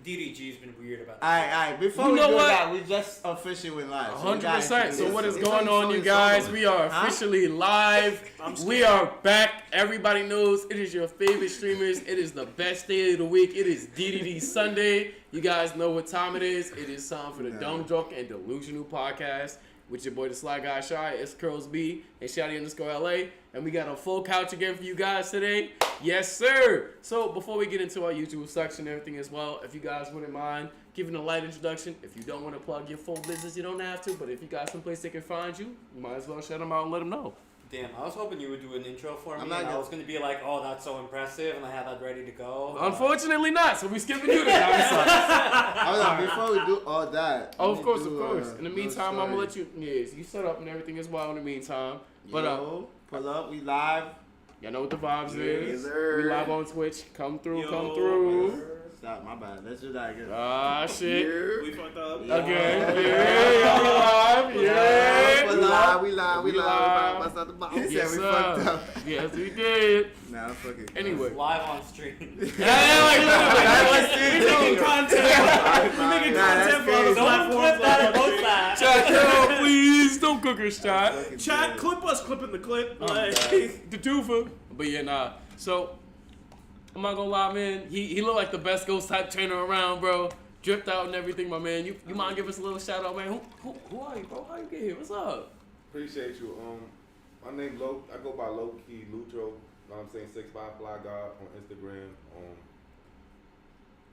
D.D.G's been weird about this. Alright. Before we do that, we just officially went live. 100%. So what is going on, you guys? We are officially live. We are back. Everybody knows it is your favorite streamers. It is the best day of the week. It is D.D.D Sunday. You guys know what time it is. It is time for the Dumb, Drunk, and Delusional podcast with your boy, the Sly Guy Shy. It's Curls B and Shotty_LA. And we got a full couch again for you guys today. Yes, sir. So before we get into our usual section and everything as well, if you guys wouldn't mind giving a light introduction, if you don't want to plug your full business, you don't have to. But if you got someplace they can find you, you might as well shout them out and let them know. Damn, I was hoping you would do an intro for me, and I was going to be like, oh, that's so impressive, and I had that ready to go. Unfortunately not, so we skipping you today. Hold on, before we do all that. Oh, of course. In the meantime, I'm going to let you, you set up and everything as well in the meantime. But pull up, we live. Y'all know what the vibes is. Sir. We live on Twitch. Come through. Stop, my bad. Let's do that again. Ah, shit. We fucked up. Again. We live. Bust out the box. He said we fucked up. Yes, we did. Nah, fuck it. Anyway. Live on stream. We're making content. We're making content for other platforms. Chat, please don't cook us, chat. Chat, clip us clipping the clip. The twofer. But yeah, nah. So, I'm not gonna lie, man. He looked like the best ghost type trainer around, bro. Dripped out and everything, my man. You mind give us a little shout out, man? Who are you, bro? How you get here? What's up? Appreciate you. My name I go by Low Key Lutro. Know what I'm saying? 6'5" Fly God on Instagram.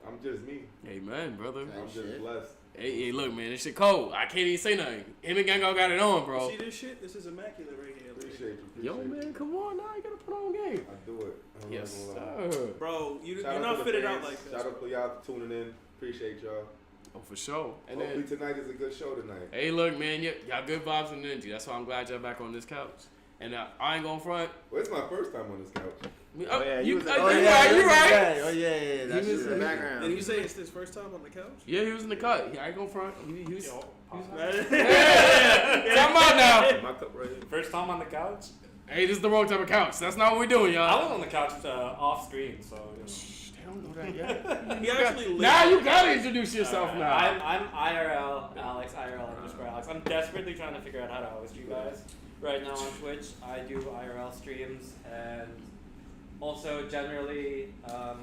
I'm just me. Amen, brother. I'm just blessed. Hey, look, man, this shit cold. I can't even say nothing. Him and Gango got it on, bro. See this shit? This is immaculate right here. Appreciate you. Yo, man, come on now. You gotta put on game. I do it. Yes, sir. Bro, you're not fitted out like this. Shout out to y'all tuning in. Appreciate y'all. Oh, for sure. And hopefully tonight is a good show tonight. Hey, look, man, y'all good vibes and energy. That's why I'm glad y'all back on this couch. And I ain't gonna front. Well, it's my first time on this couch. You right. Oh, yeah. That's was in the background. Did you say it's his first time on the couch? Yeah, he was in the cut. I ain't gonna front. He was Talk about now. My cup right here. First time on the couch? Hey, this is the wrong type of couch. That's not what we're doing, y'all. I was on the couch off screen, so... They don't know that yet. He actually now you gotta introduce yourself now. I'm IRL Alex, IRL_Alex. I'm desperately trying to figure out how to host you guys right now on Twitch. I do IRL streams and also generally So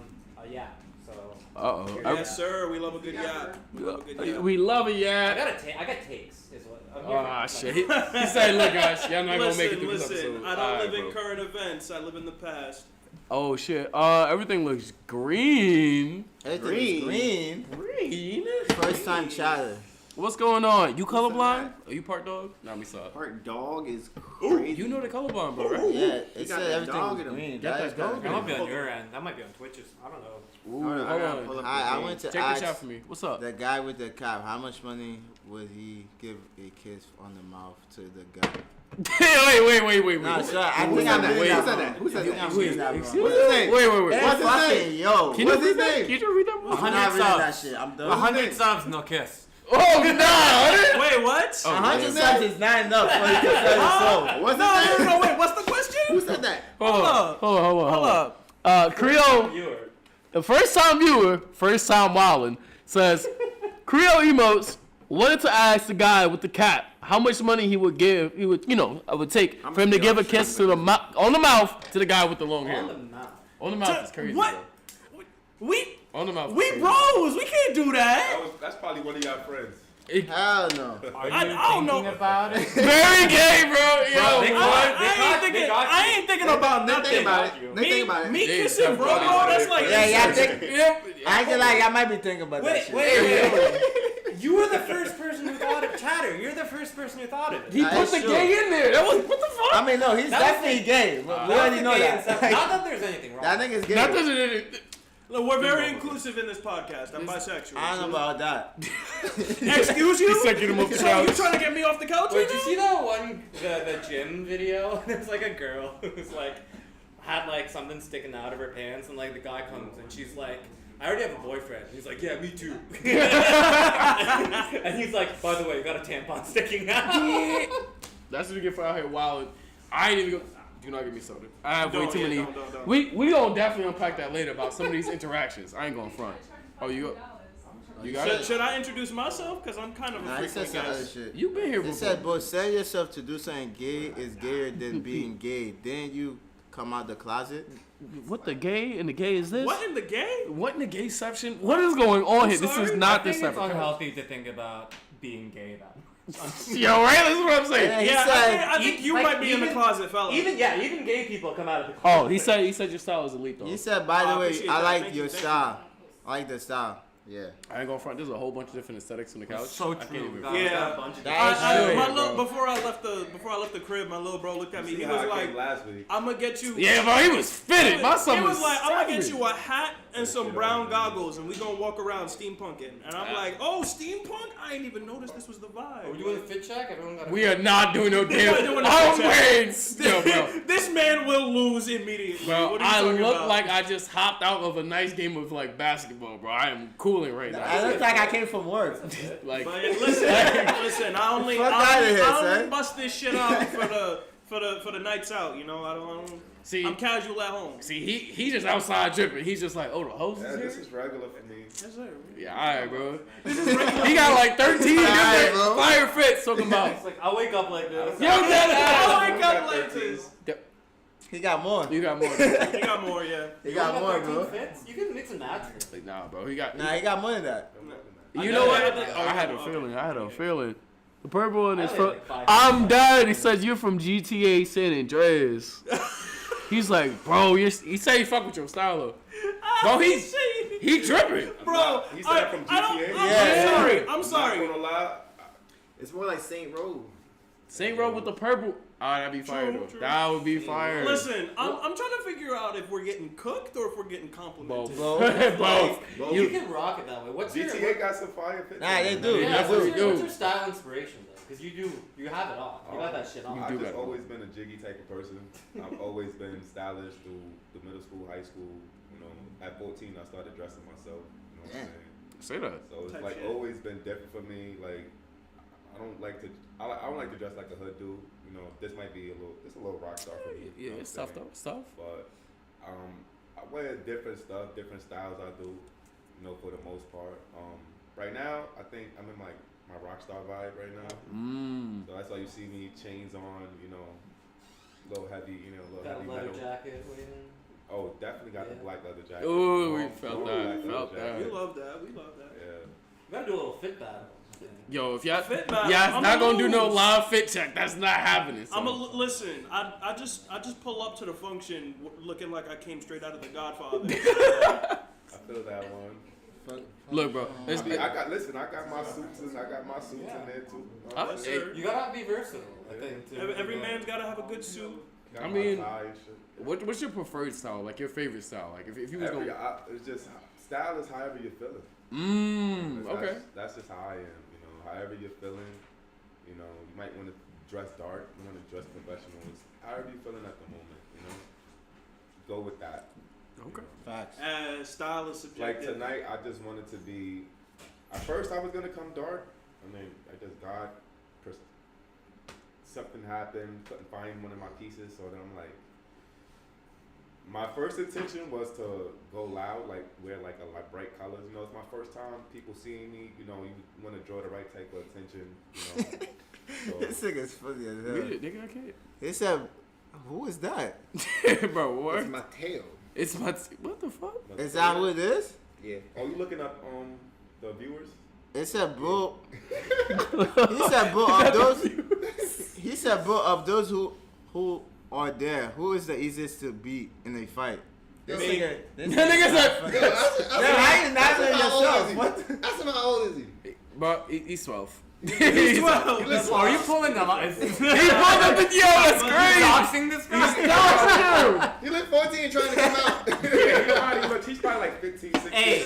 yes, sir. We love a good yacht. We love a yacht. I got takes. Is what I'm here shit. He said, "Look, guys, y'all not gonna make it through this episode." I don't live in current events. I live in the past. Oh shit! Everything looks green. Everything green. First time chatter. What's going on? You colorblind? Are you part dog? Nah, me saw. Part dog is crazy. You know the colorblind, bro, right? Yeah, it said everything was green. That might be on your end. That might be on Twitch's. I don't know. Ooh, hold on. I went to check ask the chat for me. What's up? The guy with the cap. How much money would he give a kiss on the mouth to the guy? Wait. No, sir, I think I'm Who said that? What's his name? Wait. What's his name? Yo, what's his name? Can you read that? 100 subs. That shit. I'm done. 100 subs, no kiss. Oh, no. Wait, what? 100 subs is not enough for you to sell your soul. What's his name? No, wait, what's the question? Who said that? Hold up. Creole, the first time viewer, first time wildin', says, Creole emotes wanted to ask the guy with the cap how much money he would take for him to give a kiss to on the mouth to the guy with the long hair. On the mouth is crazy. What? Bro. On the mouth. We bros. We can't do that. That's probably one of y'all friends. Hell no. I don't know about it. Very gay, bro. Yo, I ain't thinking about nothing. Think about it. Me kissing bro, that's like I feel like I might be thinking about that shit. Wait. You were the first person who thought of chatter. You're the first person who thought of it. He put the gay in there. That was what the fuck? I mean, no, he's definitely gay. We already know that. Not that there's anything wrong. That nigga's gay. Not that there's Look, we're very inclusive in this podcast. I'm bisexual. I don't know about that. Excuse you? He said get him off the So couch. you trying to get me off the couch? Wait, did you see that one, the gym video? There's like a girl who's like, had like something sticking out of her pants, and like the guy comes and she's like, I already have a boyfriend. He's like, yeah, me too. And he's like, by the way, you got a tampon sticking out. That's what you get for out here wilding. I ain't even go. Do not get me started. I have way too many. Don't. We gonna definitely unpack that later about some of these interactions. I ain't going front. Oh, you? You got it? Should I introduce myself? Because I'm kind of a He said freak, some other guys. shit. You been here before. He said, but saying yourself to do something gay is gayer than being gay. Then you come out the closet. What the gay and the gay is this? What in the gay? What in the gay section? What is going on here? This sorry? is I not think this it's episode. unhealthy to think about being gay that much. Yo, right? That's what I'm saying. Yeah, he Yeah, said, I think you like, might be in the even- closet, fella. Even gay people come out of the closet. Oh, he said your style is elite though. he said, by the I way, appreciate I that. like Thank your you, thank style. I like the style. Yeah. I ain't gonna front. There's a whole bunch of different aesthetics on the couch. So I can't true. even- God, Yeah. we got a bunch of That is true. Before I left the crib, my little bro looked at me. See He how was I like, came last week. "I'm gonna get you." Yeah, bro, he was fitted. My son He was like, "I'm gonna get savage. you a hat and some brown goggles, and we gonna walk around steampunking." And I'm like, "Oh, steampunk? I ain't even noticed this was the vibe." Are we doing a fit check? Everyone got a We are not doing no damn. We're doing a I'm fit check. wearing. Yo, bro. This man will lose immediately. Bro, What are you I talking look about? like I just hopped out of a nice game of like basketball, bro. I am cooling right I now. look like I came from work. Like, But listen. I only Fuck outta here, I only son. bust this shit out for the nights out. You know, I don't. see, I'm casual at home. he just outside dripping. He's just like, oh, the host Yeah, is this here. is regular for me. Yes, sir. Yeah, all right, bro. He got like 13 Alright, different bro. fire fits talking about. It's like, I'll wake up like this. Yo, that I wake up like this. He got more. You got more. You got more, yeah. He got more, bro. Fits? You can mix and match. Like, nah, bro. He got. Nah, he got more than that. You know what? I I had a feeling. The purple one is I from. only had like 5 I'm dead. He says you're from GTA San Andreas. He's like, bro, he said he fuck with your style though. Bro, he tripping. Bro, He said from GTA? Yeah. I'm sorry. Not gonna lie. It's more like Saint Road. Same road with the purple. Oh, that'd be fire though. True. That would be fire. Listen, I'm trying to figure out if we're getting cooked or if we're getting complimented. Both. Both. You can rock it that way. What's your GTA got some fire pictures. Nah, they do. yeah, That's what's, what we your, what's do. your style inspiration though? Because you have it on. You got that shit on. You I've do just got it. always been a jiggy type of person. I've always been stylish through the middle school, high school. You know, at 14 I started dressing myself. You know what I'm saying? Say that. So it's Type like shit. always been different for me. Like I don't like to dress like a hood dude. You know, this might be a little rock star for me. you Yeah, know it's what I'm tough though. It's tough. But I wear different stuff, different styles I do. You know, for the most part. Right now I think I'm in my rock star vibe right now. So that's why you see me chains on. You know, a little heavy. You know, a little Got heavy a leather metal. jacket waiting. Oh, definitely got the Yeah. black leather jacket. Ooh, we Long- felt long that, black leather felt that. We jacket. love that. We love that. Yeah. We gotta do a little fit battle. Yo, if y'all, Fit battle. yeah, it's I'ma not gonna do no lose. live fit check. That's not happening. son. Listen. I just pull up to the function looking like I came straight out of The Godfather. I feel that one. Look, bro. It's, I got my suits and I got my suits in there too. Yes, sir. You gotta be versatile, I think. Too. Every man's gotta have a good suit. Got I my mean, tie and shit. what's your preferred style? Like your favorite style? Like if you was going. It's just style is however you're feeling. Okay. That's just how I am. You know, however you're feeling. You know, you might want to dress dark. You want to dress professional. It's however you're feeling at the moment. You know, go with that. Okay. Facts. Style is Like subjective. tonight, I just wanted to be. At first, I was gonna come dark. I mean, something happened. Couldn't find one of my pieces, so then I'm like. My first intention was to go loud, like wear like bright colors. You know, it's my first time people seeing me. You know, you want to draw the right type of attention. You know, This nigga's funny as Read hell. it, nigga. I can't. He said, "Who is that? Bro, what? It's my tail. It's my. What the fuck? but- Is that who it is?" Yeah. Oh, you looking up the viewers? It said, "Bro." He said, "Bro, of those." He said, "Bro, of those who are there, who is the easiest to beat in a fight?" This Me. nigga. This That nigga said- funny. Yo, No, I ain't not ask him how yourself. old is he? What? Ask him how old is he? Bro, he's 12. He's 12. listen- Are you pulling them out? He pulled up the yo. That's crazy. Doxing this guy? He like 14 trying to come out. Yeah, you know how he looks. He's probably like 15, 16. Hey,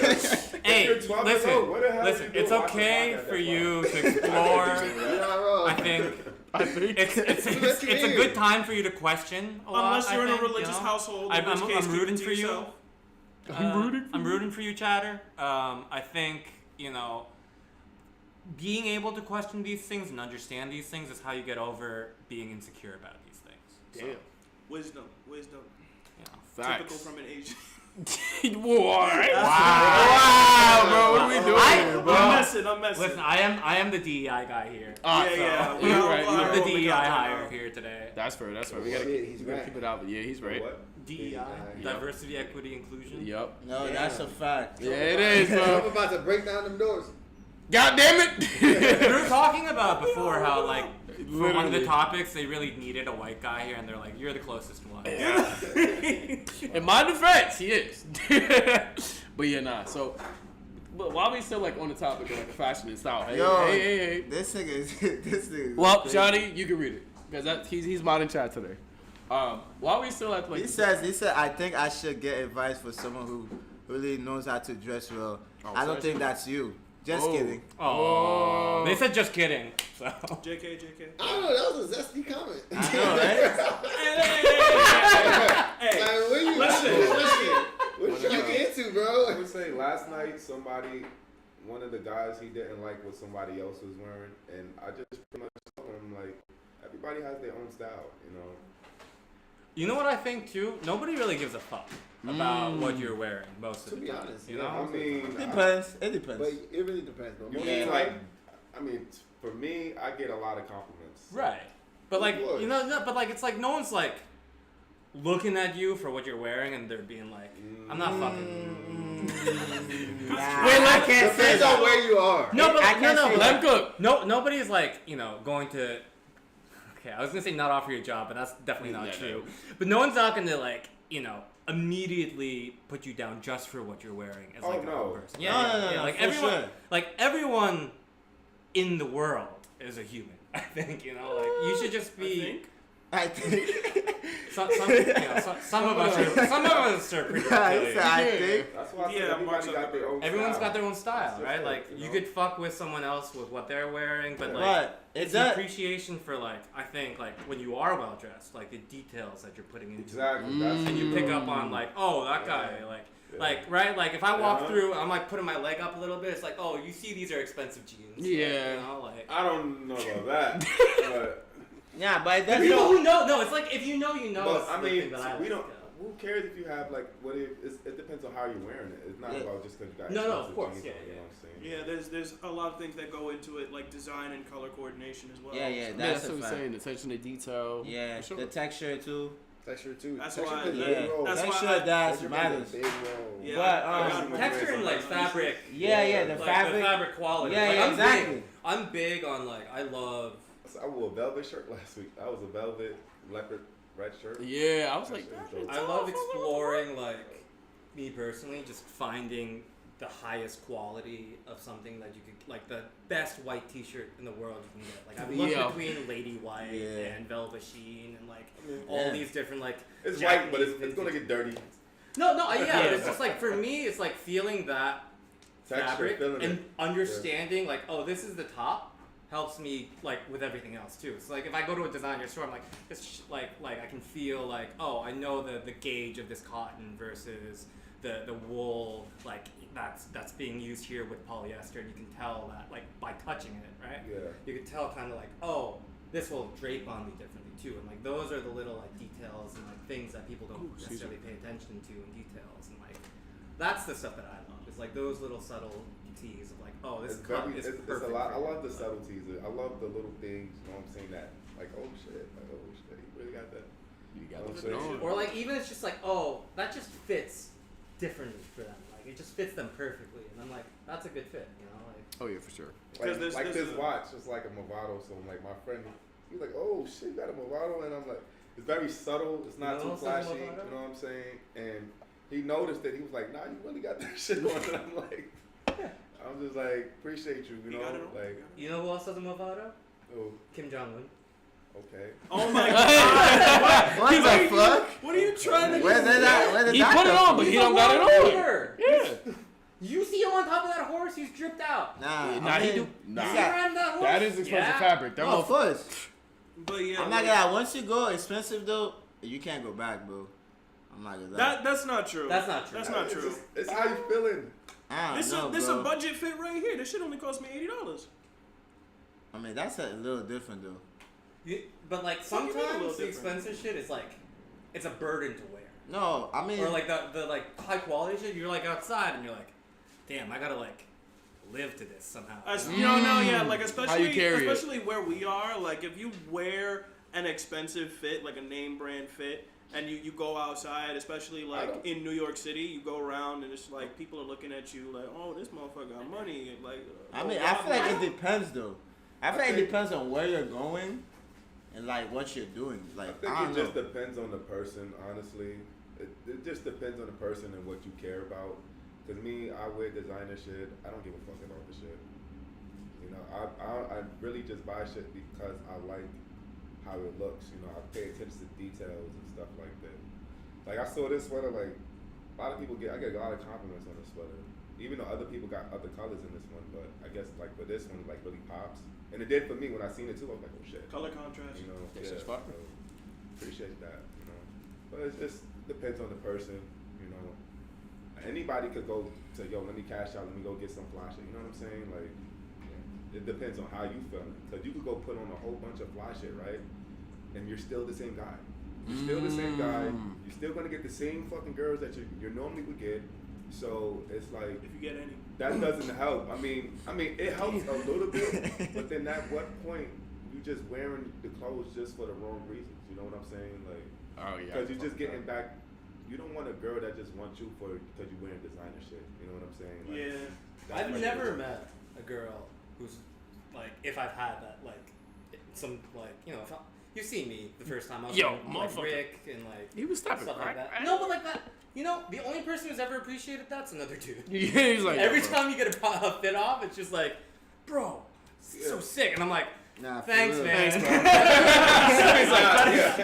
hey, You're 12 years old. What the hell listen. you do It's watching okay podcasts for at you 12? to explore. You're not wrong. I think I think. it's a good time for you to question a lot. Unless you're I in a think, religious you know? household, in I'm which case, keep rooting it to for you. yourself. I'm rooting for you. Chatter. I think, being able to question these things and understand these things is how you get over being insecure about these things. Damn. Wisdom. Facts. Typical from an Asian. Wow, bro. What are we doing here, bro? messing. Listen, I am the DEI guy here. Yeah. You're right. I'm the DEI hire hire here today. That's fair. That's fair. We He's gotta right. keep it out. But yeah, he's right. What? DEI, diversity, equity, inclusion. Yep. No, that's a fact. Yeah, it is, I'm bro. about to break down them doors. God damn We it. were talking about before how like for one of the Literally. topics they really needed a white guy here, and they're like, "You're the closest one." In my defense, he is. But yeah, nah. So, but while we still like on the topic of like the fashion and style, hey, Yo, hey. this nigga is. Well, crazy. Johnny, you can read it because he's mod in chat today. While we still at like He said, I think I should get advice for someone who really knows how to dress well. Oh, I don't so think that's you. Just Oh. kidding. Oh, they said just kidding. So. JK. I don't know. That was a zesty comment. I know, right? Hey, Like, what you listen. What you get into, bro? I would say last night one of the guys he didn't like what somebody else was wearing, and I just pretty much told him like everybody has their own style, you know. You know what I think too? Nobody really gives a fuck about what you're wearing most of To the be time. honest, you I know? mean, Depends. It depends. But it really depends, bro. you Most mean of the like, time- I mean, for me, I get a lot of compliments. Right. But like, Of course. you know, no, but like, it's like no one's like looking at you for what you're wearing, and they're being like, "I'm not fucking." Nah, Wait, I can't say Depends on that. where you are. No, but I no, can't no, say but let him cook. no, nobody's like, you know, going to. Okay, I was gonna say not offer you a job, but that's definitely not Yeah, true. But no one's not gonna like, you know, immediately put you down just for what you're wearing as Oh, like a no. whole person. No, no, like for everyone, sure. like everyone in the world is a human. I think you know, like you should just be. I think. Some of us are pretty I peculiar. think. That's why I said Yeah, everybody Mark's got their own Everyone's style. got their own style, That's right? just Like it, you know? could fuck with someone else with what they're wearing, but like But it's is the that appreciation for like I think like when you are well dressed, like the details that you're putting into it. Exactly. That's And you pick up on like, oh, that guy, like right, like if I walk Yeah. through, I'm like putting my leg up a little bit. It's like, oh, you see, these are expensive jeans. Yeah. you know, like I don't know about that, but yeah, but that's people who know, no, it's like if you know, you know. But it's I the mean, thing that I we like don't. to- Who cares if you have like what if it depends on how you're wearing it. It's not Yeah. about just because you got No, of expensive course, jeans yeah, on, you yeah. know what I'm saying? Yeah, there's a lot of things that go into it, like design and color coordination as well. Yeah, Yeah, That's that's a what I'm fact. saying. Attention to detail. yeah, For sure. the texture too. Texture too. That's Texture why- plays a Yeah, big role. that's why texture I- that Texture plays matters. a big role. Yeah, But, I got texture and like fabric. Yeah, the Like fabric. the fabric quality. Yeah, Like, yeah, I'm exactly. Big, I'm big on like I love. So I wore a velvet shirt last week. That was a velvet leopard red shirt. Yeah, I was like, That that shit was shit's I love tough. exploring like me personally, just finding the highest quality of something that you could like the best white T-shirt in the world you can get. Like I've looked Yeah. between Lady White Yeah. and Velvet Sheen and like Yeah. all these different like. It's Japanese white, but it's gonna vintage- get dirty. No, yeah, but it's just like for me, it's like feeling that Texture, fabric feeling and it. understanding like, oh, this is the top helps me like with everything else too. So like if I go to a designer store, I'm like, like I can feel like, oh, I know the gauge of this cotton versus the wool like that's being used here with polyester, and you can tell that like by touching it, right? Yeah. You can tell kind of like, oh, this will drape on me differently too, and like those are the little like details and like things that people don't necessarily pay attention to in details, and like that's the stuff that I love. It's like those little subtleties of like, oh, this It's cut very, is it's perfect. a lot. I for love the you. subtleties. I love the little things. You know what I'm saying? That like, oh shit, you really got that. You got Oh, this shit. on. Or like even it's just like, oh, that just fits differently for them. Like it just fits them perfectly, and I'm like, that's a good fit, you know? Like Oh yeah, for sure. Because there's- Like there's this a- watch is like a Movado. So like my friend, he's like, oh shit, you got a Movado, and I'm like, it's very subtle. It's not You too know something flashy. Movado? You know what I'm saying? And he noticed that he was like, nah, you really got that shit on. And I'm like, I'm just like, appreciate you. You You know, got it on? like, you know who else has a Movado? oh, Kim Jong Un. okay. Oh my god! What the fuck? What are you trying to Where do? did that? Where did He that put it come on, from? but he He's don't a got it world on. leader. Yeah. You see him on top of that horse? He's dripped out. Nah, Nah, I he mean, do. Nah. You see Yeah. him riding that horse? That is expensive Yeah. fabric. That No, of motherfucker. course. But yeah, I'm not gonna lie. Once you go expensive though, you can't go back, bro. I'm not gonna lie. that's not true. That's not true. That's not It's true. just- it's how you feeling. I This don't know, is bro. a budget fit right here. This shit only cost me $80. I mean, that's a little different though. But like What do you mean a little sometimes the different? expensive shit is like, it's a burden to wear. No, I mean, Or like the like high quality shit, you're like outside and you're like, damn, I gotta like live to this somehow. Like carry it. especially where we are. Like if you wear an expensive fit, like a name brand fit, and you go outside, especially like in New York City, you go around and it's like people are looking at you like, oh, this motherfucker got money. Like, I mean, I feel like it depends though. I feel like it depends on where you're going and like what you're doing. Like I think it just depends on the person, honestly. It just depends on the person and what you care about. Cause me, I wear designer shit. I don't give a fuck about the shit. You know, I really just buy shit because I like how it looks. You know, I pay attention to details and stuff like that. Like I saw this sweater. Like a lot of people I get a lot of compliments on this sweater. Even though other people got other colors in this one, but I guess like for this one, like really pops. And it did for me when I seen it too. I was like, oh shit. Color contrast. You know, This is so fun. appreciate that. You know, but it just depends on the person. You know, anybody could go to let me cash out, let me go get some fly shit. You know what I'm saying? Like, it depends on how you feeling. Cause you could go put on a whole bunch of fly shit, right? And you're still the same guy. You're still the same guy. You're still gonna get the same fucking girls that you normally would get. So it's like, If you get any. that doesn't help. I mean, it helps a little bit, but then at what point you just wearing the clothes just for the wrong reasons? You know what I'm saying? Like, Oh yeah. because you're just getting back. You don't want a girl that just wants you because you're wearing designer shit. You know what I'm saying? Like, Yeah. that's I've like- never met a girl who's like, if I've had that, like, some, like, you know, you see me the first time I was Yo, with, like, motherfucker. Rick and like He was stepping, stuff right? like that. No, but like that, you know, the only person who's ever appreciated that's another dude. Yeah, he's like Every bro. time you get a fit off, it's just like, bro, this is so sick, and I'm like, Nah, for thanks, real. man. Thanks,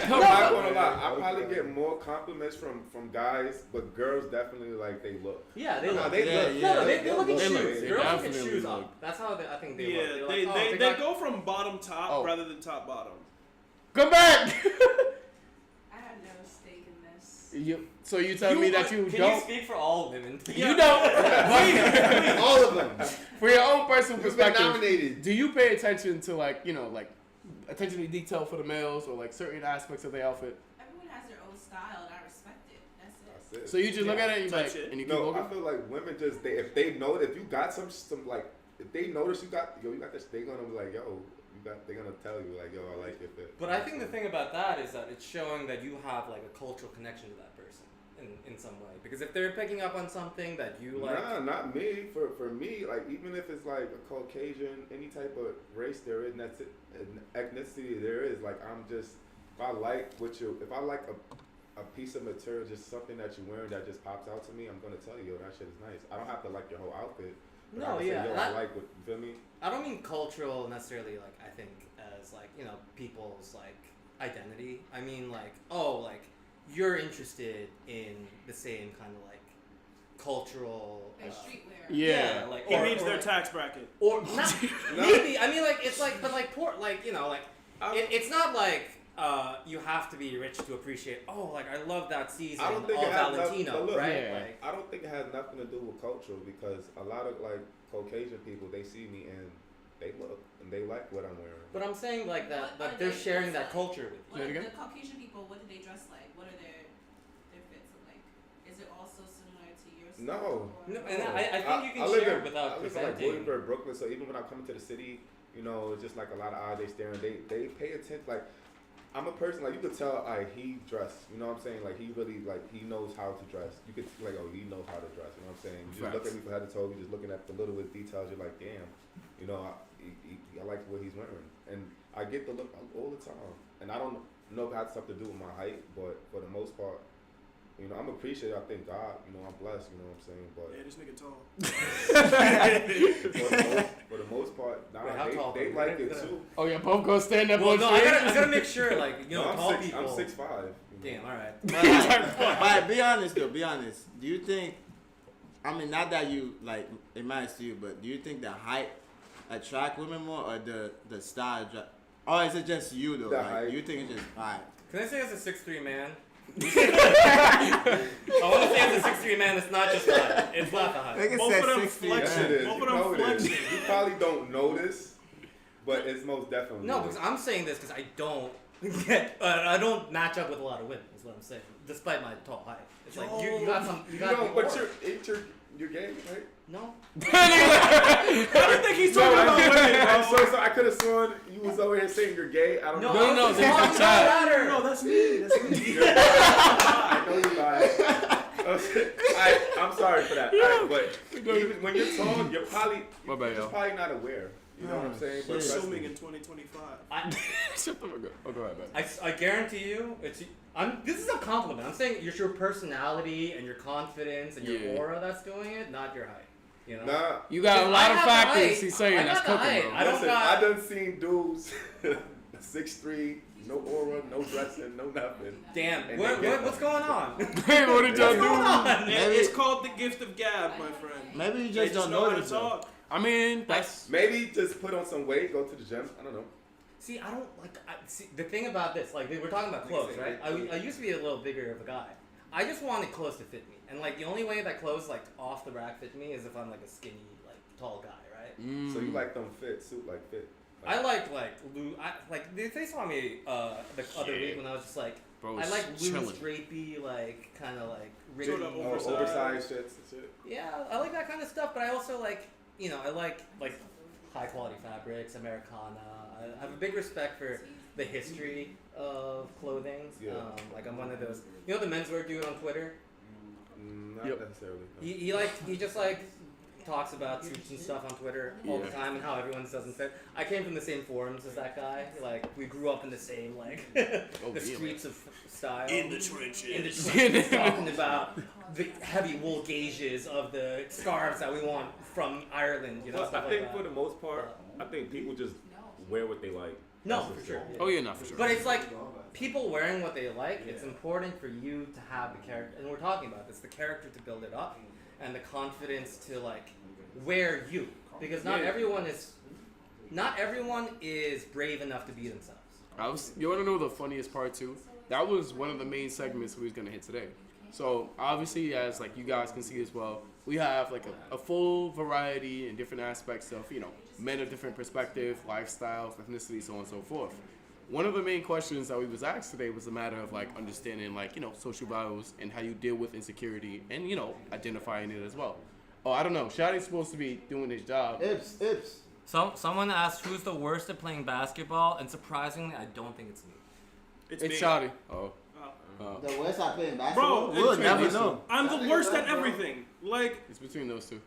I'm not gonna lie. I probably get more compliments from guys, but girls definitely like they look. Yeah, they No, look. they look. No, they look at They look. shoes. They Girls look at definitely shoes look. up. That's how I think they Yeah, look. They're they like, oh, they got- go from bottom top Oh. rather than top bottom. Come back. I have no stake in this. So you telling me that you Can don't? you speak for all women? You don't. All of them. For your own personal You've been perspective, nominated. do you pay attention to like attention to detail for the males or like certain aspects of the outfit? Everyone has their own style, and I respect it. That's it. That's it. So you just look at it and you Type like, shit. and you keep No, looking. I feel like women just if they know if you got some like if they notice you got this, they gonna be like they're gonna tell you like I like your fit. But I think the thing about that is that it's showing that you have like a cultural connection to that person in some way. Because if they're picking up on something that you like, Nah, not me. For me, like even if it's like a Caucasian, any type of race there is, ethnicity there is, like if I like a piece of material, just something that you're wearing that just pops out to me, I'm gonna tell you, that shit is nice. I don't have to like your whole outfit. But I No, can yeah, say, yo, that- I like what you feel me. I don't mean cultural necessarily, like, I think as like, you know, people's like identity. I mean like, oh, like you're interested in the same kind of like cultural Like streetwear. Yeah. like It means or their like, tax bracket. or not maybe. I mean like it's like, but like poor, like, you know, like it's not like you have to be rich to appreciate. Oh, like I love that season I don't think of it has Valentino, nothing- look, right? yeah. Like, I don't think it has nothing to do with cultural because a lot of like Caucasian people, they see me and they look and they like what I'm wearing. but I'm saying like that, What like are they're they sharing that dressed like? culture with you. What Say it are again? the Caucasian people? What do they dress like? What are their fits like? Is it also similar to your style? No. or- No, and I think you can live share in- without I live in like presenting. Williamsburg, Brooklyn, so even when I come into the city, you know, it's just like a lot of eyes they staring. They pay attention. Like I'm a person like you could tell like he dressed. You know what I'm saying? Like he really like he knows how to dress. You could like he knows how to dress. You know what I'm saying? You just look at me from head to toe. You just looking at the littlest details. You're like, damn. You know, I like what he's wearing, and I get the look all the time. And I don't know if it has something to do with my height, but for the most part, you know, I'm appreciative. I thank God. You know, I'm blessed. You know what I'm saying? But Yeah, this nigga tall. for the most part, nah, Wait, how tall? they like it too. Oh yeah, both gonna stand up Well, on no, I stage. gotta make sure, like, you know, No, tall I'm people. I'm 6'5". Damn, all right. But be honest though, be honest. Do you think, I mean, not that you, like, it matters to you, but do you think the height attract women more or the style attract, or is it just you though? The Like, height. Oh, you think it's just height? Can I say as a 6'3" man? I want to say as a 6'3" man, it's not just the height. It's not the height. Nigga Both said of them 60. flex Yes, it is. Both You of them know it is. flexing. You probably don't notice, but it's most definitely. No, because I'm saying this because I don't get, I don't match up with a lot of women. Is what I'm saying, despite my tall height. It's like you got some, you got know, the but aura. you're you're gay, right? No. I don't think he's talking about women, I'm bro. so sorry. I could have sworn you was over here saying you're gay. I don't know. No, this this is is chat. No, that's me. That's me. I know you lied. I'm sorry for that. But even when you're tall, you're My bad, just yo. probably not aware. You know what I'm saying? But We're trust assuming me. in 2025. Shut the fuck up. Oh, go ahead, man. I guarantee you, this is a compliment. I'm saying it's your personality and your confidence and your Yeah. aura that's doing it, not your height. You know? Nah. You got a lot of I have the factors. height. He's saying I that's got the cooking, height. bro. I don't Listen, got- I done seen dudes 6'3", no aura, no dressing, no nothing. Damn. And What, they get what's going on? Hey, what did y'all What's going do? on? It's called the gift of gab, my friend. Maybe you They just just don't know how to notice. though. talk. I mean, that's Maybe just put on some weight, go to the gym. I don't know. See, I don't like. See, the thing about this, like, we're talking about clothes, right? I used to be a little bigger of a guy. I just wanted clothes to fit me, and like the only way that clothes like off the rack fit me is if I'm like a skinny, like tall guy, right? So you like them fit, suit like fit. I like they saw me the other week when I was just like, bro. I like loose, chilling. drapey, like kind of like rickety. Sort of Oversized shits and shit. Yeah, I like that kind of stuff, but I also like, you know, I like high quality fabrics, Americana. I have a big respect for the history of clothing. Yeah. Like I'm one of those, you know, the menswear dude on Twitter. Not Yep. necessarily. No. He just like talks about suits and stuff on Twitter all the time and how everyone's doesn't fit. I came from the same forums as that guy. Like we grew up in the same like the streets of style. In the trenches. In the trenches, talking about the heavy wool gauges of the scarves that we want from Ireland. You know, Well, stuff I like think that. for the most part, I think people just wear what they like. No, That's for just sure. it. Oh yeah, not for sure. But it's like people wearing what they like. It's important for you to have the character, and we're talking about this: the character to build it up, and the confidence to like wear you, because not everyone is brave enough to be themselves. You want to know the funniest part too? That was one of the main segments we was gonna hit today. So obviously, as like you guys can see as well, we have like a full variety and different aspects of men of different perspective, lifestyles, ethnicity, so on and so forth. One of the main questions that we was asked today was a matter of like understanding social values and how you deal with insecurity and identifying it as well. Oh, I don't know. Shadi's supposed to be doing his job. Ips. Someone asked who's the worst at playing basketball, and surprisingly, I don't think it's me. It's It's me. Shadi. Oh. The West I playing basketball. Bro, We'll it's never between know. I'm the worst at everything. Like It's between those two.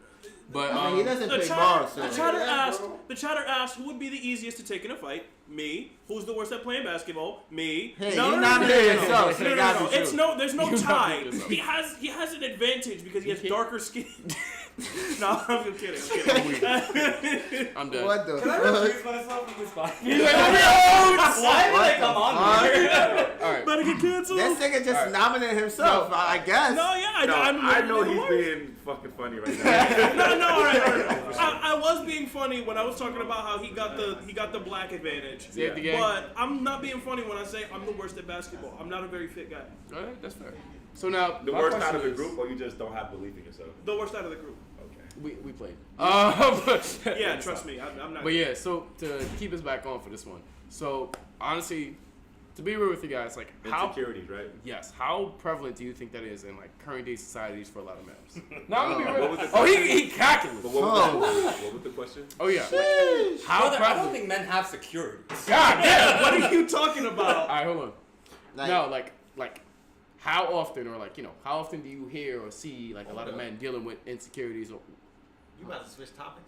But I mean, he doesn't the play ball, chatter, so. the chatter asked who would be the easiest to take in a fight. Me. Who's the worst at playing basketball? Me. Hey, no, you no, nominated no, no, yourself, so no, it no, gotta no. be It's true. no. There's no You tie. nominated yourself. He has an advantage because he has darker skin. No, I'm kidding. I'm kidding. I'm done. What the Can I fuck? refuse myself from this podcast? He's like, "Oh, Why did I What come the on here? all right. Better get canceled. This nigga just nominated himself, I guess. No, yeah, No, I know he's being. being fucking funny right now. No, all right. I was being funny when I was talking about how he got the black advantage. Save the game. But I'm not being funny when I say I'm the worst at basketball. I'm not a very fit guy. All right, that's fair. So now The my worst out question of the is- group, or you just don't have belief in yourself? The worst out of the group. Okay. We played. Yeah, trust me, I'm not. But yeah, so to keep us back on for this one. So honestly, to be real with you guys, like Insecurities, right? how prevalent do you think that is in like current day societies for a lot of males? No, I'm gonna be What real. was the Oh, question? he calculates. But what was the question? Oh yeah. Like, how Brother, I don't prevalent? think men have security. God damn. What are you talking about? All right, hold on. Like, No, like how often, or like how often do you hear or see like a lot of men dealing with insecurities? Or You about to switch topics?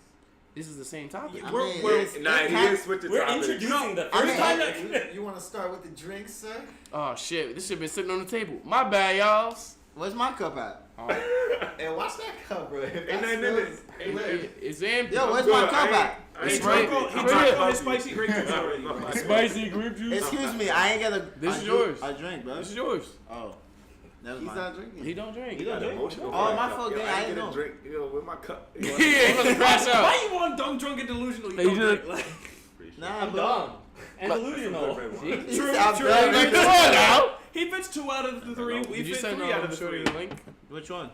this is the same topic. I We're- mean, we're- it's- Nah, it he can- didn't switch the We're topic. introducing the I first mean, time that You want to start with the drinks, sir? Oh shit, this shit been sitting on the table. My bad, y'all. Where's my cup at? And watch that cup, bro. If Ain't that's nothing in it. still- It's empty. Yo, where's Good, my cup I at? ain't It's right. right. He I'm drank right. all his spicy grape juice already. Spicy grape juice. Excuse me, I ain't got a. This a is drink- yours. A drink, bro. This is yours. Oh, never He's mind. not drinking. He don't drink. He don't drink? Emotional. Oh, for my that fault, cup. gang, Yo, I ain't didn't get a know. drink. Yo, with my cup. Yeah, he gonna crash out. Why you want dumb, drunk, and delusional? You He don't just- drink. Like, Nah, I'm bro. dumb and delusional. He True, said, I'm true. done. Come on now. He fits 2 out of the 3. We Did you fit send 3 out of the Shorty 3. the link? Which one?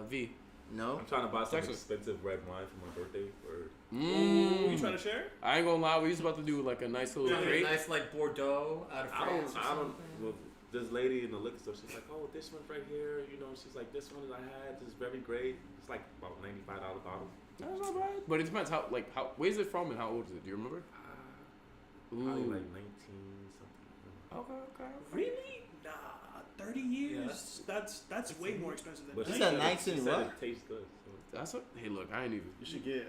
V. No. I'm trying to buy some Texas. expensive red wine for my birthday. Or You trying to share? I ain't gonna lie, we was about to do like a nice little Like a crate. nice like Bordeaux out of I France. don't. or I don't. something. Well, this lady in the liquor store, she's like, oh, this one's right here. You know, she's like, this one that I had is very great. It's like about $95 bottle. That's not bad. But it depends how where's it from and how old is it? Do you remember? Probably like 19 something. Okay. Really? Nah, 30 years. That's way more expensive than But This she is a said- 19 she said what? it tastes good. So. That's what. Hey, look, I ain't even. You should get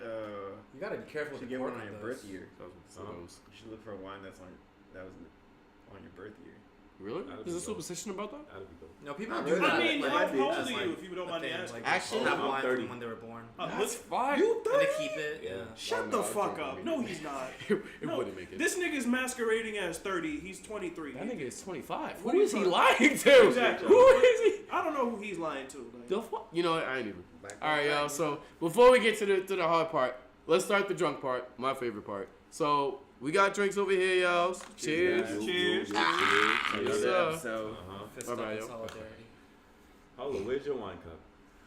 You gotta be careful you with should the get one cork on your those. birth year. So those. You should look for a wine that was on your birth year. Really? That'd There's a be dope. superstition about that? That'd be dope. No, people Not do really. that. I mean, like, how might be. old as, are like, you, if you don't a mind me thing, asking? like, Actually, have I'm wine 30. from when they were born. That's fine. You And 30? they keep it. Yeah. Shut Oh, the no, fuck I'm up. joking. No, he's not. it No, wouldn't make it. This nigga's masquerading as 30. He's 23. That nigga is 25. What Who are is you he talking- lying to? Exactly. Who is he? I don't know who he's lying to. Like. The fuck? You know what? I ain't even. Back All right, then, y'all. So before we get to the hard part, let's start the drunk part. My favorite part. So we got drinks over here, y'all. Cheers. guys. Cheers. Yes, Another sir. episode. Fist Bye-bye, up in yo. solidarity. Hold on, where's your wine cup?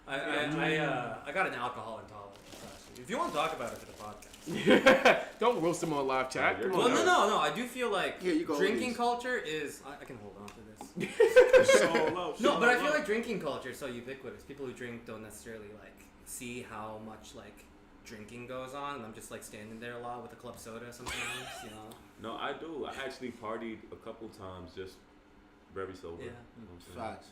I got an alcohol intolerance. Actually. If you want to talk about it for the podcast. Don't roast him on live chat. Come Well, on. no. I do feel like Here you go, drinking ladies. culture is. I can hold on to this. Solo. No, but I feel like drinking culture is so ubiquitous. People who drink don't necessarily like see how much like drinking goes on, and I'm just like standing there a lot with a club soda sometimes, you know. No, I do. I actually partied a couple times just very sober. Yeah. You know what I'm saying? Facts.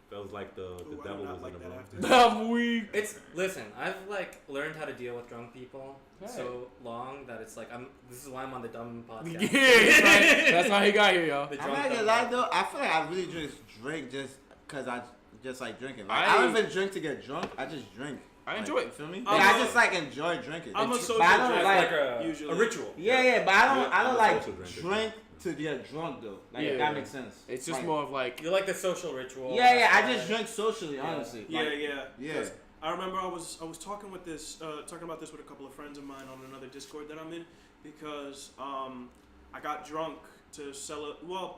Feels like the Ooh, I devil would was not in the like room. that after. I'm weak. Listen, I've like learned how to deal with drunk people Right. so long that it's like this is why I'm on the dumb Yeah, podcast. that's how he got here, y'all. The I'm drunk not gonna dumb lie guy. though. I feel like I really just drink just cause I just like drinking. Like, I- I don't even drink to get drunk. I just drink. I Like, enjoy it. You feel me? I'm Like, I a- just like enjoy drinking. I'm a It's- social but I don't drinker. like. a usually. ritual. Yeah, but I don't I'm a like social drinker. drink to get drunk though. Like Yeah. if that makes sense. It's just Like, more of like. You like the social ritual. Yeah, I that's just why- drink socially, Yeah. honestly. Yeah, Like, yeah. yeah. 'Cause I remember I was talking about this with a couple of friends of mine on another Discord that I'm in because I got drunk to a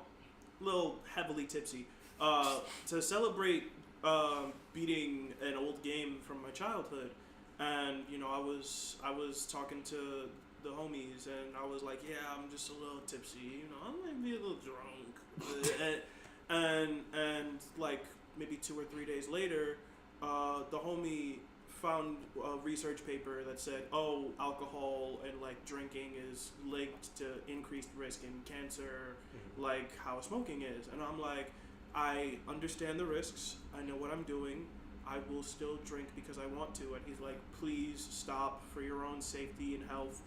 little heavily tipsy to celebrate beating an old game from my childhood, and you know I was talking to the homies and I was like, yeah, I'm just a little tipsy, you know, I might be a little drunk, and like maybe 2 or 3 days later, the homie found a research paper that said, oh, alcohol and like drinking is linked to increased risk in cancer, like how smoking is. And I'm like, I understand the risks. I know what I'm doing. I will still drink because I want to. And he's like, please stop for your own safety and health.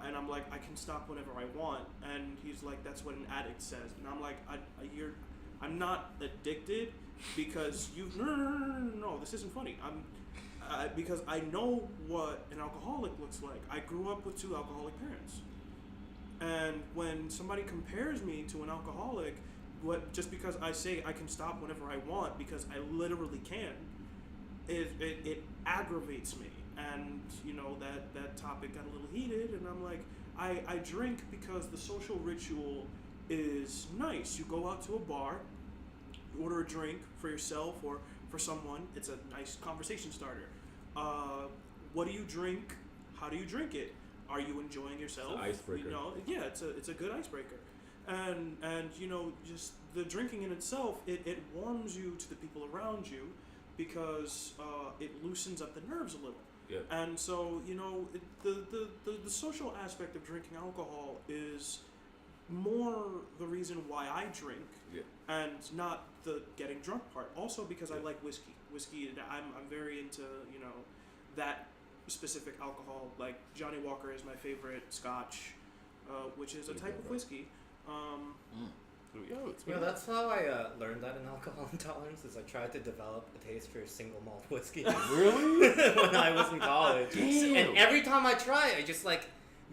And I'm like, I can stop whenever I want. And he's like, that's what an addict says. And I'm like, I'm not addicted because no, this isn't funny. Because I know what an alcoholic looks like. I grew up with 2 alcoholic parents. And when somebody compares me to an alcoholic, just because I say I can stop whenever I want, because I literally can, it aggravates me. And, you know, that topic got a little heated, and I'm like, I drink because the social ritual is nice. You go out to a bar, you order a drink for yourself or for someone. It's a nice conversation starter. What do you drink? How do you drink it? Are you enjoying yourself? It's an icebreaker. You know, yeah, it's a good icebreaker. And you know, just the drinking in itself, it warms you to the people around you because it loosens up the nerves a little. Yeah. And so, you know, the social aspect of drinking alcohol is more the reason why I drink, Yeah. and not the getting drunk part. Also because I like whiskey. I'm very into, you know, that specific alcohol. Like Johnny Walker is my favorite Scotch, which is a type of whiskey. You know, that's how I learned that in alcohol intolerance. Is I tried to develop a taste for single malt whiskey. Really? When I was in college, Damn. and every time I try, I just like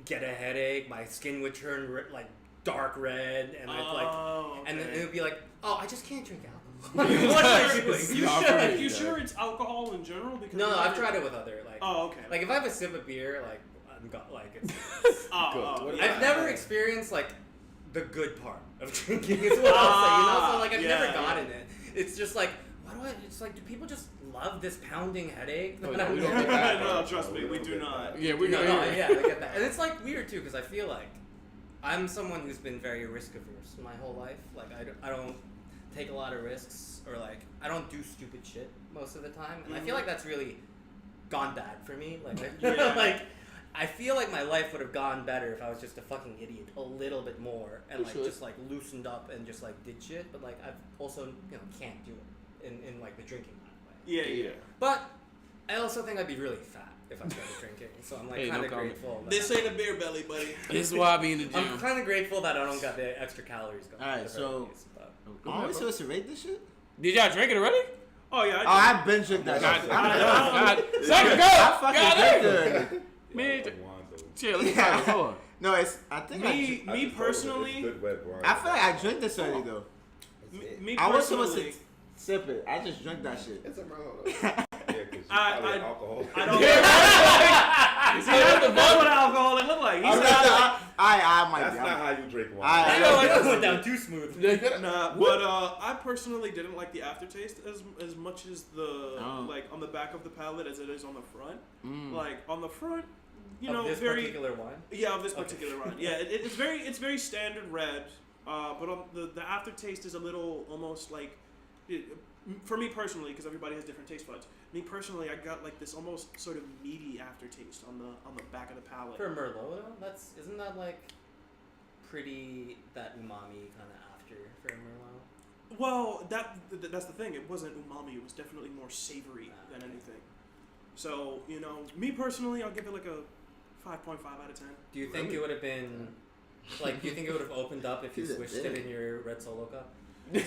get a headache. My skin would turn like dark red, and I'd like, and then it would be like, oh, I just can't drink alcohol. What am I doing? You sure it's alcohol in general? Because No, I've tried it with other like. Oh, okay. Like if I have a sip of beer, like I'm like it's. Good. I've never experienced like the good part of drinking is what I'll say. You know, so like I've never gotten it. It's just like, it's like, do people just love this pounding headache? Oh, no, we don't get that. No, trust me, we do not. Yeah, we No, got yeah, I get that. And it's like weird too, because I feel like I'm someone who's been very risk averse my whole life. Like I don't take a lot of risks, or like I don't do stupid shit most of the time, and I feel like that's really gone bad for me. Like, like I feel like my life would have gone better if I was just a fucking idiot a little bit more, and like just like loosened up and just like did shit. But like I've also can't do it in like the drinking way. Yeah. But I also think I'd be really fat if I started drinking, so I'm like kind of grateful. This ain't a beer belly, buddy. This is why I be in the gym. I'm kind of grateful that I don't got the extra calories going. All right, so are we supposed to rate this shit? Did y'all drink it already? Oh yeah. I've been drinking that shit. I Second, go. Man, Wine, though. chill. Let me try this. Hold on. No, it's. I think Me I just personally, it's good red wine. I feel like I drank this already though. me I was supposed to personally, sip it. I just drank that shit. It's a Merlot. Yeah, because I- alcohol. I don't. See, that's the That's what alcohol it look like. He's not like, I might That's be. not how you drink wine. I know I went down too smooth. nah, but I personally didn't like the aftertaste as much as the like on the back of the palate as it is on the front. Like on the front, you know, this very particular wine. yeah, of this particular one. Yeah, it's very standard red. But on the aftertaste is a little almost like, for me personally, because everybody has different taste buds. Me personally, I got like this almost sort of meaty aftertaste on the back of the palate. For Merlot, isn't that like pretty that umami kind of after for Merlot? Well, that's the thing. It wasn't umami. It was definitely more savory than anything. So me personally, I'll give it like a 5.5 out of 10. Do you think it would have been like? Do you think it would have opened up if you switched it in your red Solo cup? In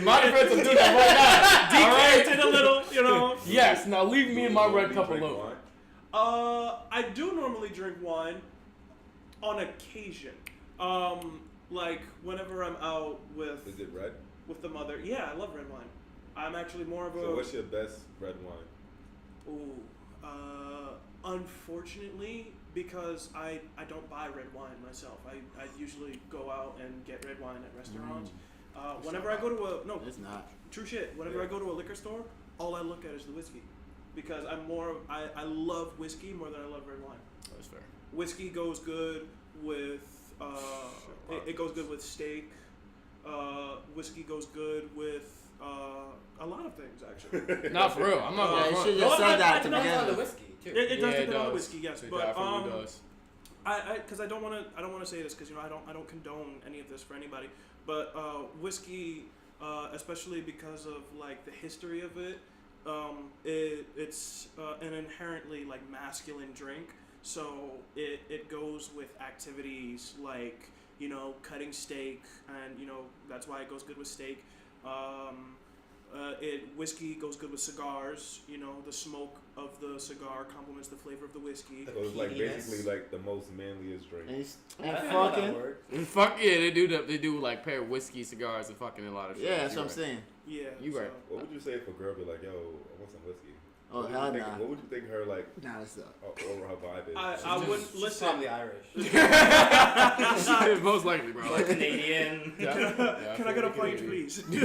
my defense, I'm doing that right now. Decanted a little, Yes. Now leave me and my red cup alone. I do normally drink wine on occasion. Like whenever I'm out with. Is it red? With the mother. Yeah, I love red wine. I'm actually more of a. So what's your best red wine? Ooh. Unfortunately, because I don't buy red wine myself. I usually go out and get red wine at restaurants. Whenever I go to no, It's not. true shit. Whenever I go to a liquor store, all I look at is the whiskey, because I love whiskey more than I love red wine. That's fair. Whiskey goes good with it goes good with steak. Whiskey goes good with a lot of things actually. Not for real. I'm not Yeah, going you to should front. just say that to Depends begin on the with. whiskey too. It does Yeah, depend it on the does. whiskey, yes, It but definitely does. because I don't want to say this because I don't condone any of this for anybody, but whiskey, especially because of like the history of it, it's an inherently like masculine drink, so it goes with activities like cutting steak, and that's why it goes good with steak. Whiskey goes good with cigars. The smoke of the cigar complements the flavor of the whiskey. So it's like Peatiness. basically like the most manliest drink. And I know that fucking. word. Fuck yeah, they do like pair whiskey, cigars, and fucking a lot of shit. Yeah, that's You what I'm right. saying. Yeah, You right. What would you say if a girl be like, yo, I want some whiskey? Oh, What would hell you think- nah. What would you think her like Nah, it's not. or her vibe is? I wouldn't She's listen. probably Irish. Most likely, bro. Or Canadian. Yeah, Can I get a pint, please? Do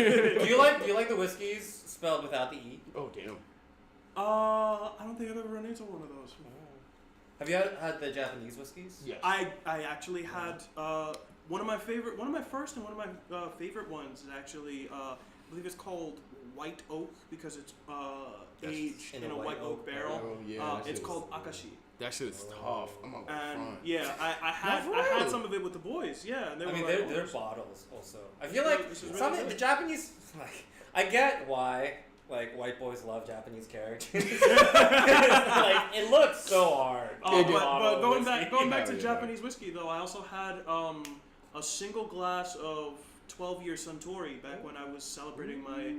you like the whiskeys spelled without the E? Oh damn. I don't think I've ever run into one of those. Have you had the Japanese whiskeys? Yes. I actually had one of my first and one of my favorite ones is actually I believe it's called White Oak because it's aged in a white oak barrel. Yeah, It's called Akashi. that shit is tough. I'm on And front. yeah, I had some of it with the boys. Yeah, and they I were mean, like, they're "Oh, bottles also. I feel like This is really some good. the Japanese, like, I get why like white boys love Japanese characters. Like it looks so hard. Oh, They do. but going back Hell to yeah. Japanese whiskey though, I also had a single glass of 12-year Suntory back when I was celebrating my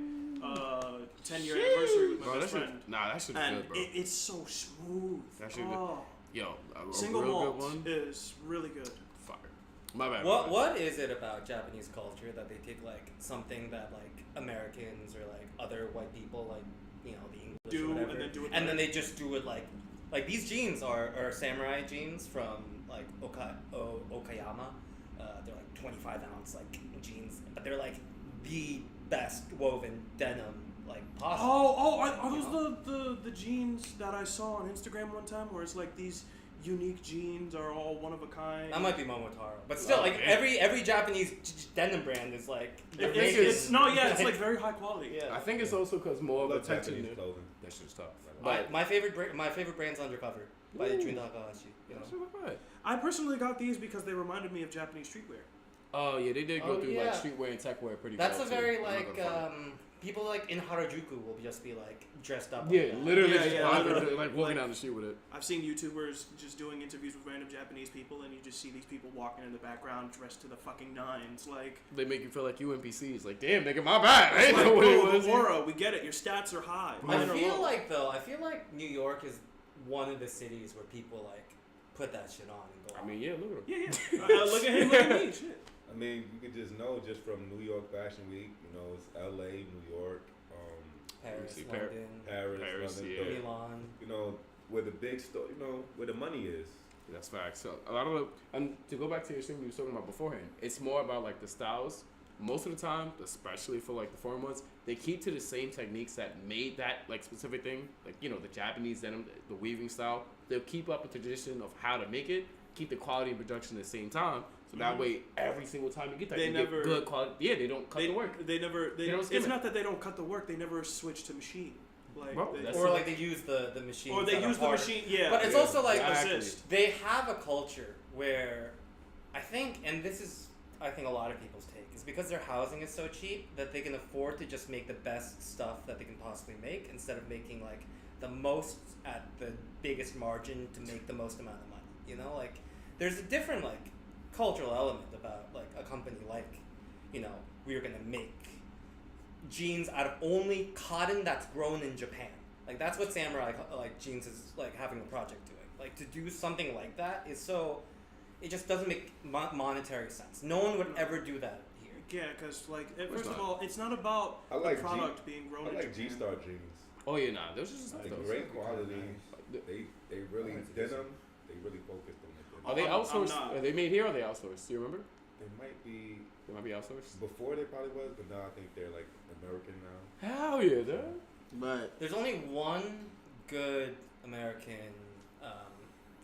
10-year anniversary with my Bro, best that shit, friend. nah, that shit's And good, bro. it's so smooth. That shit good. Oh, Yo, a single real malt good one. is really good. Fire. My bad. What is it about Japanese culture that they take like something that like Americans or like other white people like the English Do, or whatever, and then do it and then better. they just do it like these jeans are samurai jeans from like Okayama. They're like 25-ounce like jeans, but they're like the best woven denim like possible. Are those the jeans that I saw on Instagram one time where it's like these unique jeans are all one of a kind. That might be Momotaro, but still, like every Japanese denim brand is like they're It's like very high quality. Yeah. I think it's also because more of Love attention. Japanese clothing. That shit's tough. My favorite brand's Undercover by Jun Takahashi. You know? I personally got these because they reminded me of Japanese streetwear. Oh yeah, they did go through like yeah. streetwear and tech wear pretty. That's well, a very too. like people like in Harajuku will just be like dressed up. Yeah, like that. literally, Yeah, just like walking down the street with it. I've seen YouTubers just doing interviews with random Japanese people, and you just see these people walking in the background dressed to the fucking nines. Like They make you feel like you NPCs. Like, damn, nigga, my bad. I it's didn't like, know what it bro, was. the aura, we get it. Your stats are high. I Men are feel low. like New York is one of the cities where people like put that shit on and go. I mean, yeah, look at him. Yeah. Look at him, look at me. Shit. I mean, you could just know just from New York Fashion Week. You know, it's L.A., New York, Paris, see, London, Paris, London. yeah. Milan. You know, where the big store. You know, where the money is. That's facts. So a lot of the, and to go back to your stream you were talking about beforehand, it's more about like the styles. Most of the time, especially for like the foreign ones, they keep to the same techniques that made that like specific thing. Like, you know, the Japanese denim, the weaving style. They'll keep up with the tradition of how to make it, keep the quality and production at the same time. So that way, every single time you get that, They you never- get good quality. Yeah, they don't cut the work. They never. They don't skim it's it. not that they don't cut the work. They never switch to machine. Like, Bro, they, that's Or like they use the machine. or they use the machine. Yeah. But it's Yeah, also like exactly. assist. they have a culture where I think, and this is I think a lot of people's take, is because their housing is so cheap that they can afford to just make the best stuff that they can possibly make instead of making like the most at the biggest margin to make the most amount of money. You know, like there's a different like cultural element about like a company like, you know, we're gonna make jeans out of only cotton that's grown in Japan. Like that's what Samurai like jeans is like having a project doing. Like to do something like that is so, it just doesn't make monetary sense. No one would ever do that here. Yeah, because like course first of not. all, it's not about I like the product being grown I in like Japan. G-Star jeans. Oh yeah, nah, those are just Like those. great quality. Like, They really denim. They really focused on it. Are they I'm outsourced? not. Are they made here or are they outsourced? Do you remember? They might be They might be outsourced. before they probably was, but now I think they're like American now. Hell yeah, dude. But There's only one good American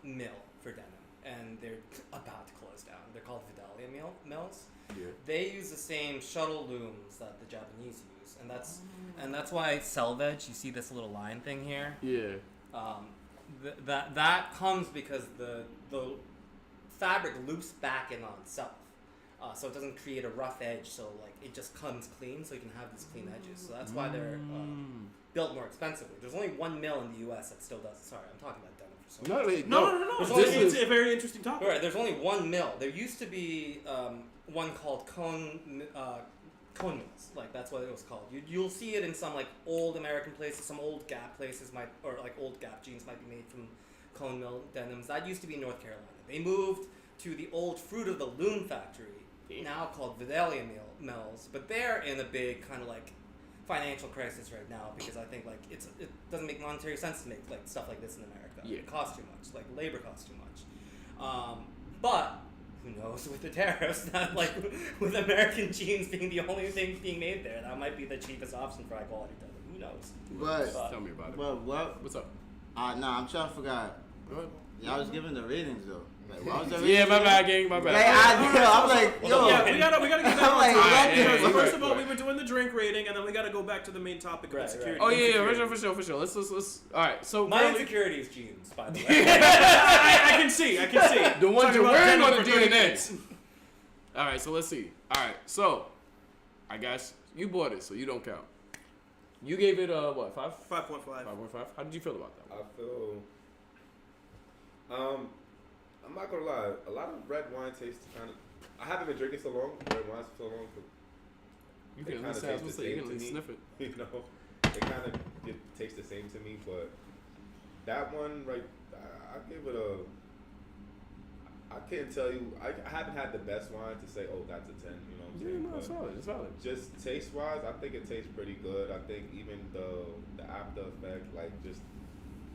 mill for denim, and they're about to close down. They're called Vidalia mills. Yeah. They use the same shuttle looms that the Japanese use, and that's why selvage. You see this little line thing here. Yeah. That comes because the fabric loops back in on itself, so it doesn't create a rough edge. So like it just comes clean, so you can have these clean edges. So that's why they're built more expensively. There's only one mill in the U.S. that still does it. Sorry, I'm talking about denim for some reason. No. There's It's, only- it's a very interesting topic. Right, there's only one mill. There used to be one called cone mills. Like that's what it was called. You'll see it in some like old American places. Some old Gap places might, or like old Gap jeans might be made from cone mill denims. That used to be North Carolina. They moved to the old Fruit of the Loom factory, now called Vidalia mills. But they're in a big kind of like financial crisis right now because I think like it doesn't make monetary sense to make like stuff like this in America. Yeah. It costs too much. Like labor costs too much. But who knows with the tariffs? That like with American jeans being the only thing being made there, that might be the cheapest option for high quality denim. Who knows? But Tell me about it. but what? What's up? Nah, I'm trying to figure out. What? Y'all was giving the ratings though. Like, what was the Yeah, ratings my again? bad, gang. My Like, bad. I'm like, yo. Yeah, we gotta get I'm like, back what on the- because first of all, we were doing the drink rating, and then we gotta go back to the main topic Right, of security. Oh yeah, Insecurity. for sure. Let's. All right. So My currently- insecurity is jeans, by the way. I can see. The ones Talking you're about wearing denim or the for 30 D.D.D? minutes. All right, so let's see. All right, so I guess you bought it, so you don't count. You gave it what 5? 5.5. 5.5. How did you feel about that? I feel. I'm not gonna lie. A lot of red wine tastes kind of. I haven't been drinking so long. Red wine for so long. But You They can at least kinda say, taste the you same can at to least me. sniff it. you know, it kind of tastes the same to me. But that one, right? I give it a. I can't tell you. I haven't had the best wine to say, oh, that's a 10. You know what I'm Yeah, saying? no, it's But solid. It's solid. just taste wise, I think it tastes pretty good. I think even the after effect, like just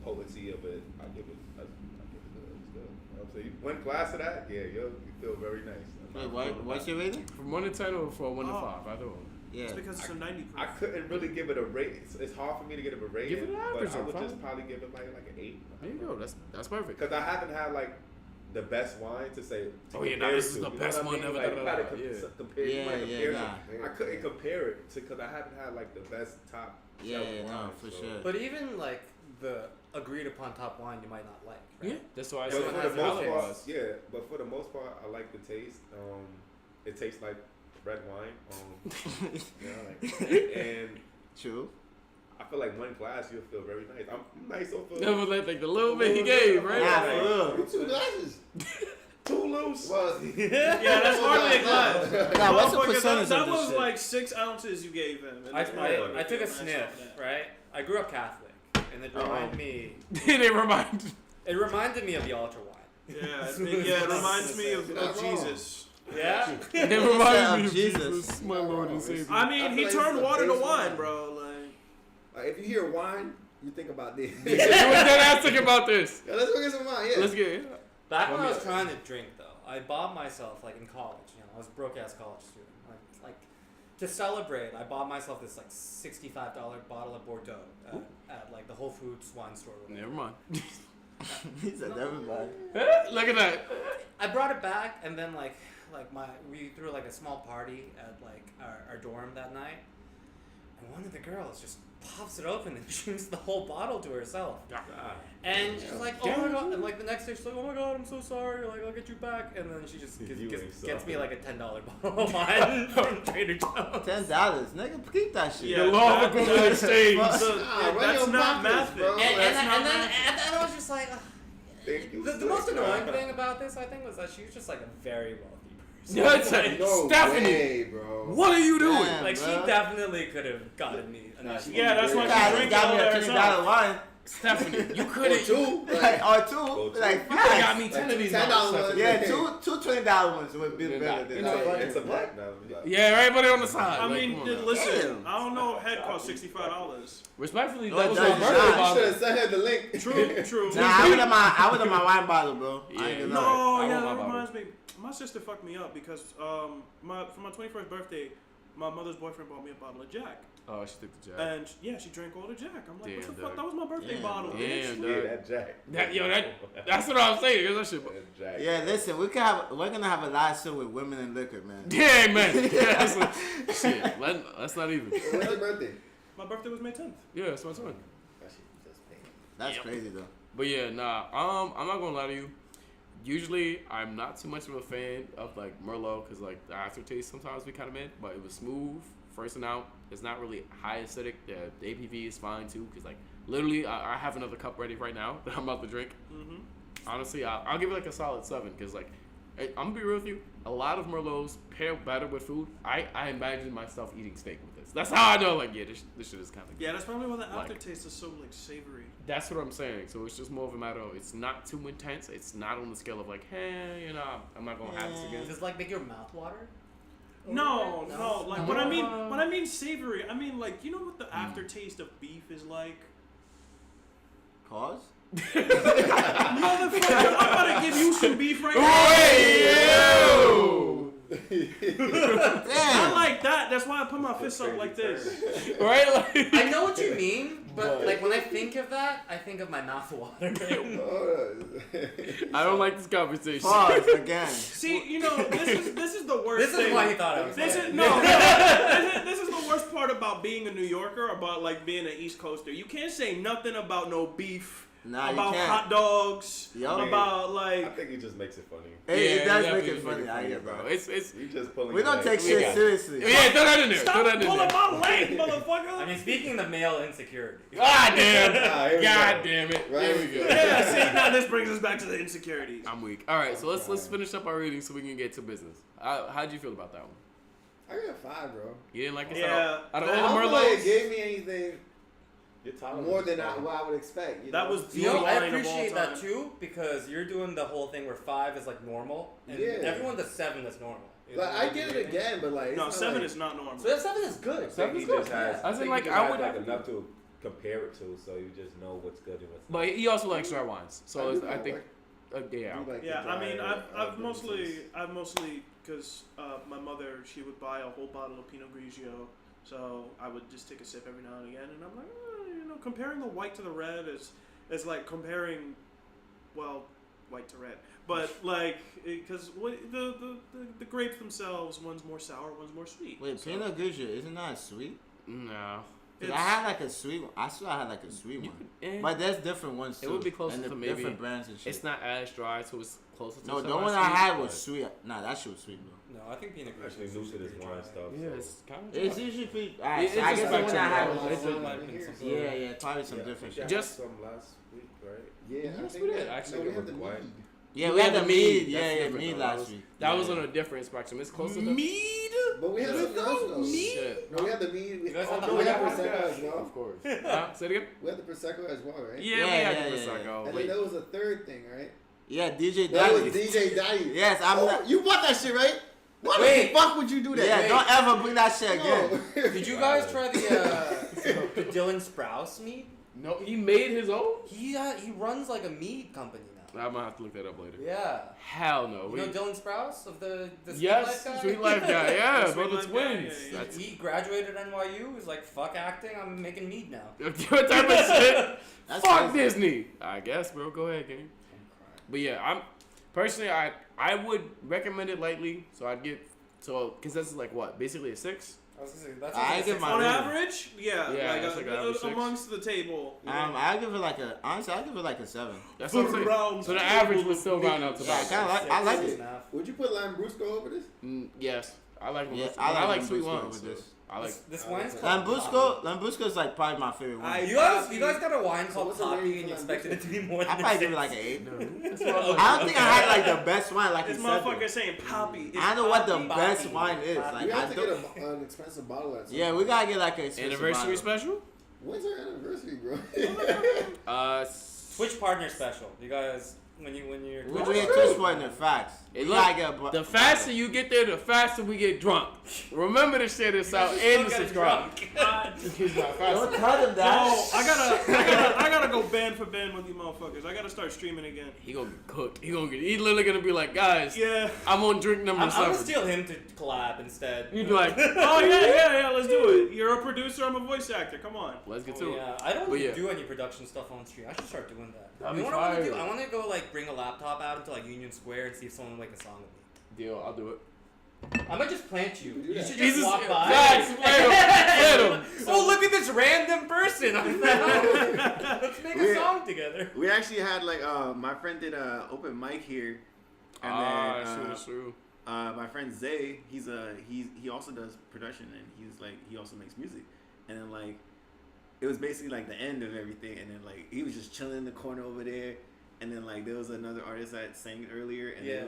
potency of it, I give it good. It's good. You know what I'm saying? You win class of that, yeah, you feel very nice. Wait, what's your rating? From 1 to 10 or from 1 to Oh. 5? Either one. Yeah. It's because it's a 90 proof. I couldn't really give it a rate. It's hard for me to give it a rating. Give it an average, but I would fine. just probably give it like an 8. There you go. That's perfect. Because I haven't had like the best wine to say. To Oh, yeah, compare nah, this it is to, the you know best what I one mean? ever, Like, da, you da, gotta da, yeah. compare. Yeah, You might yeah, compare nah. I couldn't compare it to because I haven't had like the best top. Yeah, shelf yeah, no, wine, for so. sure. But even like the agreed upon top wine, you might not like. Right? Yeah, that's why I But said Everyone for has the their most own part, taste. yeah. But for the most part, I like the taste. It tastes like red wine. And True. I feel like one glass you'll feel very nice. I'm nice off of. Never let like the little bit he gave, right? Nah, for real. 2 glasses. Too loose. Well, Yeah, that's hardly a glass. Nah, what's the Motherfucker, percentage that of this was shit? like 6 ounces you gave him. and this motherfucker I took a did sniff, that. right? I grew up Catholic, and it reminded me. They remind. It reminded me of the altar wine. Yeah, it reminds me of You're not wrong. Jesus. Yeah. It Said reminds me of Jesus. Jesus, my Lord and Savior. I mean, I he feel like turned it's the water to base wine, wine. bro. like, if you hear wine, you think about this. You was dead asking about this. Yeah, let's go get some wine. Yeah. Let's get it. Back when I was trying to drink, though, I bought myself like in college. You know, I was a broke ass college student. Like to celebrate, I bought myself this like $65 bottle of Bordeaux at like the Whole Foods wine store. or whatever. Never mind. He said everybody. Look at that. I brought it back, and then we threw like a small party at like our dorm that night, and one of the girls just pops it open and drinks the whole bottle to herself. And she's like, oh my god, and like the next day she's like, oh my god, I'm so sorry, like I'll get you back, and then she just gets me like a $10 bottle of wine from Trader Joe's. $10, nigga, keep that shit. Yeah, The law of equivalent exchange. Run That's your not pockets, math. bro. And Like, then I was just like, Thank you. the most annoying thing about this, I think, was that she was just like a very wealthy person. Yeah, it's like, no Stephanie, way, bro. what are you doing? Damn, Like she bro. definitely could have gotten me a nice. Yeah, that's why God, she this drinking got all me a that $20 herself. wine. Stephanie, you Or could have. 2. Like, or two. Or two. Like, You could have got me facts. 10 of these. $10 motherfuckers. ones. Yeah, two $20 ones would be Yeah, better than you know, that. It's a black now. Yeah, everybody on the side. I like, mean, come on dude, now. listen, Damn. I don't know if head cost $65. Respectfully, No, that it was my doesn't. birthday Nah, You bottle. should have sent her the link. True. Nah, I would have my wine bottle, bro. I Yeah, ain't gonna no. lie. No, I yeah, want my that bottle. reminds me. My sister fucked me up because for my 21st birthday, my mother's boyfriend bought me a bottle of Jack. Oh, she took the jack. And she drank all the Jack. I'm like, Damn, what the dog. fuck? That was my birthday Damn, bottle. dog. bitch. Damn, Yeah, dog. that Jack. That's what I'm saying. That shit. That Jack. Yeah, listen, we're gonna have a live show with women and liquor, man. Yeah, man. Yeah, shit. That's not even. When's your birthday? My birthday was May 10th. Yeah, that's what I'm saying. That shit just paid. That's Yep. crazy though. But yeah, nah. I'm not gonna lie to you. Usually, I'm not too much of a fan of like Merlot because like the aftertaste sometimes we kind of mid, but it was smooth first and out. It's not really high acidic. The ABV is fine too because like literally I have another cup ready right now that I'm about to drink. Mm-hmm. Honestly, I'll give it like a solid 7 because like I'm gonna be real with you. A lot of Merlots pair better with food. I imagine myself eating steak with this. That's how I know like this shit is kind of Yeah, that's probably why the Like- aftertaste is so like savory. That's what I'm saying. So it's just more of a matter of it's not too intense. It's not on the scale of like, hey, you know, I'm not gonna have this again. Does this like make your mouth water? No. Like when I No. mean savory, I mean like you know what the aftertaste of beef is like. Cause? Motherfucker, I'm about to give you some beef right now. Hey, yo! I Damn. like that. That's why I put my fist up like this. Right? Like, I know what you mean, but like when I think of that, I think of my mouth watering. I don't like this conversation. Pause again. See, you know, this is the worst This thing. is why he thought I was. This dead. is this is the worst part about being a New Yorker, about like being an East Coaster. You can't say nothing about no beef, Nah, you about can't. hot dogs, Yup. about I like. think he just makes it funny. It does yeah, make definitely it funny. make I get, bro. It's You just pulling. We don't your take leg. shit got it. seriously. yeah, throw that in there. Stop Throw that in pulling there. my leg, motherfucker. I mean, speaking of male insecurity. God damn. Ah, here we God go. damn it. Right. There we go. Yeah, see, now this brings us back to the insecurities. I'm weak. All right, so let's finish up our reading so we can get to business. How'd you feel about that one? I got a 5, bro. You didn't like it? Yeah. Out of I all the don't feel like it Merlots? gave me anything Your tolerance more is than fine. what I would expect. You That know? was the You know, I line of all appreciate that time. too because you're doing the whole thing where 5 is like normal, and Yeah. everyone does 7 that's normal. You Like know, I get it again, but like it's No, not 7 like, is not normal. So that 7 is good. I think Seven's he good. just has. I was think like, he just I has, would like have- enough to compare it to, so you just know what's good and what's. But he also likes dry wines. So I do I like- think, yeah. do like Yeah, the I mean, dry, I've businesses. mostly because my mother, she would buy a whole bottle of Pinot Grigio, so I would just take a sip every now and again, and I'm like, comparing the white to the red is like comparing, well, white to red, but like because the grapes themselves, one's more sour, one's more sweet. Wait, so. Pinot Grigio, isn't that sweet? No. 'Cause I had like a sweet one. I swear I had like a sweet one. But there's different ones too. It would be closer and to maybe different brands and shit. It's not as dry, so it's closer to No, the semi-sweet, one I had was but- sweet. Nah, that shit was sweet, bro. No, I think Pinot Grigio Actually is new to usually this pretty wine dry. stuff. Yeah, so. it's kind of It's usually pretty. It- Alright, it's so I just guess the one I spectrum, had bro. was. It's just- Might have been some- Yeah, probably some Yeah, different I shit. think Just- I had some last week, right? Yeah, Yes, I we think did. that- Actually, no, we it had the was white. mead. Yeah, we had the mead. Yeah, That's yeah, different, mead though. last week. That was Yeah. on a different spectrum. It's closer to Mead? But we had something else though. Shit. No, we had the mead. You guys had the no, we had high prosecco one? as well. Of course. Say it again. We had the prosecco as well, right? Yeah, Yeah, we had yeah, the yeah. Prosecco. And but- then there was a third thing, right? Yeah, DJ That was Daddy. DJ Daddy. Yes, I'm Oh, not. you bought that shit, right? Why Wait. the fuck would you do that? Yeah, Wait. don't ever bring that shit again. No. Did you guys try the Dylan Sprouse mead? No, he made his own? He runs like a mead company now. I'm gonna have to look that up later. Yeah. Hell no. You know Dylan Sprouse of the Sweet Yes, Life guy? Sweet Life guy. Yeah, Sweet bro, the Life guy, twins. yeah, That's He graduated NYU. He's like, fuck acting. I'm making mead now. what type of shit? That's Fuck crazy. Disney. I guess, bro. Go ahead, gang. But yeah, I'm personally, I would recommend it lightly. So I'd get consensus like what? Basically a 6. I was gonna say, that's I like give a my On rating. average, yeah, Yeah, like, that's like an average six. amongst the table. I give it like a. Honestly, I give it like a 7. That's what I'm saying. Around So the the average table would still of round out to Yeah, I about. kind of like. I like it. Would you put Lambrusco over this? Yes, I like. Yeah, I like sweet Lambrusco wines. over this. I like. This wine's called Lambrusco is like probably my favorite one. You guys got a wine So called what's the Poppy rating and you for expected it to be more I than probably a give it 6. like an 8. No, that's Okay. I don't think I had like the best wine like This you said. motherfucker saying Poppy. I know what the Poppy. best wine is. Poppy. Like We I have to get don't. an expensive bottle at some Yeah, we point. gotta get like an expensive Anniversary bottle. special? When's our anniversary, bro? Twitch partner special. You guys, when you're We get Twitch partner facts. Hey, We look, gotta get a the faster you get there, the faster we get drunk. Remember to share this out and to subscribe. Don't tell them No, that. I gotta go band for band with you motherfuckers. I gotta start streaming again. He gonna get cooked. He's literally gonna be like, guys, Yeah. I'm on drink number I'm gonna 7. steal him to collab instead. You'd be like, Oh yeah, let's do it. You're a producer, I'm a voice actor. Come on. let's get Oh, to it. yeah. I don't But really yeah. do any production stuff on stream. I should start doing that. That'd You know be what I want to fire. do? I want to go like bring a laptop out into like Union Square and see if someone will make a song with me. Deal, I'll do it. I might just plant you. You should just Jesus, walk by. facts, let him. Oh, look at this random person I found. Let's make a song together. We actually had like my friend did a open mic here, and then True. my friend Zay, he also does production and he also makes music, and then like it was basically like the end of everything, and then like he was just chilling in the corner over there, and then like there was another artist that sang earlier, and Yeah.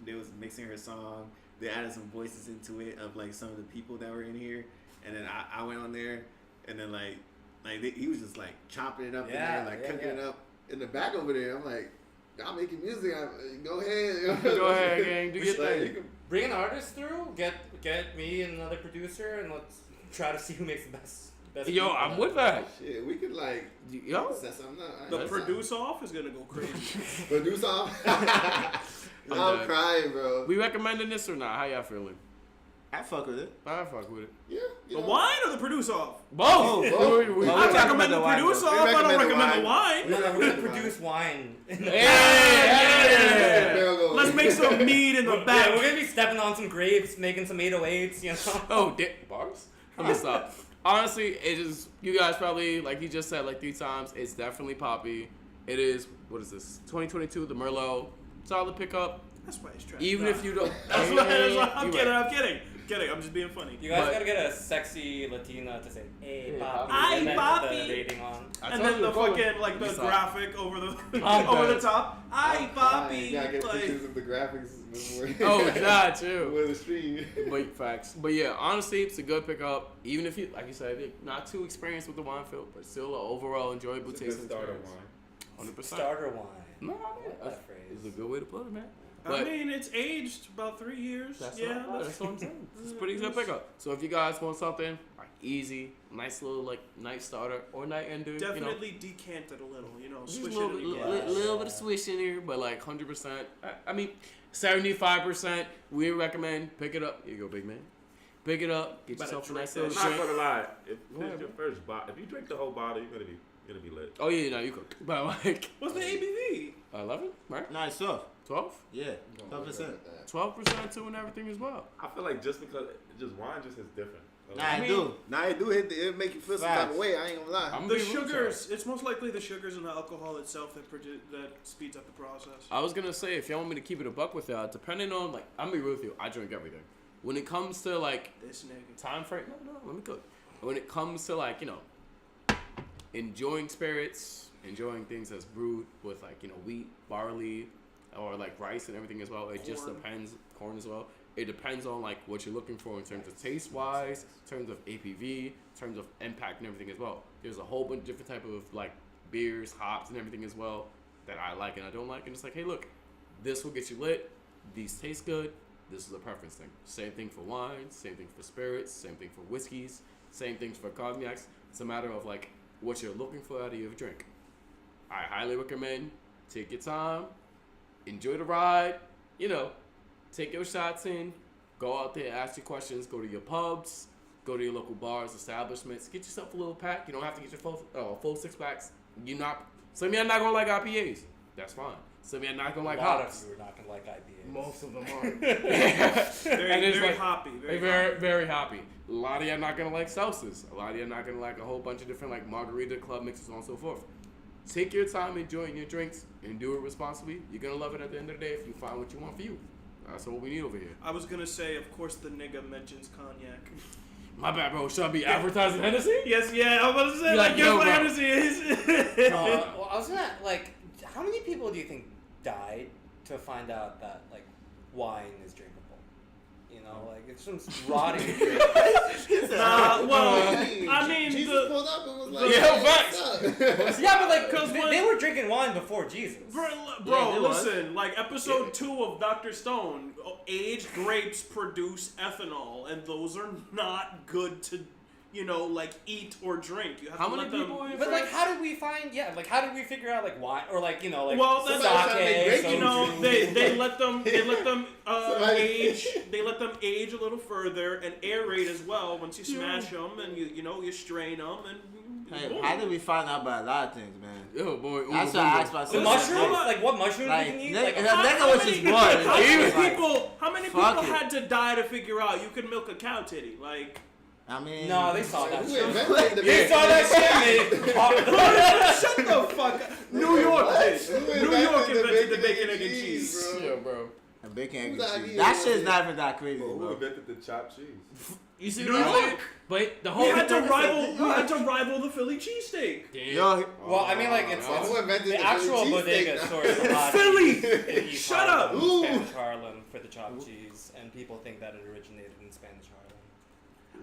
they was mixing her song. They added some voices into it of like some of the people that were in here, and then I went on there, and then he was just like chopping it up in there, like cooking it up in the back over there. I'm like, y'all making music, go ahead, Go ahead, gang. Do We your should, thing. You can- Bring an artist through. Get me and another producer, and let's try to see who makes the best. Yo, beat I'm for with that. Shit, we could like Yo. set something up. The That's produce off is gonna go crazy. not- Produce off. I'm done. crying, bro. We recommending this or not? How y'all feeling? I fuck with it. I fuck with it. Yeah. you The know. wine or the produce off? Both. both. We- Both. I we recommend the the wine, produce bro. off. We I don't recommend the recommend the wine. wine. We're gonna produce wine. Yeah. Barrel goes. Let's make some mead in the Yeah, back. we're gonna be stepping on some grapes, making some 808s, you know. Oh, bars? Let me stop. Honestly, it is. You guys probably, like you just said like 3 times, it's definitely Poppy. It is, what is this? 2022, the Merlot. Solid pickup. That's why it's trash. Even if you don't. That's why I'm You kidding. right. I'm kidding. I'm just being funny. You guys But- gotta get a sexy Latina to say, "Hey, Hey, Papi," Papi. and then Ay, put the Papi. rating on. I And told then you the before. fucking like the You saw it. graphic over the I'm over the bad. top. Ay, You papi. gotta get Like, pictures of the graphics before. Oh, God, too. Before the stream. But facts. But yeah, honestly, it's a good pickup. Even if you, like you said, you're not too experienced with the wine field, but still an overall enjoyable It's a good tasting starter experience. wine. 100%. Starter wine. No, I like that phrase. it's a good way to put it, man. But I mean, it's aged about 3 years. that's yeah, that's what I'm saying. It's pretty good pickup. So if you guys want something like easy, nice little like night starter or night ender, definitely decant it a little. You know, just swish a little, it in your bit, glass. little bit of swish in here, but like 100%. I mean, 75%. We recommend pick it up. Here you go, big man. Pick it up. Get Better yourself a nice drink little I'm drink. not gonna lie. If Go ahead, it's your first bottle, if you drink the whole bottle, you're gonna be lit. Oh yeah, no, you could. But like What's the ABV? 11, right? Nah, it's tough. 12, Yeah, 12%. 12% too, and everything as well. I feel like just because wine just is different. Nah, I do. Nah, it do hit. It make you feel some type Facts. of way. I ain't gonna lie. I'm The gonna be real with sugars. It's most likely the sugars and the alcohol itself that speeds up the process. I was gonna say, if y'all want me to keep it a buck with y'all, depending on like, I'm gonna be real with you. I drink everything. When it comes to like This nigga. time frame, no, let me cook. When it comes to like enjoying spirits, enjoying things that's brewed with like wheat, barley, or like rice and everything as well. It just Corn. depends. Corn as well. It depends on like what you're looking for in terms of taste wise, in terms of APV, in terms of impact and everything as well. There's a whole bunch of different type of like beers, hops, and everything as well that I like and I don't like. And it's like, hey, look, this will get you lit. These taste good. This is a preference thing. Same thing for wines, same thing for spirits, same thing for whiskeys, same things for cognacs. It's a matter of like what you're looking for out of your drink. I highly recommend take your time, enjoy the ride, take your shots in, go out there, ask your questions, go to your pubs, go to your local bars, establishments, get yourself a little pack. You don't have to get your full 6-packs. Some of y'all not gonna like IPAs. That's fine. Some of y'all not gonna like a lot hops. of you are not gonna like IPAs. Most of them are. Very hoppy. Very hoppy. A lot of y'all not gonna like seltzers. A lot of y'all not gonna like a whole bunch of different like margarita club mixes and so forth. Take your time enjoying your drinks and do it responsibly. You're gonna love it at the end of the day if you find what you want for you. That's what we need over here. I was gonna say, of course, the nigga mentions cognac. My bad, bro. Should I be advertising Hennessy? Yes, yeah. I was about to say, Like, guess yo, what bro. Hennessy is? Well, I was gonna like, how many people do you think died to find out that like wine is drinkable? Like it's some rotting. I mean, Jesus pulled up and was like, Yeah, "Hey, facts." what's up?" Yeah, but like, 'Cause they were drinking wine before Jesus. Bro, Yeah, they was. listen, like episode 2 of Dr. Stone, aged grapes produce ethanol, and those are not good to, like eat or drink. You have How to many let them. people in But like, how did we find? Yeah, like, how did we figure out like wine or like Well, that's Somebody trying to make sake, grape soju? they let them Somebody- age. They let them age a little further and aerate as well. Once you smash them and you strain them and. Hey, how did we find out about a lot of things, man? Yo, boy. That's what I asked myself. The mushrooms, like what mushrooms Like, we can eat? nigga- Like, that nigga was just blood. How many Like, people? How many people fuck it. had to die to figure out you could milk a cow titty? Like, I mean, no, they saw that Who shit. invented the They saw that shit. shut the fuck up. New York did. Who New York invented invented the bacon, egg, and cheese. bro? Yeah, bro. A bacon, egg, Whose and cheese. idea That was shit's it? not even that crazy, Who bro. invented the chopped cheese? You see New what I'm saying? York. But the You whole had to rival the Philly cheesesteak. Yo, Well, I mean, like it's Who invented the the actual Philly bodega cheesesteak? source a lot. Philly! in East Shut up! Harlem, Ooh. Spanish Harlem for the chopped cheese, and people think that it originated in Spanish Harlem.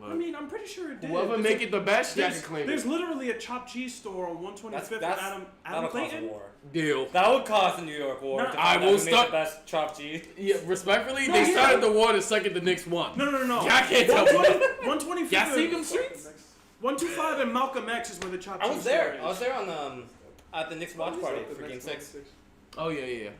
I mean, I'm pretty sure it did. Whoever There's make a- it the best, y'all can There's, claim there's it. literally a chopped cheese store on 125th with Adam that'll cause a Clayton. war. Deal. That would cause the New York War. No, to I find will out who made stop- the best chopped cheese. Yeah, respectfully, No, they yeah. started the war the second the Knicks won. No. Y'all can't tell me. 125th. Y'all see them streets? 125 and Malcolm X is where the chopped I cheese was there. store I was is. there on at the Knicks watch party for Game 6. Oh, yeah.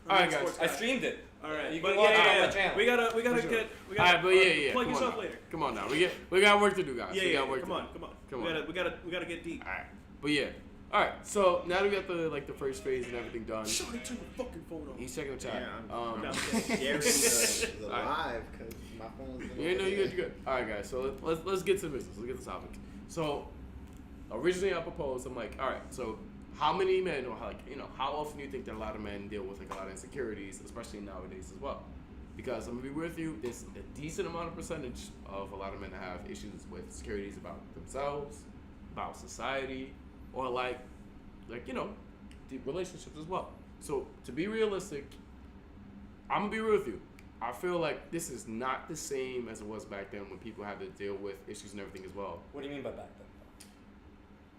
Alright, guys. I streamed it. All right, You but can watch it on yeah. my channel. We gotta For sure. get. We Alright, gotta but yeah. plug Come on yourself now. later. Come on now. We got work to do, guys. Yeah, we yeah. got work Come to on, do. come on. Come we on. gotta get deep. Alright. But yeah. Alright, so now that we got the first phase and everything done. Somebody turn the fucking phone on. He's checking the chat. Yeah, No, I'm scaring the live because my phone's been Yeah, over no, you're there. good, you're good. Alright, guys, so let's get to business. Let's get to the topic. So, originally I proposed, I'm like, alright, so how many men, or how often do you think that a lot of men deal with like a lot of insecurities, especially nowadays as well? Because I'm gonna be with you, there's a decent amount of percentage of a lot of men that have issues with insecurities about themselves, about society, or like the relationships as well. So to be realistic, I'm gonna be real with you. I feel like this is not the same as it was back then when people had to deal with issues and everything as well. What do you mean by back then?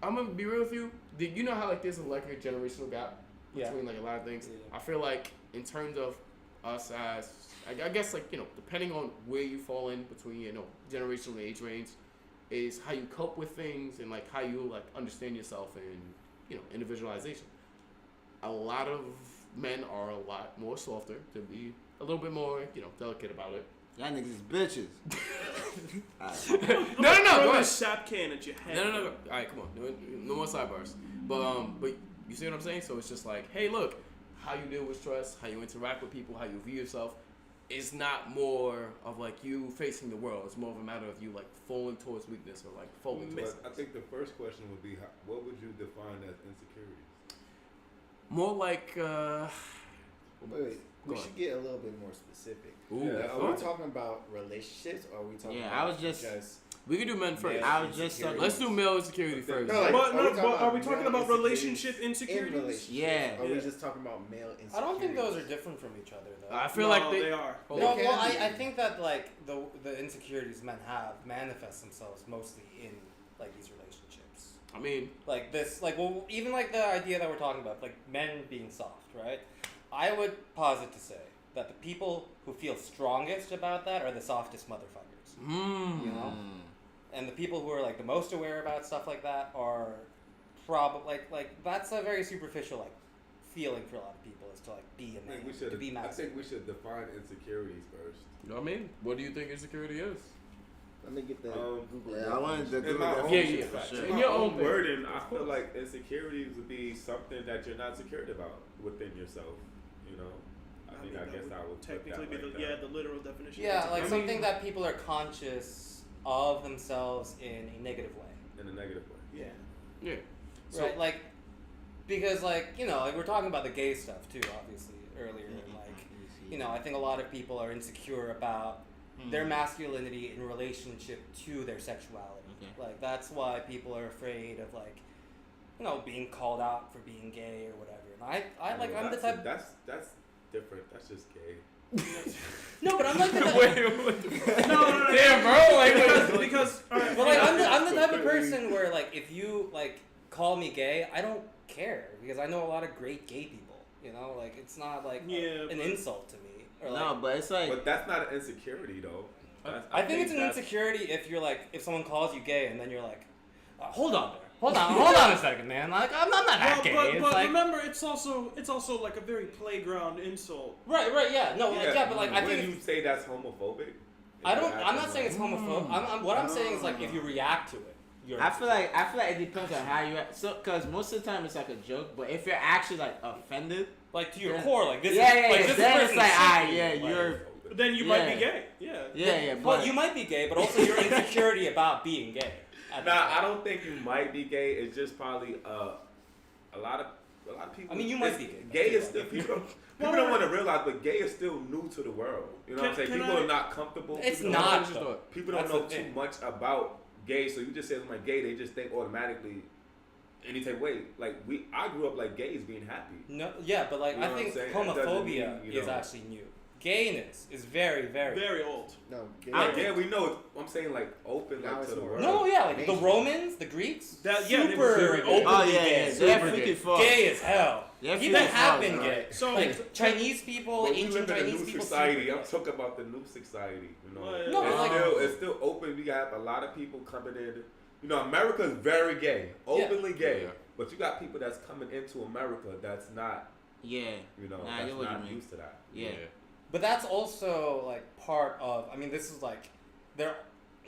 I'm gonna be real with you. You know how like there's a generational gap Yeah. between like a lot of things. Yeah. I feel like in terms of us as I guess like depending on where you fall in between generational age range, is how you cope with things and like how you like understand yourself and individualization. A lot of men are a lot more softer, to be a little bit more delicate about it. Y'all niggas is bitches. No, go Throw a ahead. sap can at your head. No. All right, come on. No more sidebars. But you see what I'm saying? So it's just like, hey, look, how you deal with stress, how you interact with people, how you view yourself, is not more of like you facing the world. It's more of a matter of you like falling towards weakness or like falling towards. But I think the first question would be, what would you define as insecurity? More like. Wait. We Go should get a little bit more specific. Ooh, Yeah, Are we talking about relationships, or are we talking Yeah, about I was just- we can do men first. Yeah. I was just talking. Let's do male insecurity first. No, like, But are we male talking about insecurities relationship in insecurities? relationships? Yeah. Or are we Yeah. just talking about male insecurities? I don't think those are different from each other though. I feel No, like they are. Hold No, on. well, can be. I think that like the insecurities men have manifest themselves mostly in like these relationships. I mean, Like this, like well, even like the idea that we're talking about, like men being soft, right? I would posit to say that the people who feel strongest about that are the softest motherfuckers, you know. And the people who are like the most aware about stuff like that are probably like that's a very superficial like feeling for a lot of people is to like be a I think man, we should. to be I masculine. think we should define insecurities first. you know what I mean? What do you think insecurity is? Let me get the Google. Yeah, I wanted to In do my that. own, Yeah, for facts. sure. In in your my own own thing. wording, I feel like insecurities would be something that you're not secured about within yourself. You know, I mean, I that guess would I would technically put be that the like the literal definition. Yeah, like I something mean- that people are conscious of themselves in a negative way. in a negative way. Yeah. Yeah. So, Right, like because like like we're talking about the gay stuff too, obviously earlier, and like I think a lot of people are insecure about their masculinity in relationship to their sexuality. Okay. Like that's why people are afraid of like being called out for being gay or whatever. And I like Well, I'm the that's- type. That's different. That's just gay. No, but I'm like the type. No. damn, bro. Like, because all right, But like I'm the type of person where like if you like call me gay, I don't care because I know a lot of great gay people. Like it's not like an insult to me. Or like, No, but it's like But that's not an insecurity though. I think it's an that's- insecurity if you're like if someone calls you gay and then you're like, hold on a second, man. Like I'm not that gay. But It's like, remember, it's also like a very playground insult. right, yeah, no, but like I when think you say that's homophobic, I'm not saying it's homophobic. What I'm saying is like if you react to it, you're. I feel like it depends on how you act. So, cause most of the time it's like a joke, but if you're actually like offended, like to your Yeah. core, like this yeah, is like this then person it's like, should ah, be, yeah, like- you're, Then you might Yeah. be gay. Yeah. yeah, Well, but you might be gay, but also your insecurity about being gay. at the Nah, time. I don't think you might be gay. It's just probably a lot of people. I mean, you might it's- be gay. Gay is still people don't want to realize, but gay is still new to the world. You know what I'm saying? Can People I- are not comfortable. It's People not. don't- though. People don't That's know the too thing. much about gay, so you just say something gay, they just think automatically any type of way. Like I grew up like gays being happy. No, yeah, but like You know I what think I'm saying? It doesn't homophobia mean, you is know. actually new. Gayness is very, very. Very old. No, gay. Yeah, we know. I'm saying like open Now like it's to the more- world. No, yeah, like the Nation. Romans, the Greeks, That- yeah, they super were very openly oh yeah, gay, yeah, super they're gay. freaking fucked. Gay as hell. They're Even freaking have fucked, been bro. gay. So- Like Chinese people, But we ancient live in a Chinese new people. society. super I'm gay. talking about the new society. You know, Well, No, it's, like- it's still open. We have a lot of people coming in. You know, America is very gay, openly gay. Yeah. But you got people that's coming into America that's not, Yeah, you know, Nah, I that's get what you not mean. used to that. yeah. But that's also like part of. I mean, this is like there are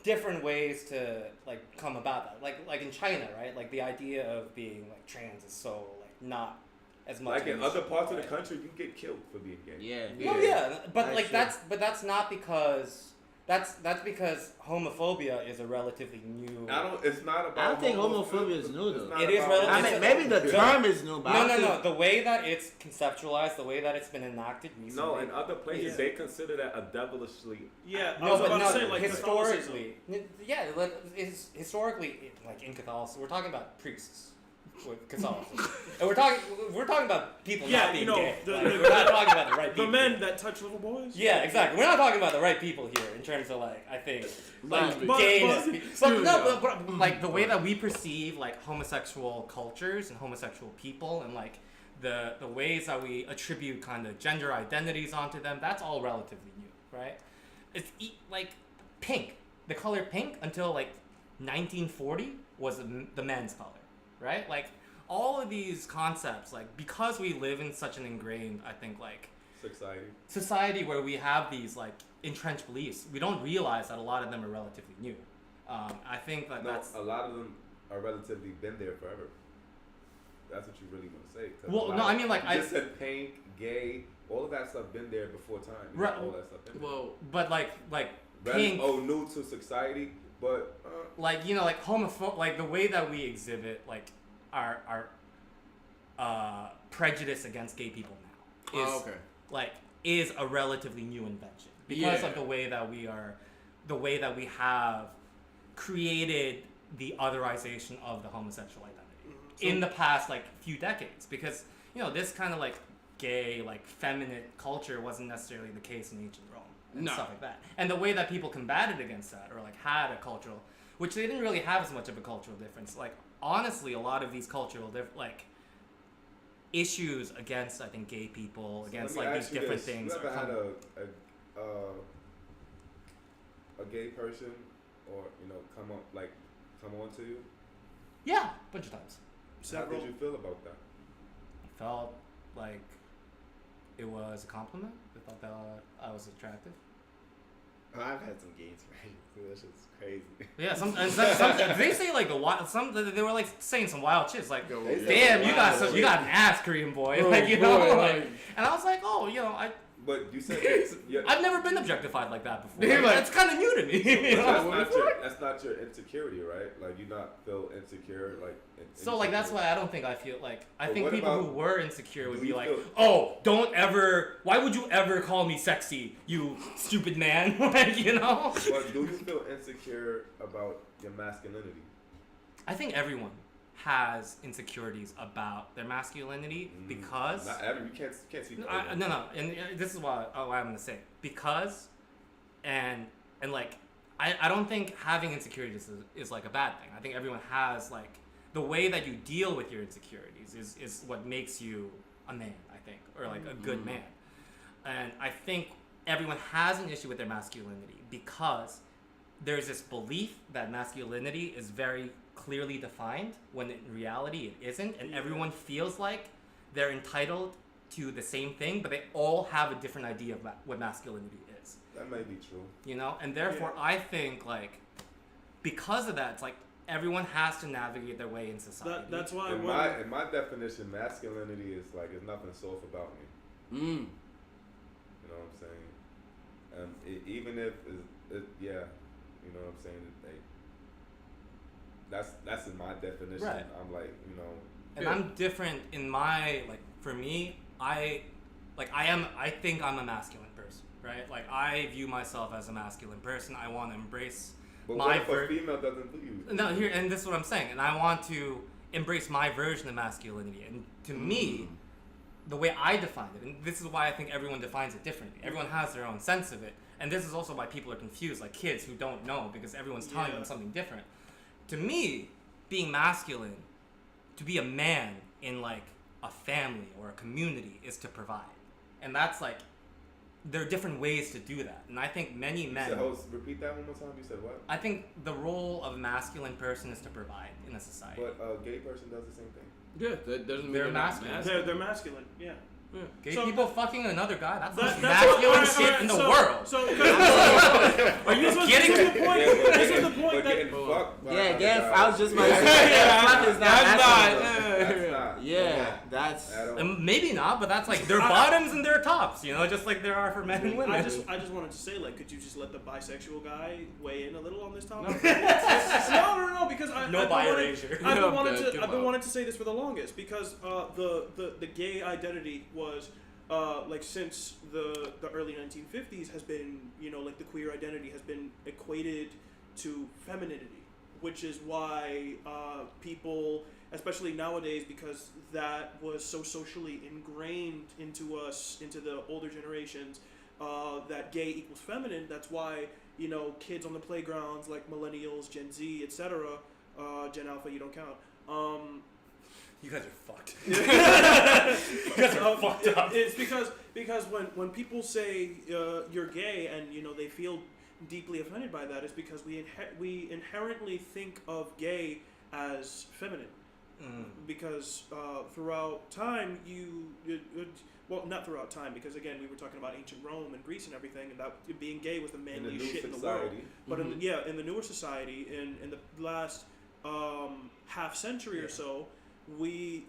different ways to like come about that. Like in China, right? Like the idea of being like trans is so like not as much. Like in an other issue, parts of the right? country, you get killed for being gay. Yeah. No, yeah, but That's like true. that's not because that's because homophobia is a relatively new. It's not about. I don't think homophobia is new, It's though. not It is about- relative- I mean, maybe the term is new, but I No, don't no, think- no. The way that it's conceptualized, the way that it's been enacted recently. No, in other places Yeah. they consider that a devilishly. Yeah. I No, was but about no, to say like Catholicism. historically, historically, like in Catholicism, we're talking about priests with Catholicism, and we're talking about people Yeah, not being you know, gay. the- Like, the- we're not talking about the right The people. men that touch little boys. Yeah, exactly. We're not talking about the right people here in terms of like I think like But- gayness. but- So, no, but like the way that we perceive like homosexual cultures and homosexual people and like the ways that we attribute kind of gender identities onto them, that's all relatively new, right? It's like pink. The color pink until like 1940 was the men's color, right? Like all of these concepts, like because we live in such an ingrained, I think, like society where we have these like entrenched beliefs, we don't realize that a lot of them are relatively new. I think that that's a lot of them are relatively been there forever. That's what you really want to say. Well, no, I mean like I just said pink, gay, all of that stuff been there before time. Right. All that stuff been there. Well, but like pink. New to society, but like like like the way that we exhibit like our prejudice against gay people now is is a relatively new invention because of the way that we have created the otherization of the homosexual identity in the past like few decades, because this kind of like gay like feminine culture wasn't necessarily the case in ancient Rome and stuff like that, and the way that people combated against that or like had a cultural, which they didn't really have as much of a cultural difference. Like honestly, a lot of these cultural like issues against, I think, gay people, against like these different things. You ever had a gay person or come on to you? Yeah, a bunch of times. How did you feel about that? I felt like it was a compliment. I thought that I was attractive. Oh, I've had some gays friends, so that's just crazy. Yeah, some they say like they were like saying some wild shit, like, damn, you got an ass, Korean boy, like and I was like, I. But you said I've never been objectified like that before. Like, that's kind of new to me. That's not your insecurity, right? Like you not feel insecure, like. So like that's why I don't think I feel like I think people who were insecure would be like, don't ever. Why would you ever call me sexy, you stupid man? Like But do you feel insecure about your masculinity? I think everyone has insecurities about their masculinity because not every you can't speak. No, and this is what I'm gonna say, because and like I don't think having insecurities is like a bad thing. I think everyone has like the way that you deal with your insecurities is what makes you a man, I think, or like a good man. And I think everyone has an issue with their masculinity because there's this belief that masculinity is very clearly defined when in reality it isn't, and everyone feels like they're entitled to the same thing, but they all have a different idea of what masculinity is. That may be true. And therefore I think like because of that, it's like everyone has to navigate their way in society. That's why in my definition, masculinity is like there's nothing soft about me. You know what I'm saying? Even if you know what I'm saying. That's in my definition. Right. I'm like, And I'm different in my, like, for me, I think I'm a masculine person, right? Like, I view myself as a masculine person. I want to embrace but my what if a female doesn't do you? No, and this is what I'm saying. And I want to embrace my version of masculinity. And to me, the way I define it, and this is why I think everyone defines it differently. Everyone has their own sense of it. And this is also why people are confused, like kids who don't know, because everyone's telling them something different. To me, being masculine, to be a man in like a family or a community is to provide. And that's like, there are different ways to do that. And I think many men... repeat that one more time. You said what? I think the role of a masculine person is to provide in a society. But a gay person does the same thing. Yeah, that doesn't mean they're masculine. They're masculine, yeah. Gay people fucking another guy, that's the most masculine shit in the world. Are you getting to the point? This is the point that... I was just about to say fuck is not that's maybe not, but that's like their bottoms and their tops, just like there are for men and women. I just wanted to say, like, could you just let the bisexual guy weigh in a little on this topic? No, because I've been wanting to say this for the longest, because the gay identity was like since the early 1950s has been, like the queer identity has been equated to femininity, which is why people, especially nowadays, because that was so socially ingrained into us, into the older generations, that gay equals feminine. That's why, kids on the playgrounds like millennials, Gen Z, etc., Gen Alpha, you don't count. You guys are fucked. You guys are fucked up. It's because when people say you're gay and they feel deeply offended by that, is because we inherently think of gay as feminine. Because throughout time well, not throughout time, because again we were talking about ancient Rome and Greece and everything, and that being gay was the manliest shit in the world. But in the newer society, in the last half century or so, we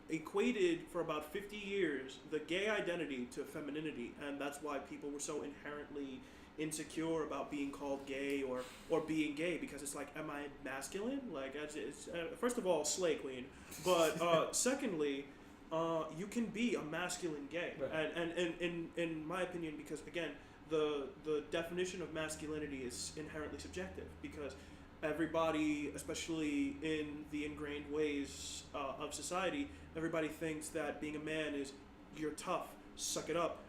equated for about 50 years the gay identity to femininity, and that's why people were so inherently insecure about being called gay or being gay, because it's like, am I masculine? Like, it's first of all, slay queen, but secondly, you can be a masculine gay, right. and in my opinion, because again, the definition of masculinity is inherently subjective, because everybody, especially in the ingrained ways of society, everybody thinks that being a man is you're tough, suck it up.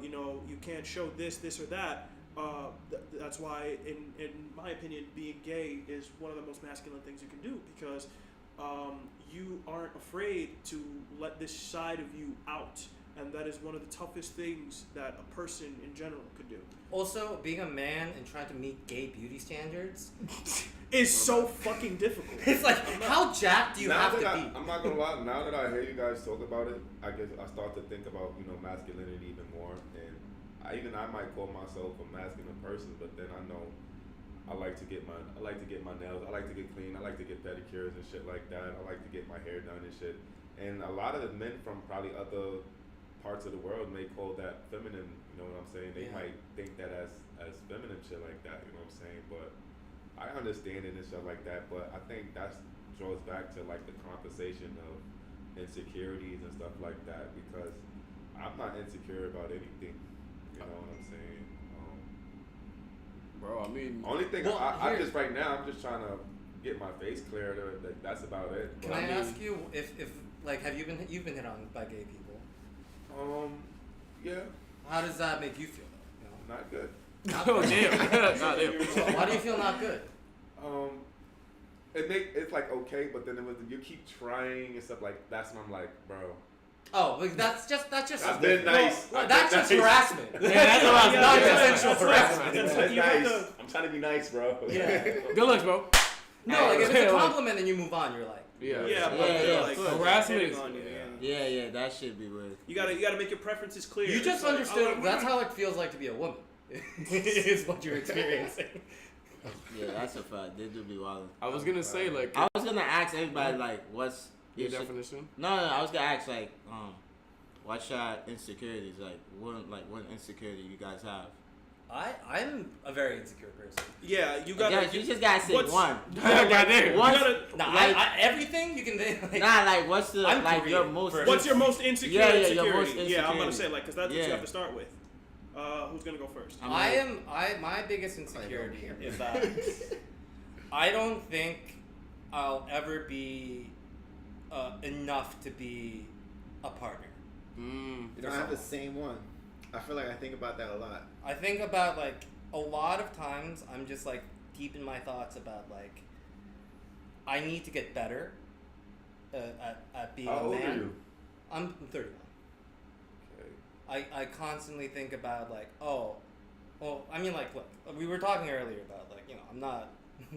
You can't show this or that. That's why, in my opinion, being gay is one of the most masculine things you can do, because you aren't afraid to let this side of you out, and that is one of the toughest things that a person in general could do. Also, being a man and trying to meet gay beauty standards is so fucking difficult. It's like, how jacked do you have to be? I'm not gonna lie. Now that I hear you guys talk about it, I guess I start to think about masculinity even more, and I might call myself a masculine person, but then I know I like to get my nails, I like to get clean, I like to get pedicures and shit like that. I like to get my hair done and shit. And a lot of the men from probably other parts of the world may call that feminine, you know what I'm saying? They might think that as feminine shit like that, you know what I'm saying? But I understand it and shit like that, but I think that draws back to like the conversation of insecurities and stuff like that, because I'm not insecure about anything, you know what I'm saying? Bro, I mean, only thing I just right now, I'm just trying to get my face cleared. That's about it. Can I ask you if like you've been hit on by gay people? Yeah. How does that make you feel? Not good. Oh damn! Not damn. Why do you feel not good? It's like okay, but then you keep trying and stuff like that's when I'm like, bro. Oh, like that's just I've been nice. That's just nice. harassment. Yeah, that's harassment. Not consensual harassment. That's nice. I'm trying to be nice, bro. Yeah. Good looks, bro. No, like if it's a compliment and you move on, you're like. Yeah. Like, harassment is. Yeah, that should be weird. You gotta make your preferences clear. You just understood. That's how it feels like to be a woman. Is what you're experiencing. Yeah, that's a fact. They do be wild. I was gonna say like. I was gonna ask everybody like, what's your definition? No, I was gonna ask like, what's your insecurities? Like, what insecurity you guys have? I'm a very insecure person. Yeah, you gotta. You just gotta say one. Everything you can. What's the your most? What's your most insecure insecurity? Your most insecurity. Yeah, I'm gonna say because that's what you have to start with. Who's gonna go first? My biggest insecurity is that I don't think I'll ever be enough to be a partner. You don't have the same one. I feel like I think about that a lot. I think about like a lot of times I'm just like deep in my thoughts about like I need to get better at being a man. How old are you? I'm 31. Okay. I constantly think about like, look, we were talking earlier about like, I'm not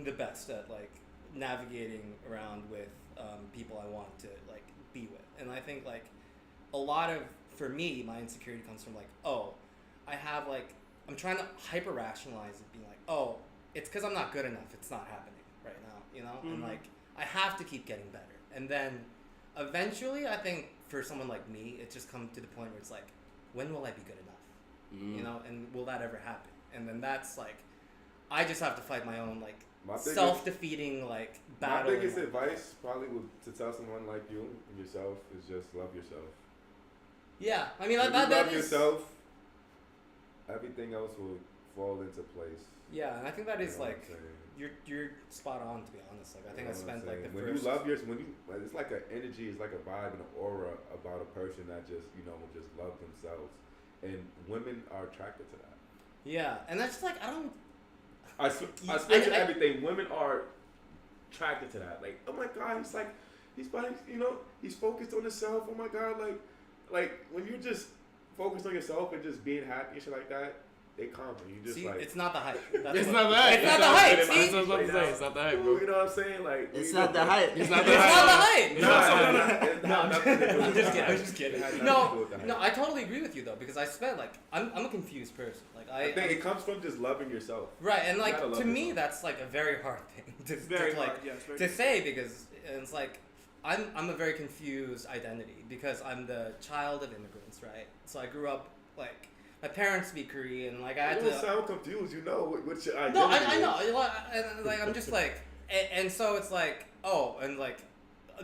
the best at like navigating around with people I want to like be with. And I think like a lot of, for me, my insecurity comes from like, I have like, I'm trying to hyper rationalize it, being like, it's because I'm not good enough. It's not happening right now, Mm-hmm. And like, I have to keep getting better. And then eventually, I think for someone like me, it just comes to the point where it's like, when will I be good enough? And will that ever happen? And then that's like, I just have to fight my own like self-defeating like battle. My biggest advice probably to tell someone like you and yourself is just love yourself. Yeah, I mean, if you love is... yourself, everything else will fall into place. Yeah, and I think that is like you're spot on, to be honest. Like I think I spent like the when first. You love it's like an energy, it's like a vibe and an aura about a person that just just love themselves, and women are attracted to that. Yeah, and that's just like I don't. I switch everything. Women are attracted to that. Like, oh my God, he's focused on himself. Oh my God, like when you're just focused on yourself and just being happy and shit like that, they come and you just See, like. it's not the hype. It's not the hype. It's not the hype. That's See? what I was about to say. It's not the hype, bro. You know what I'm saying? Like, It's not the hype. It's not the It's not the hype. I'm I'm just kidding. No, I totally agree with you though, because I spent like I'm a confused person. Like I think it comes from just loving yourself. right, and You like gotta love to me yourself. that's like a very hard thing to Very like hard, yes, very to hard. say, because it's like I'm a very confused identity because I'm the child of immigrants, right? So I grew up like my parents speak Korean, like I had You to. don't sound confused. You know what's your identity. No, I know. And like I'm just like, and so it's like, oh, and like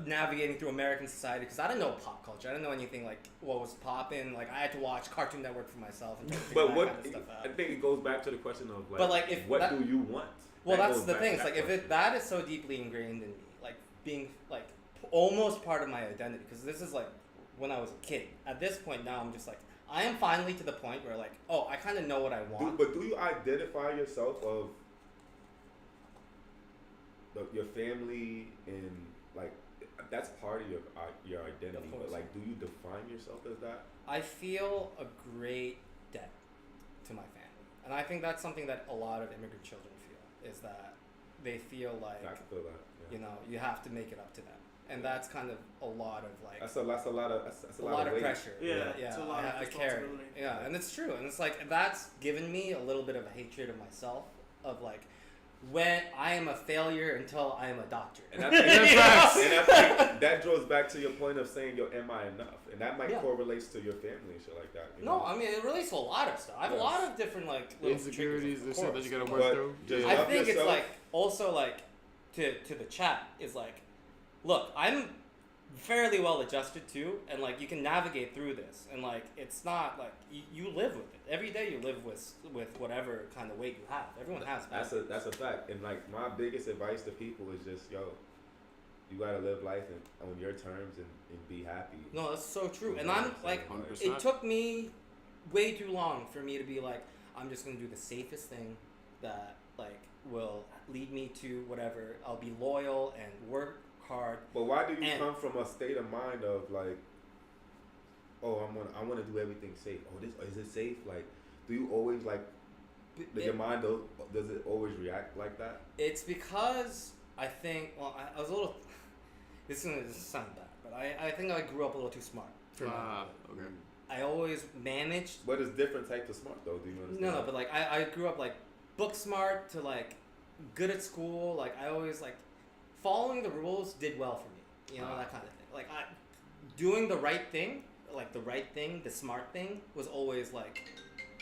navigating through American society because I didn't know pop culture. I didn't know anything like what was popping. Like I had to watch Cartoon Network for myself and try to figure But that what kind of stuff out. I think it goes back to the question of like, But, like, if what that- do you want? Well, That that's goes the back thing. to It's that like if that is so deeply ingrained in me, like being like almost part of my identity, because this is like when I was a kid. At this point now, I'm just like I am finally to the point where like, oh, I kind of know what I want. But do you identify yourself of your family and like that's part of your identity? Of course. But like, do you define yourself as that? I feel a great debt to my family, and I think that's something that a lot of immigrant children feel, is that they feel like I can feel that. Yeah. you know you have to make it up to them, and that's kind of a lot of like That's a lot of a lot of weight. pressure. Yeah, yeah, it's a lot of I carry. responsibility. Yeah, and it's true, and it's like that's given me a little bit of a hatred of myself, of like when I am a failure until I am a doctor. And I think that draws back to your point of saying, "Yo, am I enough?" And that might Yeah. correlates to your family and shit like that. You No, know? I mean it relates to a lot of stuff. I have Yes. a lot of different like little Insecurities and triggers, of shit that course, you gotta of work course. through. just Yeah. I love think it's yourself. like also like to the chat is like, look, I'm fairly well adjusted too, and like you can navigate through this, and like it's not like you live with it every day. You live with whatever kind of weight you have. Everyone has that. That's a fact. And like my biggest advice to people is just, yo, you gotta live life on your terms and be happy. No, that's so true. And I'm like, 100%. it took me way too long for me to be like, I'm just gonna do the safest thing that like will lead me to whatever. I'll be loyal and work hard. But why do you And- come from a state of mind of like, oh, I want to do everything safe. Oh, this is it safe? Like, do you always like your mind does it always react like that? It's because I think, well, I was a little. This is gonna sound bad, but I think I grew up a little too smart. For my Okay. I always managed. But it's different types of smart though. Do you understand? No, but like I grew up like book smart to like good at school. Like I always like following the rules did well for me. You know, that kind of thing. Like doing the right thing, the smart thing was always like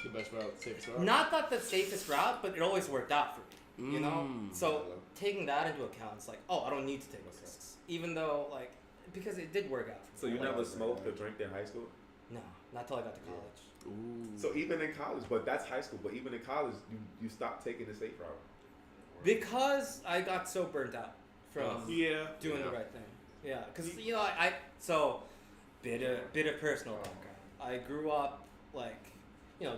The best route, safest route. not that the safest route, but it always worked out for me. You know, so taking that into account, it's like, oh, I don't need to take risks, even though like because it did work out for me. So you Like, never smoked or drank in high school? No, not till I got to college. Ooh. So even in college, but that's high school. But even in college, you stopped taking the safe route. Because I got so burnt out from Yeah. doing the right thing. Yeah, because you know I so bit of personal background. I grew up like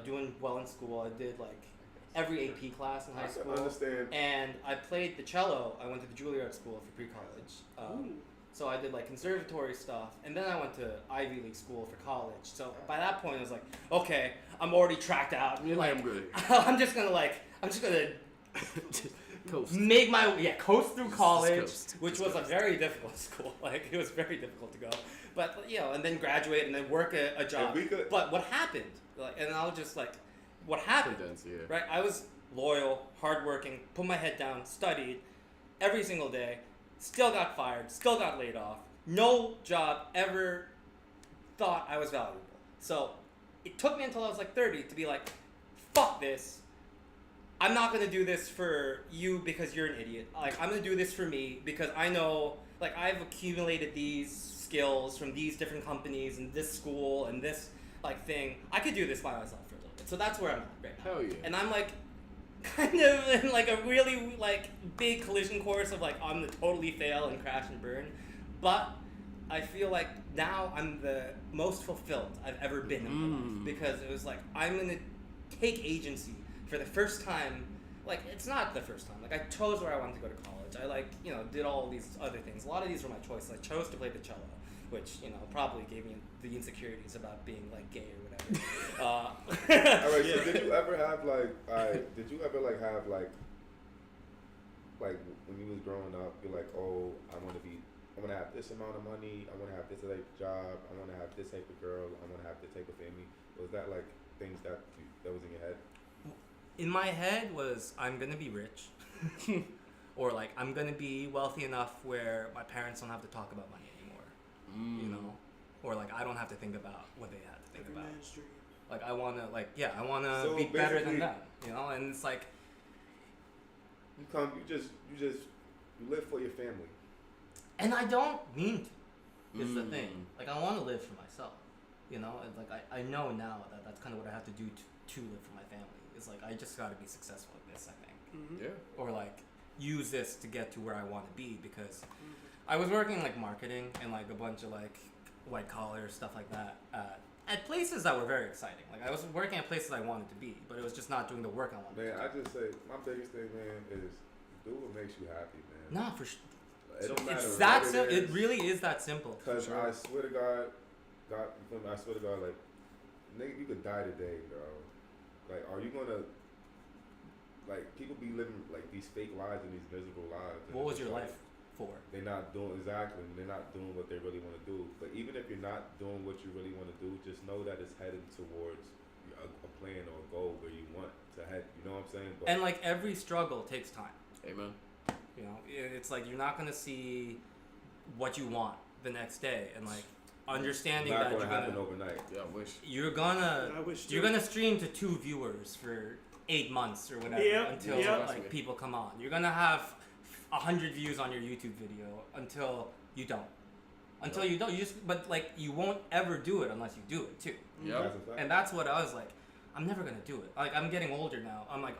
doing well in school. I did like every AP class in high I can school. understand. And I played the cello. I went to the Juilliard School for pre-college. So I did like conservatory stuff, and then I went to Ivy League school for college. So by that point, I was like, okay, I'm already tracked out. You're Like, I'm good. I'm just gonna Coast. make my coast through college, Coast. which was a very difficult school. Like it was very difficult to go, but and then graduate and then work a job. we could- But what happened? Like, and I was just like, what happened? Condense, yeah. Right? I was loyal, hardworking, put my head down, studied every single day, still got fired, still got laid off. No job ever thought I was valuable. So it took me until I was like 30 to be like, fuck this. I'm not gonna do this for you because you're an idiot. Like I'm gonna do this for me because I know like I've accumulated these skills from these different companies and this school and this like thing. I could do this by myself for a little bit. So that's where I'm at right now. Hell yeah. And I'm like kind of in like a really like big collision course of like I'm gonna totally fail and crash and burn. But I feel like now I'm the most fulfilled I've ever been in my life because it was like I'm gonna take agency for the first time like it's not the first time. Like I chose where I wanted to go to college. I like did all these other things. A lot of these were my choices. I chose to play the cello, which probably gave me the insecurities about being like gay or whatever. All right. So did you ever have did you ever like have like when you was growing up, you're like, oh, I want to have this amount of money. I want to have this type of job. I want to have this type of girl. I want to have this type of family. Was that like things that was in your head? In my head was I'm gonna be rich, or like I'm gonna be wealthy enough where my parents don't have to talk about money anymore, or like I don't have to think about what they had to think about. Like I wanna be better than them, and it's like you live for your family. And I don't mean to. Is the thing. Like I want to live for myself, and like I know now that that's kind of what I have to do to live for my family. It's like I just got to be successful at this, I think. Yeah. Or like use this to get to where I want to be, because I was working like marketing and like a bunch of like white collar stuff like that at places that were very exciting. Like I was working at places I wanted to be, but it was just not doing the work I wanted to do. Man, I just say my biggest thing, man, is do what makes you happy, man. Nah, for sure. It don't matter It's that what it really is that simple. Because I swear to God, I swear to God, like, nigga, you could die today, bro. Like, are you gonna, like, people be living like these fake lives and these miserable lives. What was your life for? They're not doing they're not doing what they really want to do. But even if you're not doing what you really want to do, just know that it's headed towards a plan or a goal where you want to head. You know what I'm saying? But and like every struggle takes time. Amen. It's like you're not gonna see what you want the next day, and like understanding it's not that gonna you're happen gonna overnight. Yeah, I wish. you're gonna stream to 2 viewers for 8 months or whatever until like people come on. You're gonna have 100 views on your YouTube video until you don't. You just but like you won't ever do it unless you do it too. Yeah. And that's what I was like. I'm never gonna do it. Like I'm getting older now. I'm like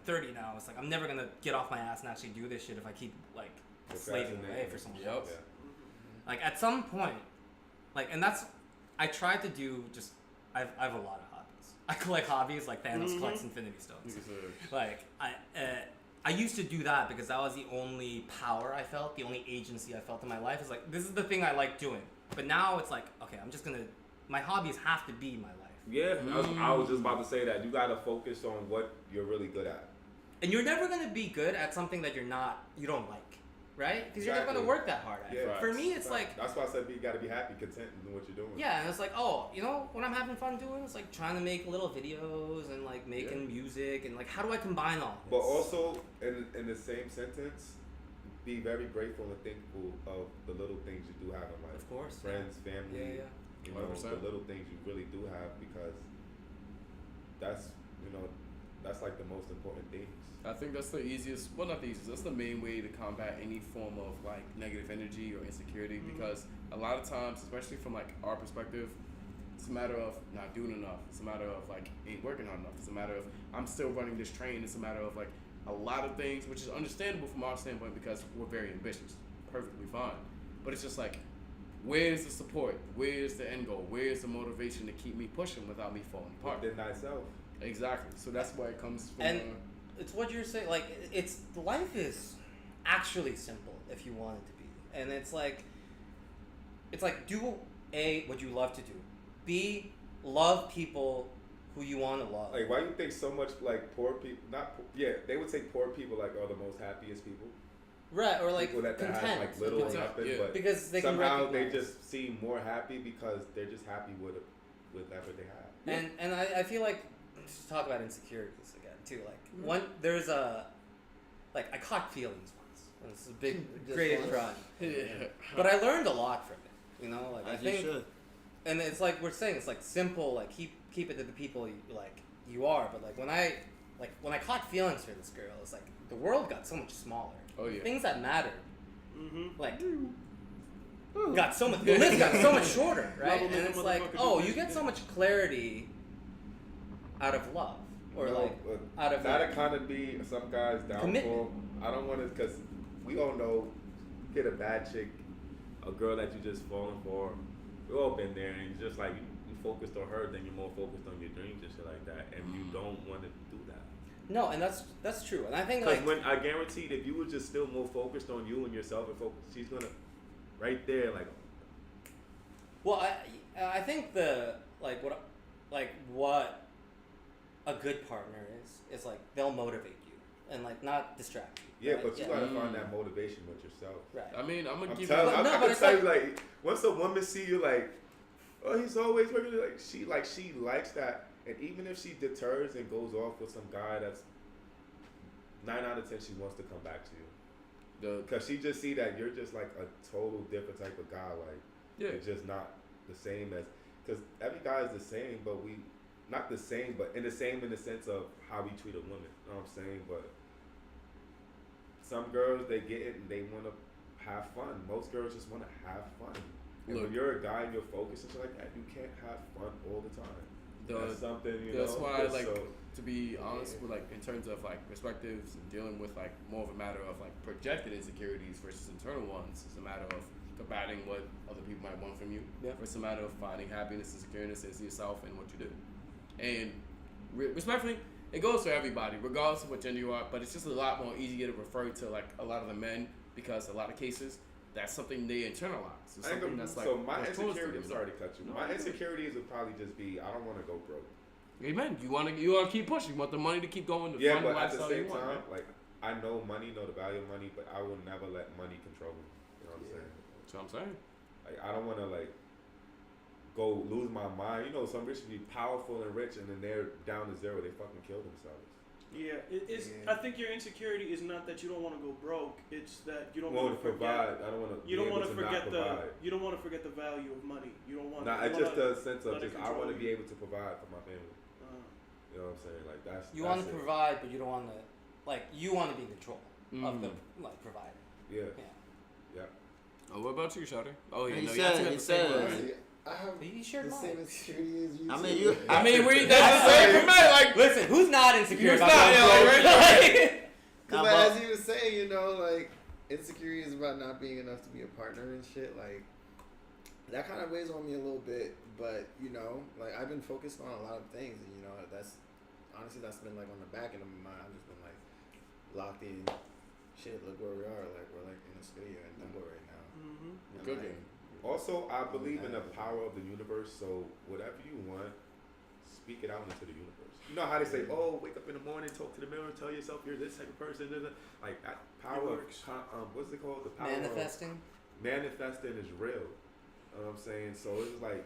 30 now. It's like I'm never gonna get off my ass and actually do this shit if I keep like slaving away for someone else. Yeah. Like at some point, like, and that's I tried to do just I have a lot of hobbies. I collect hobbies like Thanos collects Infinity Stones. Like I used to do that because that was the only power I felt, the only agency I felt in my life. Is like this is the thing I like doing. But now it's like okay, I'm just gonna my hobbies have to be my life. Yeah, I was just about to say that. You gotta focus on what you're really good at. And you're never gonna be good at something that you don't like, right? Because you're never gonna work that hard at it. Yeah, For me, it's like that's why I said you gotta be happy, content in what you're doing. yeah, and it's like what I'm having fun doing is like trying to make little videos and like making music and like how do I combine all this? But also in the same sentence, be very grateful and thankful of the little things you do have in life. Of course, friends, family. Yeah. You know, 100%. the little things you really do have, because that's like the most important things. I think that's the easiest, well not the easiest, that's the main way to combat any form of like negative energy or insecurity, because a lot of times, especially from like our perspective, it's a matter of not doing enough. It's a matter of like ain't working hard enough. It's a matter of I'm still running this train. It's a matter of like a lot of things, which is understandable from our standpoint because we're very ambitious. Perfectly fine. But it's just like, where's the support? Where's the end goal? Where's the motivation to keep me pushing without me falling apart? Within thyself. Exactly. So that's why it comes from. And it's what you're saying. Like life is actually simple if you want it to be, and it's like do A, what you love to do. B, love people who you want to love. Like, why do you think so much like poor people? They would say poor people like are the most happiest people. Right, or like people that content. have like little or nothing, but because they somehow can they recognize. just seem more happy because they're just happy with whatever they have. And I feel like to talk about insecurities again too. Like there's a like I caught feelings once. And it's a big creative project. But I learned a lot from it. Like I think. You should. And it's like we're saying, it's like simple, like keep it to the people you are. But like when I caught feelings for this girl, it's like the world got so much smaller. Oh yeah. Things that mattered, like got so much. The list got so much shorter, right? And it's like, you get so much clarity out of love, or out of that'll kind of be some guys' downfall. Commitment. I don't want to, because we all know, you get a bad chick, a girl that you just falling for. We've all been there, and it's just like you focused on her, then you're more focused on your dreams and shit like that, and you don't want to do that. No, and that's true. And I think Because like when I guaranteed, if you were just still more focused on you and yourself and focus, she's gonna right there like. well, I think the what a good partner is like they'll motivate you and like not distract you. Yeah, right? but you gotta find that motivation with yourself. Right. I mean, I'm gonna give I you. but can it's tell you, like- like, once a woman see you, like, oh, he's always working, she likes that, and even if she deters and goes off with some guy that's 9 out of 10, she wants to come back to you, because she just see that you're just like a total different type of guy, like, you're just not the same as, because every guy is the same, but we, not the same, but in the sense of how we treat a woman, you know what I'm saying, but some girls, they get it and they want to have fun. Most girls just want to have fun. And when you're a guy and you're focused and shit like that, you can't have fun all the time. That's something, That's why, like, so, to be honest, with like in terms of like perspectives and dealing with like more of a matter of like projected insecurities versus internal ones, it's a matter of combating what other people might want from you. Yeah. It's a matter of finding happiness and secureness in yourself and what you do. And respectfully, it goes for everybody, regardless of what gender you are. But it's just a lot more easier to refer to like a lot of the men because a lot of cases that's something they internalize. It's something that's like so my that's close to insecurity, them. I'm sorry to cut you. My insecurities would probably just be, I don't want to go broke. Amen. You wanna keep pushing. You want the money to keep going. The Yeah, fun but at the lifestyle same you want, time, right? like, I know money, know the value of money, but I will never let money control me. You know what I'm saying? That's what I'm saying. Like, I don't want to, like, go lose my mind. You know, some rich be powerful and rich, and then they're down to zero. They fucking kill themselves. Yeah, I think your insecurity is not that you don't want to go broke. It's that you don't want want to to provide. I don't want to. You don't want to forget forget the value of money. You don't want. Nah, it's just a sense of just I want to be able to provide for my family. You know what I'm saying? Like that's. You want to provide, but you don't want to. Like you want to be in control of the like provider. Yeah. Yeah. Oh, what about you, Shawty? Oh, yeah, He no, said- you he said- I have He shared the mine. same insecurity as you. I mean, too. you. I mean, that's the same for me. Like, Listen, who's not insecure? Who's about not, being yeah, broke? right? Cause Nah, like, but- as he was saying, you know, like insecurity is about not being enough to be a partner and shit. Like that kind of weighs on me a little bit. But you know, like I've been focused on a lot of things, and you know, that's honestly that's been like on the back end of my mind. I've just been like locked in. Shit, look where we are. Like we're like in a studio in Dumbo right now. Mm-hmm. Good Like, game. Also, I believe in the power of the universe. So whatever you want, speak it out into the universe. You know how they say, "Oh, wake up in the morning, talk to the mirror, tell yourself you're this type of person." Like that power of what's it called? The power Manifesting. of manifesting is real. You know what I'm saying? So it's like,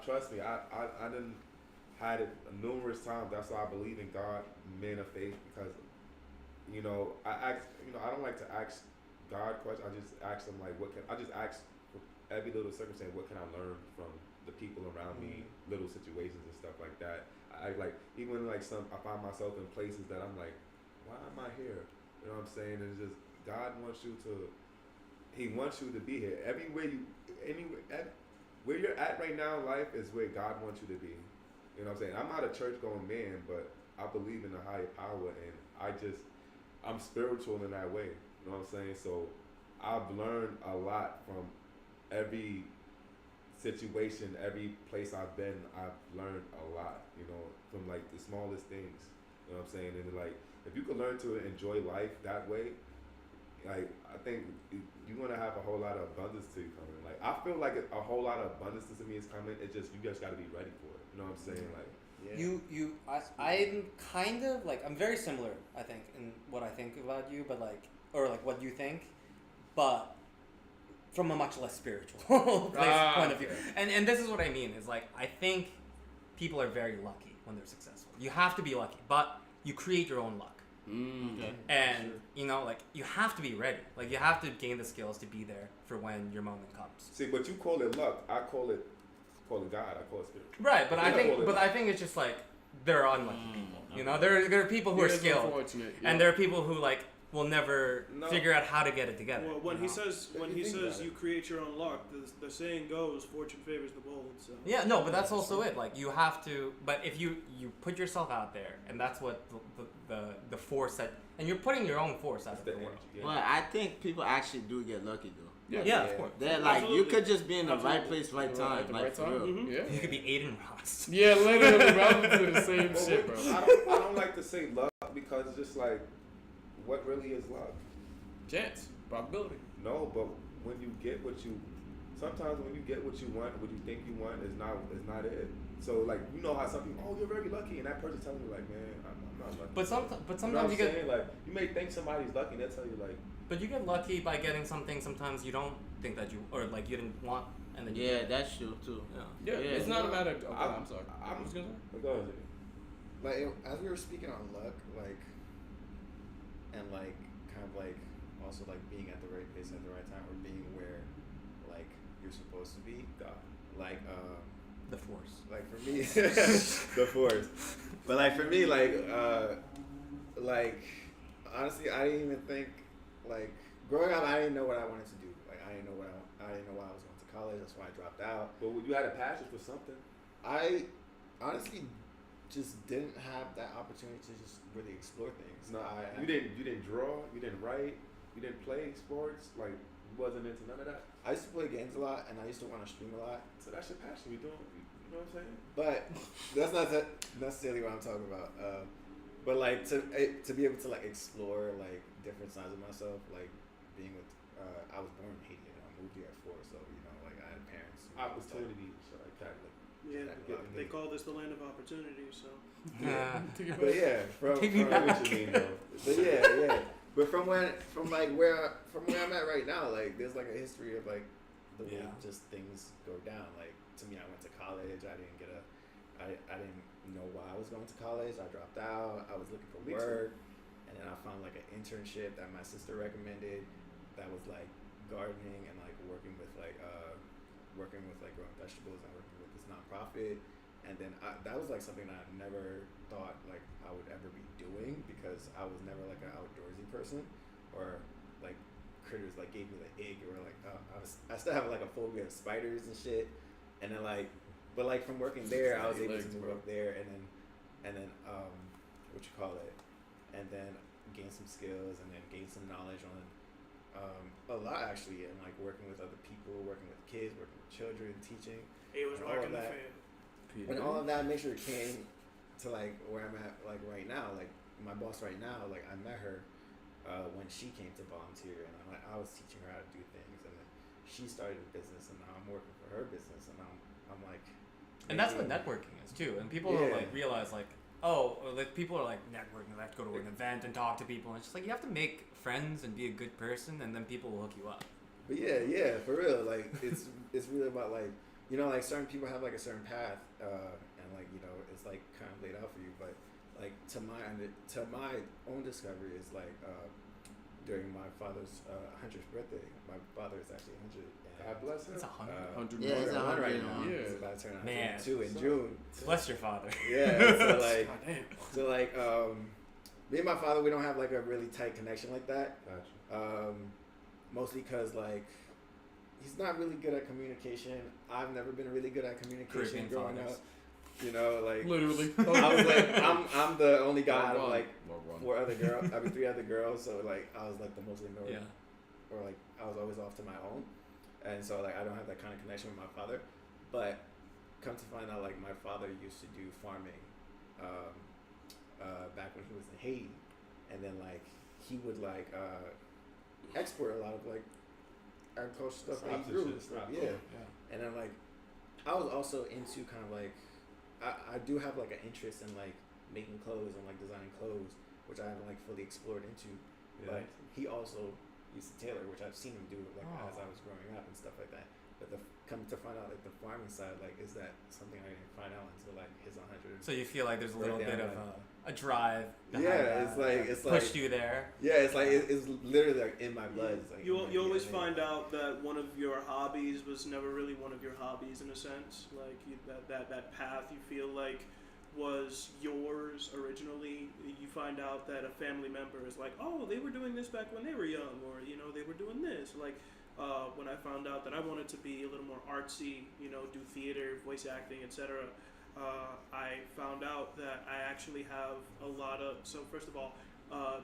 trust me, I done had it numerous times. That's why I believe in God, men of faith, because you know I don't like to ask God questions. I just ask them like, I just ask every little circumstance, what can I learn from the people around me, little situations and stuff like that. I like, even like I find myself in places that I'm like, why am I here? You know what I'm saying? And it's just, God wants you to, He wants you to be here. Where you're at right now in life is where God wants you to be. You know what I'm saying? I'm not a church going man, but I believe in a higher power, and I'm spiritual in that way. You know what I'm saying? So I've learned a lot from every situation, every place I've been. I've learned a lot, you know, from like the smallest things. You know what I'm saying? And like, if you can learn to enjoy life that way, like, I think you're gonna have a whole lot of abundance to you coming. Like, I feel like a whole lot of abundance to me is coming. It just, you just gotta be ready for it. You know what I'm saying? Like, I'm kind of like, I'm very similar, I think, in what I think about you, but like, or like what you think, but from a much less spiritual point of view. And this is what I mean, is like, I think people are very lucky when they're successful. You have to be lucky, but you create your own luck. Okay. And, you know, like, you have to be ready. Like, you have to gain the skills to be there for when your moment comes. see, but you call it luck. I call it God. I call it spirit. Right, but Yeah, I think it's just like, there are unlucky people. You know, there are people who are skilled, and there are people who like will never figure out how to get it together. Well, when he says it. you create your own luck, the saying goes, "Fortune favors the bold." So. Yeah, no, but that's also it. Like, you have to. But if you put yourself out there, and that's what the force that, and you're putting your own force out It's of the the world. energy. Yeah. Well, I think people actually do get lucky though. Yeah, of course. They're like, you Absolutely. could just be in the right Absolutely. place, right time. At the Like, right for time. real. Mhm. Yeah. You could be Aiden Ross. Yeah, literally, bro. I'm doing the same shit, bro. I don't like to say luck because it's just like, what really is luck? Chance, probability. No, but when you get what you, sometimes when you get what you want, what you think you want is not it. So like, you know how some people, oh, you're very lucky, and that person telling you like, man, I'm not lucky. But You know sometimes what you I'm get saying? Like, you may think somebody's lucky, and they'll tell you like, but you get lucky by getting something sometimes you don't think that you or like you didn't want and then you Yeah, get it. that's true too. Yeah, Yeah. it's not a matter of. I'm- I'm sorry. I'm- I was gonna say. go ahead. Like as we were speaking on luck, like, and like kind of like also like being at the right place at the right time, or being where like you're supposed to be. Like The Force. like for me, the force. But like for me, like honestly, I didn't even think like growing up. I didn't know what I wanted to do. Like I didn't know I didn't know why I was going to college. That's why I dropped out. But you had a passion for something. I honestly just didn't have that opportunity to just really explore things. No, I you didn't draw, you didn't write, you didn't play sports. Like, you wasn't into none of that. I used to play games a lot, and I used to want to stream a lot. So that's your passion. You know what I'm saying? But that's not necessarily what I'm talking about. But like to be able to like explore like different sides of myself, like being with. I was born in Haiti and I moved here at 4, so you know like I had parents. who- Opportunity. So like that. Yeah, Exactly. they call this the land of opportunity. So But yeah, from Take me I know back. what you mean though. but yeah. But from where I'm at right now, like there's like a history of like the way Yeah. just things go down. Like to me, I went to college. I didn't know why I was going to college. I dropped out. I was looking for Me too. work, and then I found like an internship that my sister recommended. That was like gardening and like working with like growing vegetables and working with this nonprofit. And then that was like something that I never thought like I would ever be doing, because I was never like an outdoorsy person, or like critters like gave me the ick, or like I still have like a phobia of spiders and shit. And then like, but like from working there, I was able to move up there, and then what you call it, and then gain some skills, and then gain some knowledge on a lot actually, and like working with other people, working with kids, working with children, teaching. he was And all of rocking the that. fan. And all of that makes sure it came to like where I'm at like right now. Like my boss right now, like I met her when she came to volunteer, and I was teaching her how to do things, and then she started a business, and now I'm working for her business, and I'm like. And that's what networking is too. And people don't like realize like, oh, like people are like networking. They have to go to an event and talk to people. And it's just like you have to make friends and be a good person, and then people will hook you up. But yeah, for real. Like it's really about like, you know, like certain people have like a certain path, and like you know it's like kind of laid out for you. But like to my own discovery is like during my father's 100th birthday. My father is actually 100. God bless him. It's 100. 100 Yeah, it's 100 right now. Yeah. He's about to turn Man. 102 in June. Bless your father. Yeah, Goddamn. so like me and my father, we don't have like a really tight connection like that. Gotcha. Mostly because like he's not really good at communication. I've never been really good at communication Caribbean growing fathers. up. You know, like Literally. I was like I'm the only guy out of Well, like one. 4 other girls. I mean 3 other girls. So like I was like the most ignored, Yeah. or like I was always off to my own, and so like I don't have that kind of connection with my father. But come to find out, like my father used to do farming back when he was in Haiti, and then like he would like export a lot of like agricultural stuff that Crops he and grew. shit, and stuff. crops. Yeah. And then like I was also into kind of like I do have like an interest in like making clothes and like designing clothes, which I haven't like fully explored into. Yeah. But he also used to tailor, which I've seen him do like as I Oh. was growing up and stuff like that. But come to find out like the farming side, like is that something I didn't find out until like his 100. So you feel like there's a little Right bit down, of a drive. behind Yeah, that it's like- that it's pushed like- you there. Yeah, it's like it's literally like in my blood. It's like You in my you always DNA. find out that one of your hobbies was never really one of your hobbies in a sense. Like that path you feel like was yours originally. You find out that a family member is like, oh, they were doing this back when they were young, or you know they were doing this. Like when I found out that I wanted to be a little more artsy, you know, do theater, voice acting, etc. I found out that I actually have a lot of. So first of all,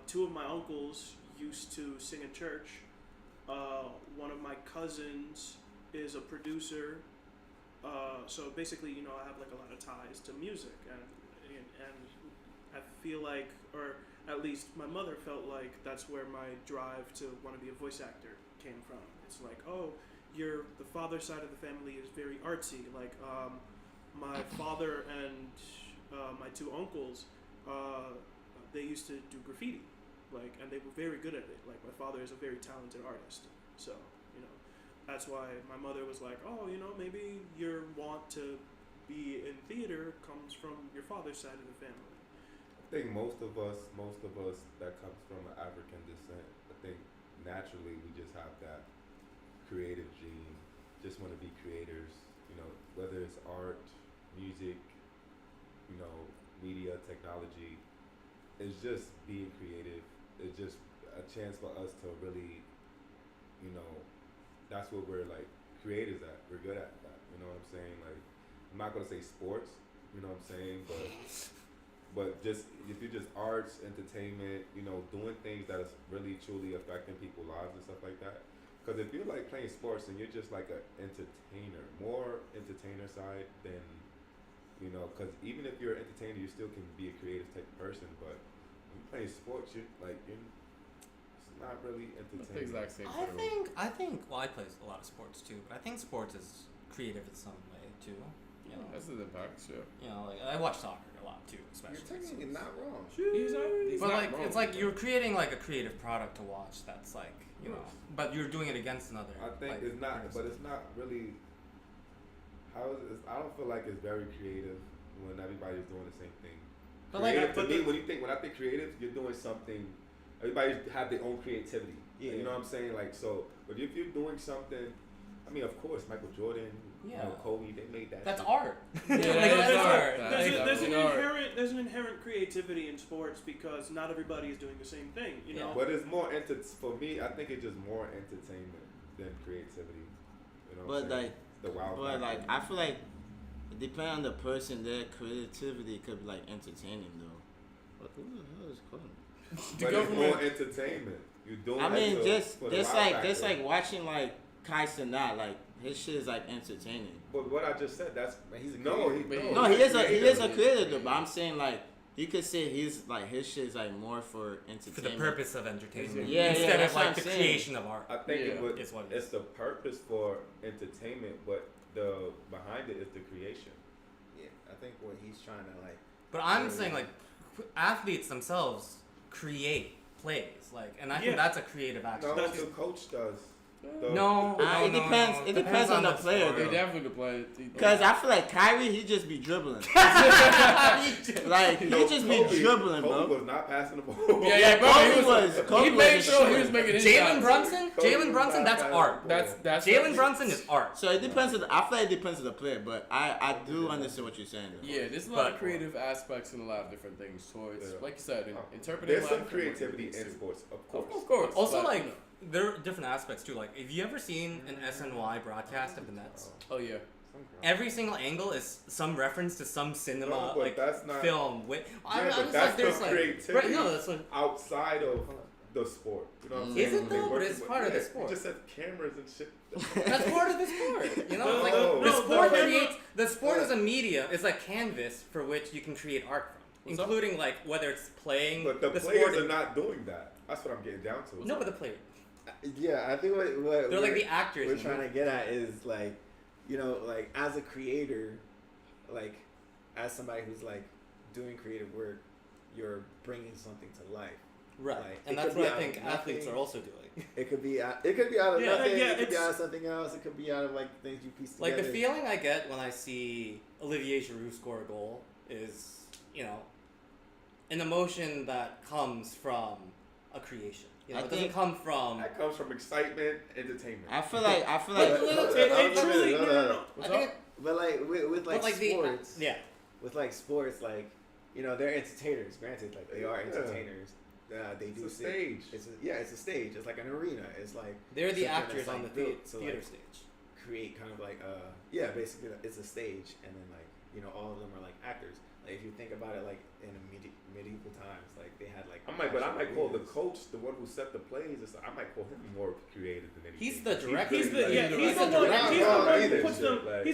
2 of my uncles used to sing in church. one of my cousins is a producer. So basically, you know, I have like a lot of ties to music, and I feel like, or at least my mother felt like that's where my drive to want to be a voice actor came from. It's like, oh, the father side of the family is very artsy. Like, my father and my two uncles, they used to do graffiti, like, and they were very good at it. Like, my father is a very talented artist, so you know, that's why my mother was like, oh, you know, maybe your want to be in theater comes from your father's side of the family. I think most of us that comes from an African descent, I think naturally we just have that creative gene. Just want to be creators, you know, whether it's art, music, you know, media, technology. It's just being creative. It's just a chance for us to really, you know, that's what we're like creators at. We're good at that. You know what I'm saying? Like, I'm not gonna say sports, you know what I'm saying, but just if you're just arts, entertainment, you know, doing things that is really truly affecting people's lives and stuff like that. Because if you're like playing sports and you're just like an entertainer, more entertainer side than, you know, because even if you're an entertainer, you still can be a creative type of person. But when you're playing sports, it's not really That's the entertaining. exact same. I think. Well, I play a lot of sports too, but I think sports is creative in some way too. You know, That's the impact, sure. you know, like I watch soccer a lot too, You're especially. technically not wrong. He's But not like, wrong. it's like you're creating like a creative product to watch. That's like, you know, but you're doing it against another. I think like, it's not, person. but it's not really. I don't feel like it's very creative when everybody's doing the same thing. But like, Creative, to me, when I think creative, you're doing something. Everybody have their own creativity. Yeah. You know what I'm saying? Like, so, but if you're doing something, I mean, of course, Michael Jordan, you Yeah. know, Kobe, they made that. that's shit. art. Yeah, Like, that's that's art. There's an inherent creativity in sports because not everybody is doing the same thing, you know. But it's more for me. I think it's just more entertainment than creativity. You know what I'm But saying? like, The wild. but factor. like, I feel like it depends on the person. Their creativity could be like entertaining though. What, who the hell is calling? But it's more entertainment. You doing. I mean, it just for the just wow like factor. watching like Kai Cenat, like his shit is like entertaining. But what I just said, that's Man, he's a no, creator. No, he is creative. a creator though. But I'm saying like you could say he's like his shit is like more for entertainment. For the purpose of entertainment, Yeah, instead that's of what like I'm the saying. creation of art. I think Yeah. Is what it it's is. the purpose for entertainment, but the behind it is the creation. Yeah, I think what he's trying to like. But I'm Yeah. saying like athletes themselves create plays, like, and I think Yeah. that's a creative action. No, That's- the coach does. No, it depends. It depends on the player, sport. They though. definitely play. Cause I feel like Kyrie, he just be dribbling. Like he just be dribbling, Kobe bro. was not passing the ball. Yeah, bro. Kobe He was. Kobe He made was a sure he shooter. was making his Jalen shots. Brunson, Kobe Jalen was Brunson, not that's passing art. the ball. That's Jalen Brunson is art. So it depends. I feel like it depends on the player, but I do understand what you're saying. Though. Yeah, there's a lot of But- creative aspects and a lot of different things towards, Yeah. like you said, interpreting. There's life some and creativity working in things, sports, of too. course. Of course. Also, but, like, you know. there are different aspects too. Like, have you ever seen an SNY broadcast of the Nets? Oh yeah. Every single angle is some reference to some cinema, No, but like that's not- film. With Yeah, but just that's like, there's the like, creativity. right? No, that's like, Outside of the sport, you know what I'm Is saying? it When they though? But work it's with- part of the yeah, sport. You just said cameras and shit. that's part of the sport. You know, No, like no, the no, sport no, creates. The sport is a media. It's like canvas for which you can create art from, What's up? including like whether it's playing. But the sport players are not doing that. That's what I'm getting down to. No, but the players. Yeah, I think what They're like the actors. we're in trying to movies. get at is like, you know, like as a creator, like as somebody who's like doing creative work, you're bringing something to life. Right, like, it and that's could be what I out of think athletes nothing. are also doing. It could be out of nothing. Yeah, It could be it's- out of something else. It could be out of like things you piece Like together. the feeling I get when I see Olivier Giroud score a goal is, you know, an emotion that comes from a creation. You know, I it doesn't think- come from. That comes from excitement, entertainment. I feel like But It truly, no. I think, But like with like but like sports, the yeah. with like sports, like you know they're entertainers. Granted, like they are Yeah. entertainers. They It's do a sit- stage. It's a stage. It's like an arena. It's like They're the something actors that's, on like, the built to, theater like, stage. create kind of like basically like, it's a stage, and then like you know all of them are like actors. Like if you think about it, like in medieval times, like they had like. I might call the coach the one who set the plays. I might call him more creative than anything. He's the director. He's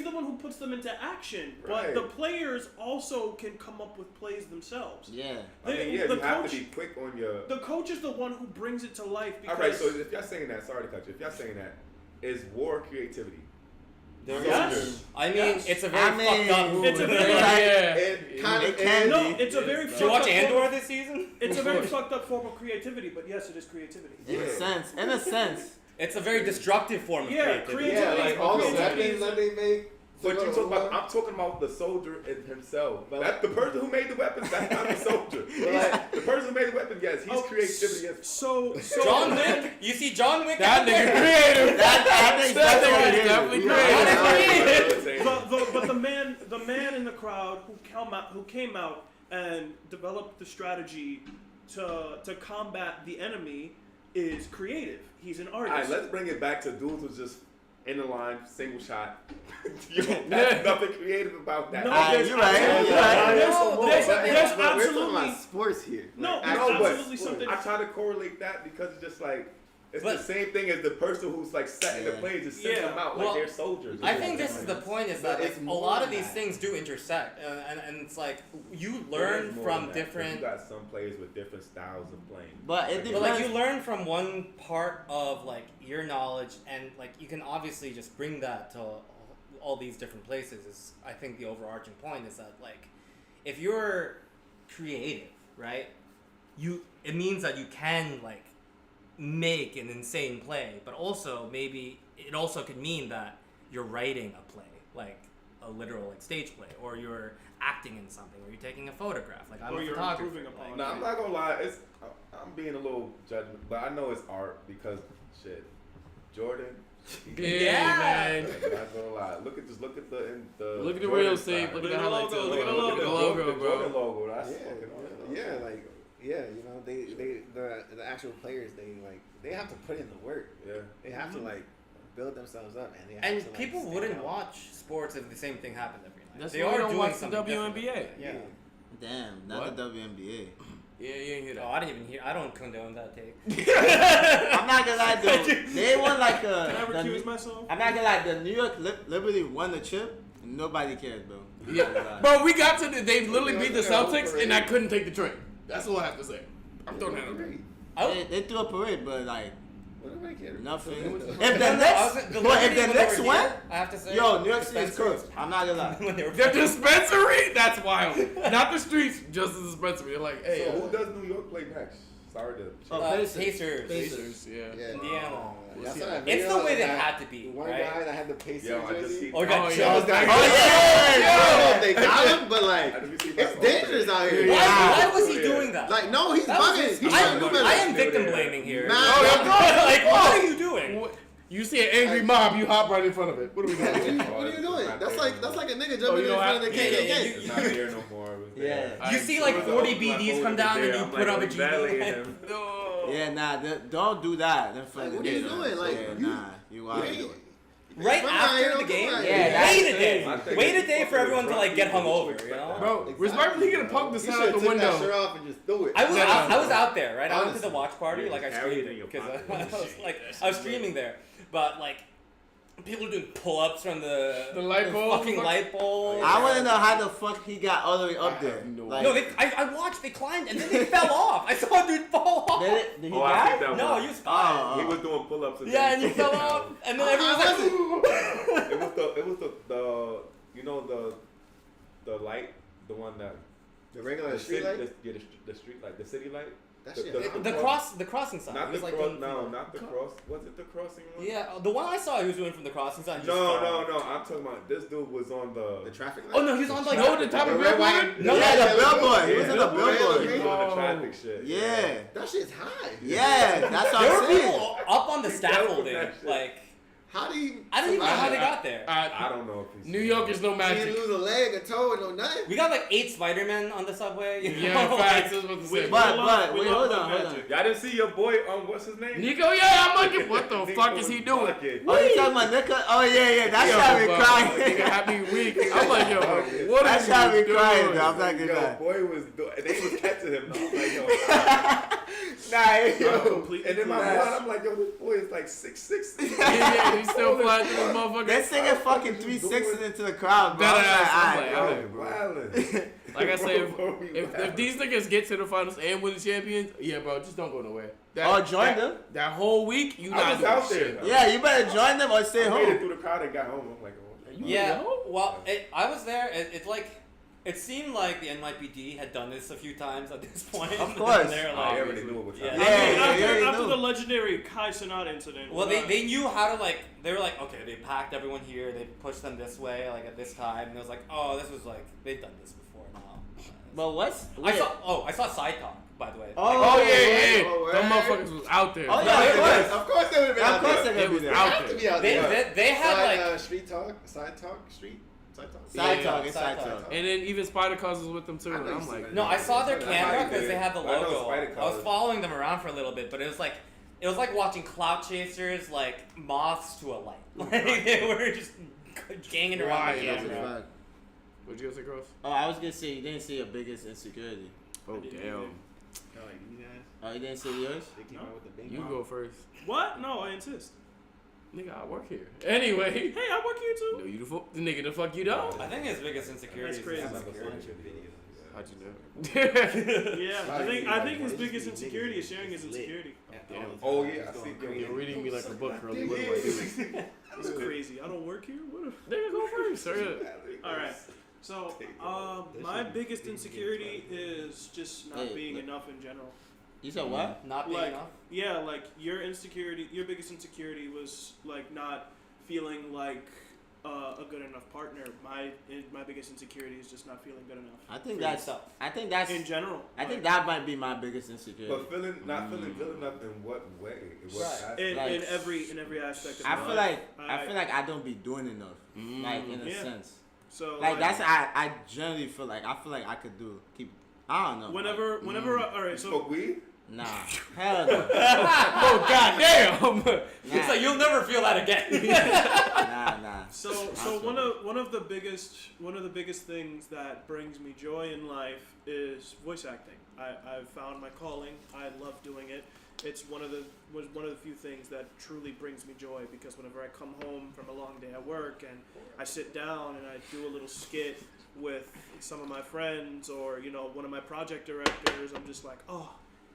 the one who puts them into action. But the players also can come up with plays themselves. Yeah. You have to be quick on your. The coach is the one who brings it to life. Because all right, so if y'all saying that, sorry to cut you. If y'all saying that, is war creativity? Yes. I mean, it's a very fucked up. It's a very it's a very. Did you watch Andor this season? It's a very fucked up form of creativity, but yes, it is creativity. In a sense, it's a very destructive form of creativity. Yeah, like all the weapons that they make. But you talk about, I'm talking about the soldier in himself. That's the person who made the weapons. That's not the soldier. The person who made the weapon, yes, he's creativity. Yes. So John Wick. You see John Wick. That nigga creative. That nigga creative. But the man in the crowd who came out and developed the strategy to combat the enemy is creative. He's an artist. All right, let's bring it back to dudes who's just in the line, single shot. There's nothing creative about that. No, you're right. There's We're talking absolutely about sports here. no. Like, There's absolutely something. I try to correlate that because it's just like it's the same thing as the person who's like setting the plays, just sending them out like they're soldiers. I think this is the point: is that like, a lot of these that. things do intersect, and it's like you learn from different. You got some players with different styles of playing. but it depends. But like you learn from one part of like your knowledge, and like you can obviously just bring that to all these different places. Is I think the overarching point is that like if you're creative, right? It means that you can like make an insane play, but also maybe it also could mean that you're writing a play, like a literal like stage play, or you're acting in something, or you're taking a photograph. Like I'm a photographer. Like, I'm not gonna lie, I'm being a little judgment, but I know it's art because shit, Jordan. Man. I'm not gonna lie. Look at the Look at the Jordan real side. safe. Look at the highlights. Look Look at at the the logo, bro. logo. That's the actual players, they have to put in the work. Yeah. They have to like build themselves up, and they have and to, like, people stand wouldn't out. watch sports if the same thing happened every night. That's they why we are don't doing watch the something different. WNBA. Yeah. Damn, not the WNBA. Yeah, you ain't hear that. Oh, I didn't even hear. I don't condone that take. I'm not gonna lie though. They won like Can I recuse myself? I'm not gonna lie. The New York Liberty won the chip. And nobody cares, bro. Yeah. Bro, we got to they literally beat the Celtics, and I couldn't take the train. That's all I have to say. I'm throwing that out there. They threw a parade, but like What do I care? nothing. If No, the I next, was- the but if Liberty, the when they next were one, here, I have to say, yo, New York City is dispensary. cooked. I'm not gonna lie. When they were The dispensary? That's wild. Not the streets, just the dispensary. They're like, hey. So who does New York play next? Sorry to. Pacers. Pacers, yeah. Indiana. Y'all saw that It's video the way of they that had to be, One right? guy that had the Pacers Yo, I just jersey. see. Or got Oh, jumped. I yeah. don't know if they got him, but like, I just see it's my- dangerous out here. Why was he doing that? Like, no, he's That was bugging. just- He shouldn't do better. I am victim blaming here. Nah, Like, what are you doing? You see an angry mob, you hop right in front of it. What are we doing? What are you doing? That's like a nigga Oh, jumping you in know front of the I- KKK. It's not here no more. It was there. Yeah. You see like 40 BDs come down and you put up a GD. Yeah, nah, don't do that. Then Like, what are you doing? Like, yeah, nah, you are doing. Right Come on, after yo, the game, come on. Yeah, wait a that's day. crazy. Wait a day for everyone to like get hungover, you know? Bro, respectfully, he could have poked the You sun should out have the took that shirt window. off and just threw it. I was out there, right? I went to the Honestly. watch party, like I Carry it streamed in your because pocket. I was streaming there, but like people doing pull-ups from the light pole? fucking light pole. I want to know how the fuck he got all the way up there. no Like, No, I watched. They climbed and then they fell off. I saw a dude fall off. did he Oh, I die? think that No, one. he was fine. Oh, He was doing pull-ups. Yeah, and you fell off, and then everyone was like, It was the you know the light, the one that The regular the street city, light? the street light, the city light. That The- shit. the- the crossing sign. Not It the was like cross. going No, from- not the cross. Was it the crossing one? Yeah, the one I saw he was doing from the crossing sign. he just No, fell. no. I'm talking about this dude was on The the. traffic light? Oh no, he was on like No, the top of The red, white- billboard? No, yeah, the billboard. He Yeah, was in the billboard. He was billboard. on the traffic shit. Yeah. That shit's high. Yeah, that's what There I'm were saying. people up on the He dealt with scaffolding, that shit. like How do you? I don't even know how they got there. I don't know if he's New York is no You magic. didn't lose a leg, a toe, no nothing. We got like 8 Spider-Men on the subway. You Yeah, know? facts. I was about to say. But we wait, love hold on. magic. Y'all didn't see your boy what's his name? Nico, yeah, I'm like, what the Nico fuck is he was doing? bucket. Oh, you talking about Nicola? Oh yeah, that shot me Nigga crying. had me weak. I'm like, yo, what That is shot me you crying, doing? though. I'm not gonna Yo, lie. boy was they was catching him. I was like, yo. Nah, yo. Completely And in my cool. mind, I'm like, yo, this boy is like 6'6". Yeah, he's still flying through this motherfucker. That nigga fucking 360 into the crowd, bro. Dead I'm ass. I'm like, like, alright, alright, bro. Wildin'. Like I said, Bro, we if wildin'. these niggas get to the finals and win the champions, yeah, bro, just don't go nowhere. Oh, join them? That whole week, you I not was doing out shit. there. Yeah, you better join them or stay I made it home. through the crowd and got home. I'm like, oh. Yeah, well, I was there. It seemed like the NYPD had done this a few times at this point. Of course. And they're I like, already knew what was Yeah. happening. I mean, Yeah, after knew. the legendary Kai Cenat incident. well, they knew how to they were like, okay, they packed everyone here, they pushed them this way, like at this time, and it was like, oh, this was like, they've done this before now. But what's? I saw Side Talk, by the way. Oh, yeah. Oh, Them word. motherfuckers was out there. Oh, bro. yeah, it was. Of course they would have been Of out course there. they're gonna be was there. out Have to there. be out They, there. they had Side, like, street talk, side talk, street, side talk. Side Yeah, talk, it's side side talk. talk. And then even Spider Cause was with them too. I And know I'm you like, said no, I saw their That's camera how you because did they it. had the I know logo. Spider I was Colors. following them around for a little bit, but it was like watching clout chasers like moths to a light. Like they were just ganging around Why? the That's a camera. Fact. what'd you say, Cross? Oh, I was gonna say you didn't say your biggest insecurity. Oh, didn't damn. either. Like you guys, Oh, you didn't say yours? they came No. out with the big You mouth. go first. What? No, I insist. Nigga, I work here. Anyway. Hey, I work here too. No, you the nigga the fuck you don't? I think his biggest insecurity That's crazy. is his That's a insecurity. How'd you know? Yeah, I think his biggest insecurity is sharing his insecurity. Damn. Oh, yeah, I see. You're reading me like a book, Curly. What Yeah. do I do? It's crazy. I don't work here. What? Nigga, go first. Hurry up. All right. So, my biggest insecurity is just not Hey, being look. enough in general. You said what? Not being Like, enough. yeah, like your biggest insecurity was like not feeling like a good enough partner. My biggest insecurity is just not feeling good enough. I think For that's. yourself. I think that's. In general. I think like, that might be my biggest insecurity. But not feeling good enough in what way? In what Right. aspect? in like- every aspect of I my feel life. like I feel like I don't be doing enough. Like in a Yeah. sense. So Like that's I generally feel like I could keep. I don't know. whenever all right. You So smoke weed? Nah, hell no. Oh goddamn! It's Nah. like you'll never feel that again. Nah. So one of the biggest things that brings me joy in life is voice acting. I've found my calling. I love doing it. It's one of the few things that truly brings me joy because whenever I come home from a long day at work and I sit down and I do a little skit with some of my friends or one of my project directors, I'm just like, oh,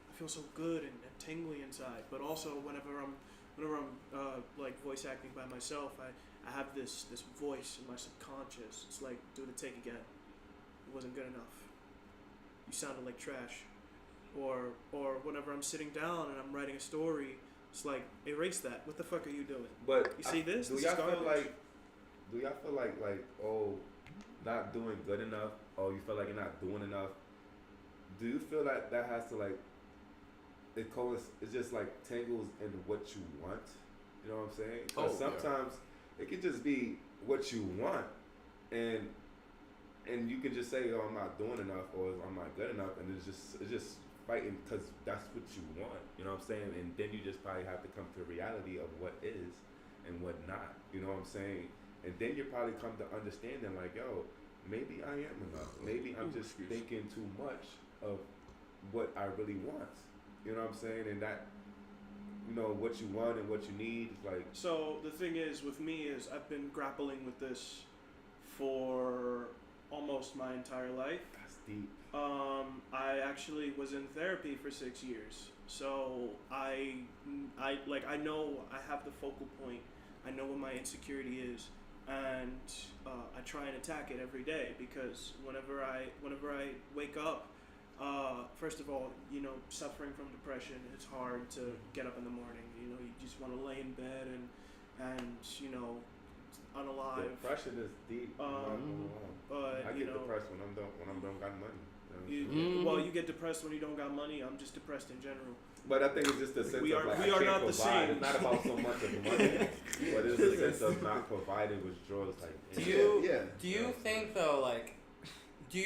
I feel so good and tingly inside. But also whenever I'm like voice acting by myself, I have this voice in my subconscious. It's like, do the take again. It wasn't good enough. You sounded like trash. Or whenever I'm sitting down and I'm writing a story, it's like, erase that. What the fuck are you doing? But You see this? Do This y'all is feel garbage. like oh, not doing good enough? Oh, you feel like you're not doing enough? Do you feel like that has to like it just like tangles in what you want? You know what I'm saying? 'Cause Oh, yeah. sometimes it could just be what you want, and you can just say, oh, I'm not doing enough, or I'm not good enough, and it's just fighting because that's what you want. You know what I'm saying? And then you just probably have to come to reality of what is and what not. You know what I'm saying? And then you probably come to understanding like, yo, maybe I am enough. Maybe I'm just thinking too much of what I really want. You know what I'm saying? And that, what you want and what you need, like. So the thing is with me is I've been grappling with this for almost my entire life. That's deep. I actually was in therapy for 6 years, so I know I have the focal point. I know what my insecurity is, and I try and attack it every day because whenever I wake up, first of all, suffering from depression, it's hard to get up in the morning. You just want to lay in bed and unalive. Depression is deep. I'm not gonna lie. But I get depressed when I'm done got money. You Well, you get depressed when you don't got money. I'm just depressed in general. But I think it's just a sense We of are- like, we I are can't not the provide. same. It's not about so much of the money, but it's a sense of not providing, which draws like. Do you Yeah. do you think though, like, do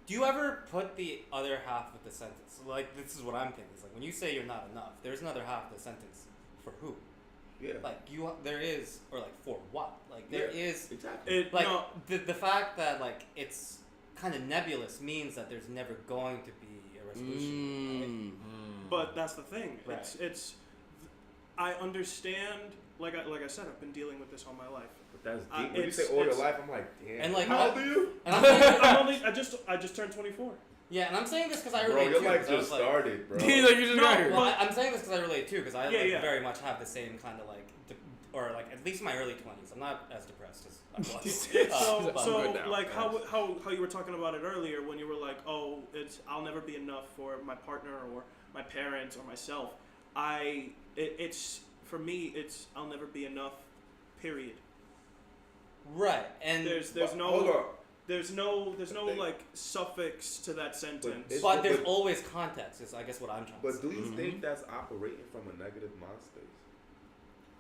you ever put the other half of the sentence? Like, this is what I'm thinking. It's like when you say you're not enough, there's another half of the sentence for who? Yeah. Like there is, or like for what? Like there is Exactly. like No, the fact that like it's kind of nebulous means that there's never going to be a resolution. but that's the thing. Right. It's. I understand. Like I said, I've been dealing with this all my life. But that's Uh, deep. When you it's- say all your it's- life, I'm like, damn. And like how old are you? And I'm saying, I just turned 24. yeah, and I'm saying this because I Bro, relate your too. life 'cause I was just like, started, bro. He's like, you just No, got here. well, I'm saying this because I relate too, because I Yeah, like, yeah. very much have the same kind of like, or like at least in my early 20s. I'm not as depressed as I was. So, but- I'm good now. like how you were talking about it earlier when you were like, oh, I'll never be enough for my partner or my parents or myself. It's for me, it's I'll never be enough. Period. right, and There's Hold no on. there's no thing- like suffix to that sentence. it's- but there's but- always context. Is I guess what I'm trying to But say. do you think that's operating from a negative mind space?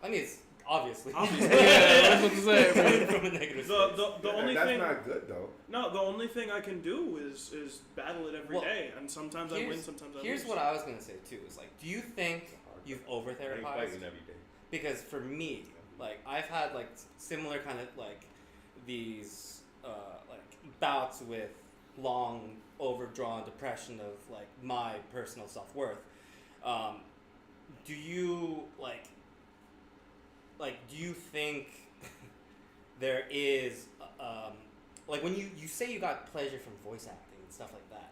I mean, it's obviously. Obviously. Yeah, that's what to say, man. From a negative the space. the only that's thing not good though. no the only thing I can do is battle it every day, Well, and sometimes I win, sometimes I lose. Here's what I was gonna say too. Is like, do you think you've over I ain't therapized? fighting every day. Because for me, like I've had like similar kind of like these like bouts with long overdrawn depression of like my personal self-worth. Do you do you think there is like when you say you got pleasure from voice acting and stuff like that,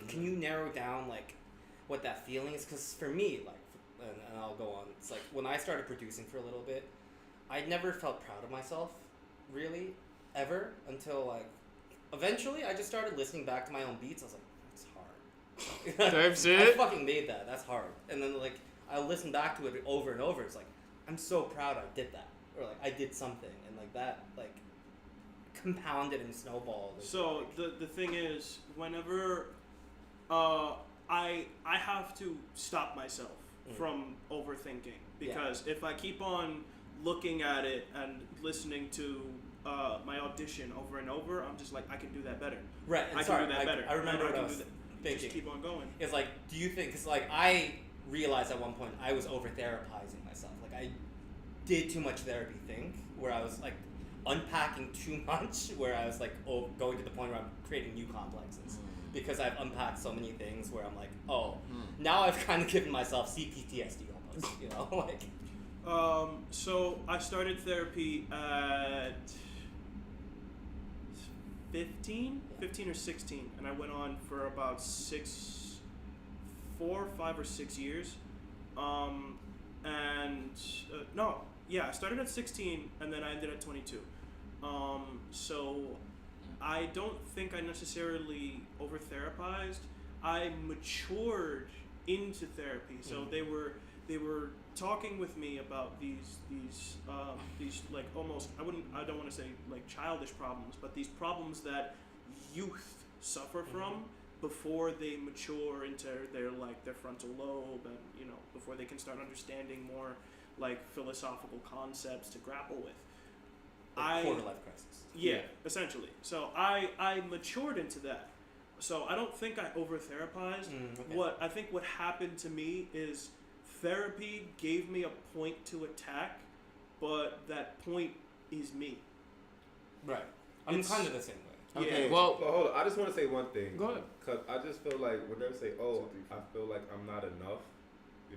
can you narrow down like what that feeling is? Because for me, like, and I'll go on, it's like when I started producing for a little bit, I never felt proud of myself really ever until like eventually I just started listening back to my own beats. I was like, that's hard. Type I shit. fucking made that. That's hard. And then like I'll listen back to it over and over. It's like I'm so proud I did that, or like I did something, and like that like compounded and snowballed. And, So like, the thing is, whenever I have to stop myself from overthinking, because if I keep on looking at it and listening to my audition over and over, I'm just like, I can do that better. right. And I sorry, can do that better. I remember And what I can was do that. thinking. Just keep on going. Is like, do you think? Because like I realized at one point I was over therapizing myself. Like I did too much therapy thing, where I was like unpacking too much, where I was like going to the point where I'm creating new complexes because I've unpacked so many things where I'm like, oh, now I've kind of given myself CPTSD almost, you know, like. So I started therapy at 15 or 16, and I went on for about 4, 5 or 6 years. I started at 16 and then I ended at 22. So I don't think I necessarily over therapized. I matured into therapy. So they were talking with me about these like almost I don't want to say like childish problems, but these problems that youth suffer from before they mature into their frontal lobe, and before they can start understanding more like philosophical concepts to grapple with. Quarter life crisis. Yeah, essentially. So I matured into that. So I don't think I over therapized. Okay. What happened to me is therapy gave me a point to attack, but that point is me. Right. I'm It's- kind of the same way. Okay. Yeah. Well, Well, hold on. I just want to say one thing. Go ahead. Because I just feel like when they say, oh, I feel like I'm not enough,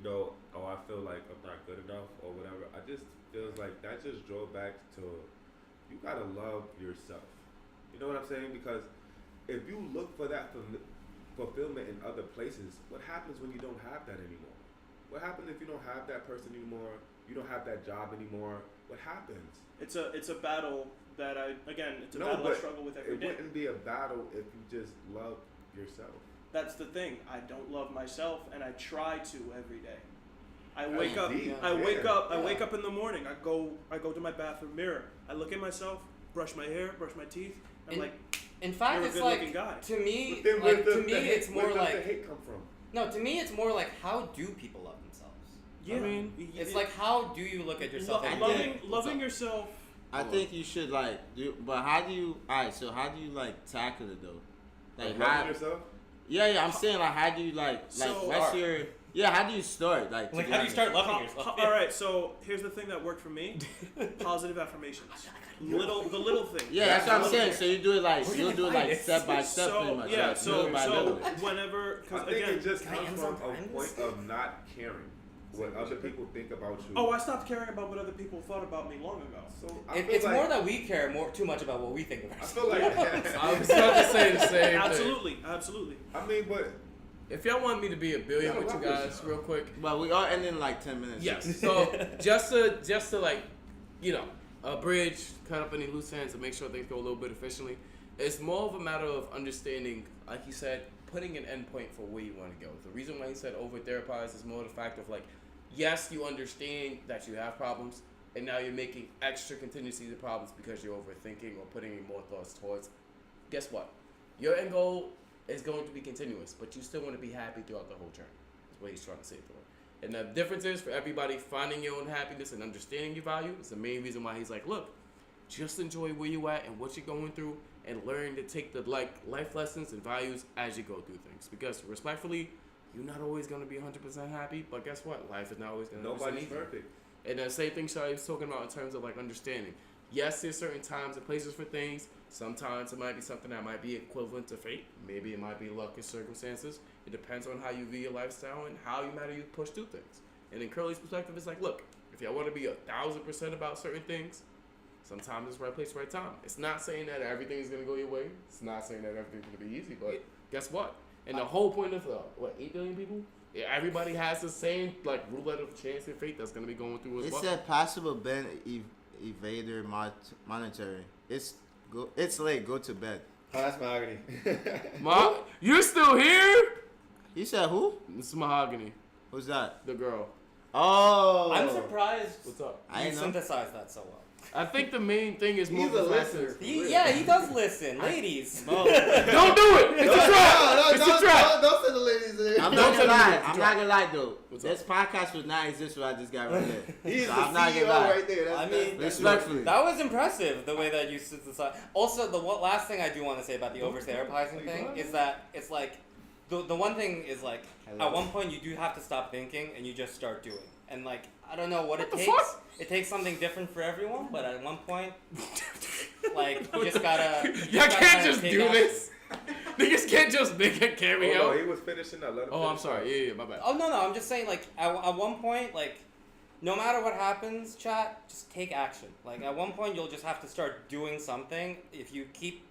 or I feel like I'm not good enough or whatever, I just feels like that just drove back to you got to love yourself. You know what I'm saying? Because if you look for that fulfillment in other places, what happens when you don't have that anymore? What happens if you don't have that person anymore? You don't have that job anymore? What happens? It's a battle that I but struggle with every it day. wouldn't be a battle if you just love yourself. That's the thing. I don't love myself, and I try to every day. I That's wake up. deep. I wake Yeah. up. I wake up in the morning. I go to my bathroom mirror. I look at myself, brush my hair, brush my teeth. I'm And- like, In fact, You're a it's good-looking like guy. to me, But then like where to me, the hate- it's where more does like the hate come from? no. To me, it's more like how do people love themselves? Yeah, I mean, It's like how do you look at yourself? and loving yourself. I think you should like do, but how do you? Alright, so how do you like tackle it though? Like Loving how? yourself? Yeah. I'm saying like how do you like So- what's your? Yeah, how do you start? Like Like to how do be you start honest? loving yourself? All right, so here's the thing that worked for me: positive affirmations. The little things. Yeah, that's what I'm Little saying. things. So you do it like Where you'll can I do it find like it? step by step, pretty So much. yeah, like, so little by little. whenever, I because think again, it just Can I comes Amazon from a Prime point this? of not caring what other people think about you. oh, I stopped caring about what other people thought about me long ago. So I feel It's like, more that we care too much about what we think of I ourselves. feel like I was about to say the same thing. Absolutely. I mean, but If y'all want me to be a billion Yeah, with you love guys, this. real quick. But we are ending in like 10 minutes. Yes. So just to like, you know, a bridge, cut up any loose ends, and make sure things go a little bit efficiently. It's more of a matter of understanding, like you said, putting an endpoint for where you want to go. The reason why he said over therapize is more the fact of like, yes, you understand that you have problems, and now you're making extra contingencies of problems because you're overthinking or putting in more thoughts towards. Guess what? Your end goal is going to be continuous, but you still want to be happy throughout the whole journey. That's what he's trying to say through it. And the difference is for everybody finding your own happiness and understanding your value is the main reason why he's like, look, just enjoy where you at and what you're going through, and learn to take the life lessons and values as you go through things. Because respectfully, you're not always going to be 100% happy, but guess what? Life is not always going to be nobody's easy. perfect. And the same thing Shai was talking about in terms of like understanding. Yes, there's certain times and places for things. Sometimes it might be something that might be equivalent to fate. Maybe it might be luck or circumstances. It depends on how you view your lifestyle and how you matter you push through things. And in Curly's perspective, it's like, look, if y'all want to be 1,000% about certain things, sometimes it's right place, right time. It's not saying that everything is gonna go your way. It's not saying that everything's gonna be easy. But guess what? And the whole point of 8 billion people, yeah, everybody has the same like roulette of chance and fate that's gonna be going through as It well. said possible Ben evader monetary. It's late. Go to bed. Oh, that's mahogany. Ma, you're still here? You said who? It's Mahogany, Who's that? the girl. Oh, I'm surprised What's up? I you ain't know. synthesized that so well. I think the main thing is more He's a the fact listener. that- He does listen, ladies. Oh. Don't do it. It's a trap. It's a trap. Don't send the ladies in. I'm Don't not send gonna lie. me the I'm drop. not gonna lie though. What's This podcast would not exist what I just got right there. He's So the I'm not CEO gonna lie. right there. That's, I mean, Respectfully. That was impressive, the way that you synthesized. Also, the last thing I do want to say about the over-therapizing thing is that it's like, the one thing is like, at one point you do have to stop thinking and you just start doing. And like, I don't know what it the takes. fuck? It takes something different for everyone, but at one point, like, you just gotta... Y'all can't just do action. this. Niggas can't just make a cameo. Oh, no, he was finishing that. Let him Oh, I'm finish sorry. Yeah, my bad. Oh, no, I'm just saying, like, at one point, like, no matter what happens, chat, just take action. Like, at one point, you'll just have to start doing something. If you keep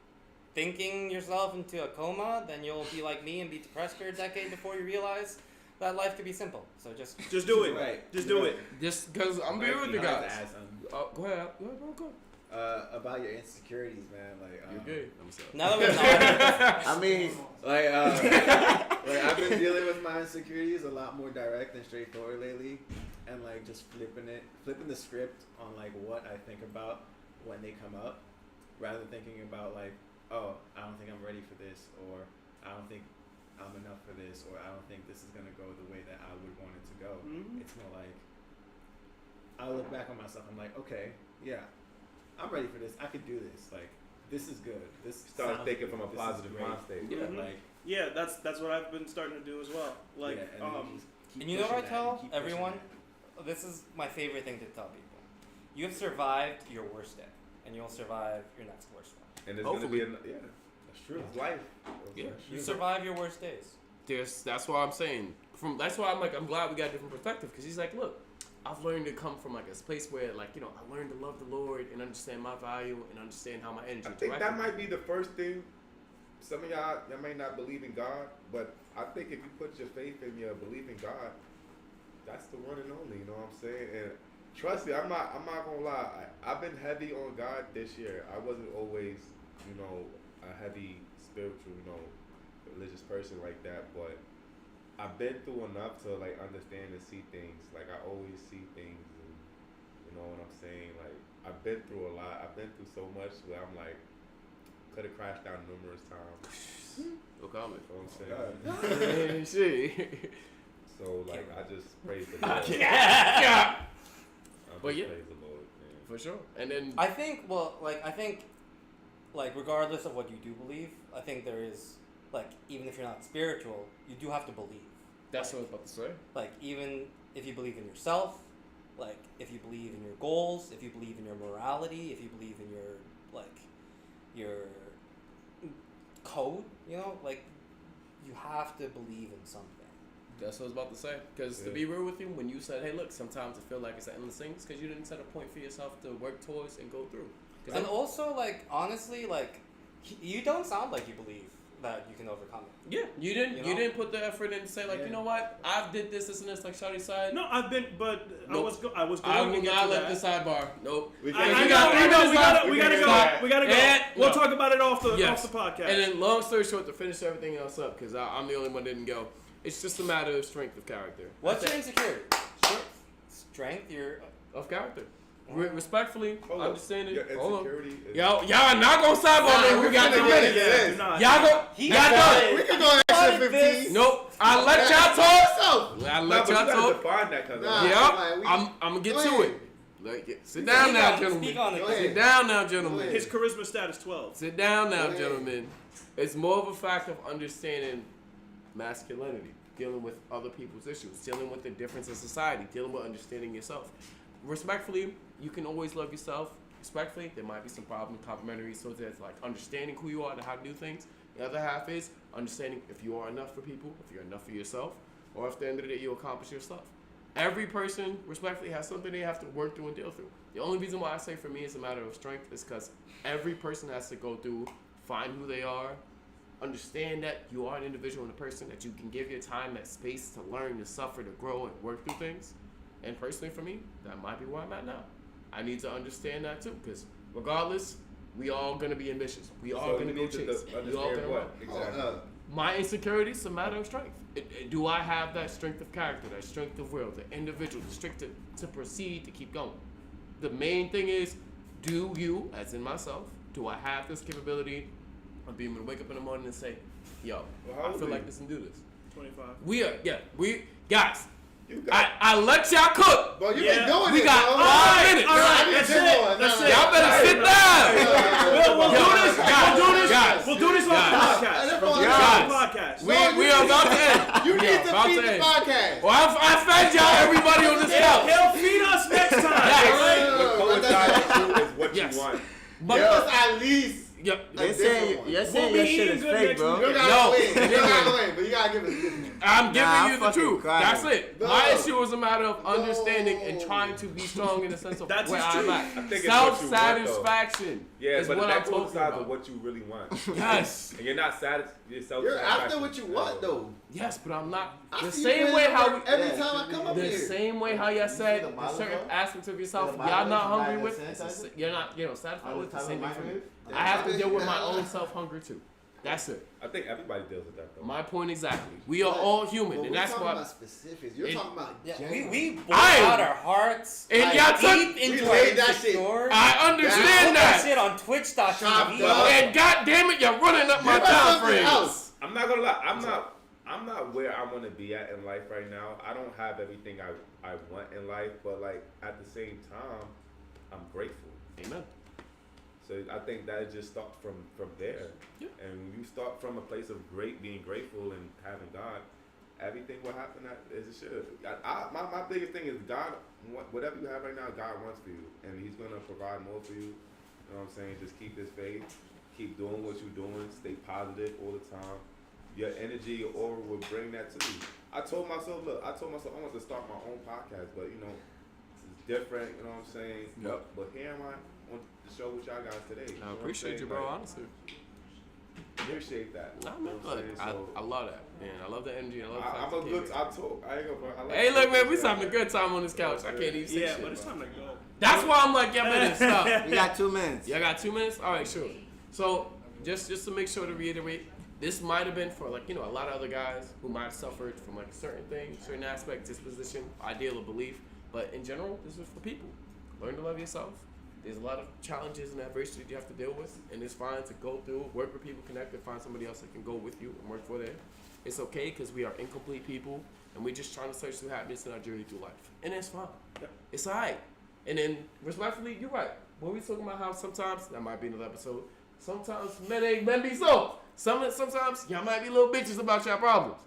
thinking yourself into a coma, then you'll be like me and be depressed for a decade before you realize that life could be simple. So just do it. Right. Just do it. Just because I'm being with you I like guys. to add something. Go ahead. Go ahead, bro. Go ahead. About your insecurities, man. Like, You're gay. I'm sorry. now that we're not, I mean, like I've been dealing with my insecurities a lot more direct and straightforward lately, and like just flipping the script on like what I think about when they come up, rather than thinking about like, oh, I don't think I'm ready for this, or I don't think I'm enough for this, or I don't think this is gonna go the way that I would want it to go. Mhm. It's more like I look back on myself. I'm like, okay, yeah, I'm ready for this. I could do this. Like, this is good. This Start sounds thinking good. from a This is positive great. mind state. Yeah. Mhm. Like, Yeah, that's what I've been starting to do as well. Like, yeah, and then you just keep and you know what I pushing that and tell keep pushing everyone? that. This is my favorite thing to tell people. You have survived your worst day, and you'll survive your next worst one. And there's gonna be Hopefully. that's true. It's life. Yeah. You survive your worst days. That's why I'm saying. That's why I'm glad we got a different perspective, because he's like, look, I've learned to come from like a place where like, you know, I learned to love the Lord and understand my value and understand how my energy. I think interacts that with might be the first thing. Some of y'all may not believe in God, but I think if you put your faith in your belief in God, that's the one and only. You know what I'm saying? And trust me, I'm not gonna lie. I've been heavy on God this year. I wasn't always, you know, a heavy spiritual, you know, religious person like that, but I've been through enough to like understand and see things. Like I always see things, and you know what I'm saying. Like I've been through a lot. I've been through so much where I'm like, could have crashed down numerous times. No comment. You know what I'm saying? Hey, shit. So like I just praise the Lord. Yeah. But yeah, praise the Lord, man. for sure. And then I think regardless of what you do believe, I think there is like even if you're not spiritual, you do have to believe. that's what I was about to say. Like even if you believe in yourself, like if you believe in your goals, if you believe in your morality, if you believe in your code, you know, like you have to believe in something. That's what I was about to say. Because to be real with you, when you said, hey, look, sometimes I feel like it's an endless thing, it's because you didn't set a point for yourself to work towards and go through. And also, like, honestly, like, you don't sound like you believe that you can overcome it. Yeah, you didn't. You know? You didn't put the effort in to say like, you know what, I've did this, and this, like Shawty said. No, I've been, but Nope. I was going I to will get not to let that. the sidebar. Nope. We gotta go. And, We'll no. talk about it off the Yes. podcast. And then, long story short, to finish everything else up, because I'm the only one that didn't go. It's just a matter of strength of character. What's your insecurity? Strength, your of character. Respectfully, understanding. Your Hold on. insecurity is- Y'all not gonna sidebar me. We got 2 minutes. Yeah, not. Y'all go. Y'all done. We can go an extra 15. Nope. I let y'all talk. I Nah, let but you y'all gotta talk. define that, cause Nah. Yep. like, we- I'm gonna get go to ahead. it. Like, sit down now, gentlemen. Speak on it. Go ahead. Sit down now, gentlemen. His charisma status 12. Sit down now, Go ahead. gentlemen. It's more of a fact of understanding masculinity, dealing with other people's issues, dealing with the difference in society, dealing with understanding yourself. Respectfully, you can always love yourself. Respectfully, there might be some problem complementary, so there's like understanding who you are and how to do things. The other half is understanding if you are enough for people, if you're enough for yourself, or if at the end of the day you accomplish your stuff. Every person, respectfully, has something they have to work through and deal through. The only reason why I say for me it's a matter of strength is because every person has to go through, find who they are, understand that you are an individual and a person, that you can give your time, that space to learn, to suffer, to grow, and work through things. And personally for me, that might be where I'm at now. I need to understand that too, because regardless, we all gonna be ambitious. We all gonna go chase. We all gonna run. Exactly. My insecurity is a matter of strength. Do I have that strength of character, that strength of will, the individual, the strength to proceed, to keep going? The main thing is, do you, as in myself, do I have this capability of being able to wake up in the morning and say, yo, Well, how I old feel are like you? this and do this? 25. Guys, You got I let y'all cook. Bro, you Yeah. been doing We it, got bro. 5 minutes. All right, I need that's to get it. going. That's Nah, it. Y'all better sit down. We'll do this. Guys, We'll do this. guys, We'll do this on the guys. podcast. Guys. We'll do this on the podcast. We are about to end. You We need are to about feed to the end. podcast. Well, I fed y'all everybody on this couch. He'll feed us next time. All right. what coincides with you is what Yes. you want. But Give us at least yeah, You're saying We'll be your shit eating is good fake, next bro. week. you No. gotta win. You gotta win, but you gotta give us. I'm giving Nah, you I'm the fucking truth. crying. That's it. No. My issue is a matter of understanding No. and trying to be strong in the sense of That's where his I'm truth. at. I think it's what you want, though. Self-satisfaction Yeah, is but what I'm that talking coincides about. with what you really want. Yes. And you're not satisfied. You're after what you want, though. Yes, but I'm not. I The see same you way putting how work every time I come up the here. same way how y'all said the the bottle certain cup? aspects of yourself The y'all bottle not cup, hungry like with, the it's sanitizer? you're not satisfied with, the same thing for me. Yeah. I have to deal with my own self hunger too. That's it. I think everybody deals with that though. My point exactly. We are all human, But and we're that's talking why. about specifics. You're It- talking about Yeah, general. we poured I- out our hearts And like, y'all took- deep into we our laid that shit. insecurities. I We put understand that that. shit on Twitch.tv. Chopped up. And god damn it, you're running up my Give us time something frames. else. I'm not gonna lie. I'm not where I want to be at in life right now. I don't have everything I want in life, but like at the same time, I'm grateful. Amen. So I think that it just starts from there. Yeah. And when you start from a place of being grateful and having God, everything will happen as it should. My biggest thing is God, whatever you have right now, God wants for you. And He's going to provide more for you. You know what I'm saying? Just keep His faith. Keep doing what you're doing. Stay positive all the time. Your energy, your aura will bring that to you. I told myself I want to start my own podcast, but you know, it's different, you know what I'm saying? Yep. But here am I on the show with y'all guys today. You know I what I'm appreciate saying? you, bro. Like, Honestly, appreciate that. nah, You know man, what I'm look, saying? So, I love that, man. I love the energy. I love the fact I'm that a you good. came I here. talk. I ain't gonna. I like Hey, look, man, we talking. having a good time on this couch. I can't even say Yeah, shit. but it's time to go. That's why I'm like, y'all better stop. We got 2 minutes. Y'all got 2 minutes? All right, sure. So just to make sure to reiterate, this might have been for like, you know, a lot of other guys who might have suffered from like certain things, certain aspects, disposition, ideal or belief. But in general, this is for people. Learn to love yourself. There's a lot of challenges and adversity you have to deal with, and it's fine to go through, work with people, connect, and find somebody else that can go with you and work for them. It's okay because we are incomplete people, and we're just trying to search through happiness in our journey through life, and it's fine. It's alright. And then, respectfully, you're right. When we talking about how sometimes that might be another episode. Sometimes men be so. Sometimes y'all might be little bitches about y'all problems,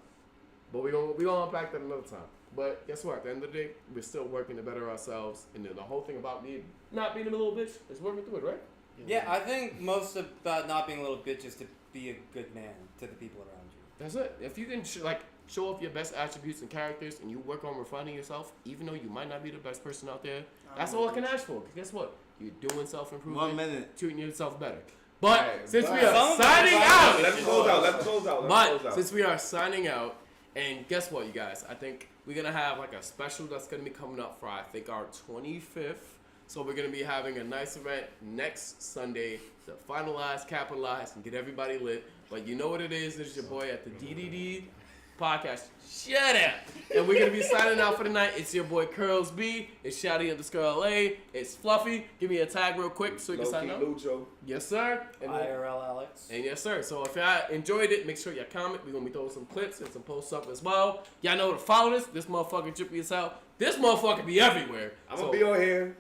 but we gonna unpack that another time. But guess what? At the end of the day, we're still working to better ourselves, and then the whole thing about me not being a little bitch is working through it, right? Yeah, I think most about not being a little bitch is to be a good man to the people around you. That's it. If you can show off your best attributes and characters, and you work on refining yourself, even though you might not be the best person out there, that's all I can ask for. 'Cause guess what? You're doing self-improvement. 1 minute. Treating yourself better. But Right, since but we are signing out, Let's close out. but since we are signing out, and guess what, you guys? I think we're gonna have like a special that's gonna be coming up for I think our 25th. So we're gonna be having a nice event next Sunday to finalize, capitalize, and get everybody lit. But you know what it is? It's your boy at the D.D.D podcast. Shut up! And we're gonna be signing out for the night. It's your boy Curls B. It's Shouty_LA. It's Fluffy. Give me a tag real quick so you can sign up. Lucho. Yes, sir. And IRL Alex. and yes, sir. So if y'all enjoyed it, make sure y'all comment. We're going to be throwing some clips and some posts up as well. Y'all know to follow this. This motherfucker drippy as hell. This motherfucker be everywhere. I'm going to be on here.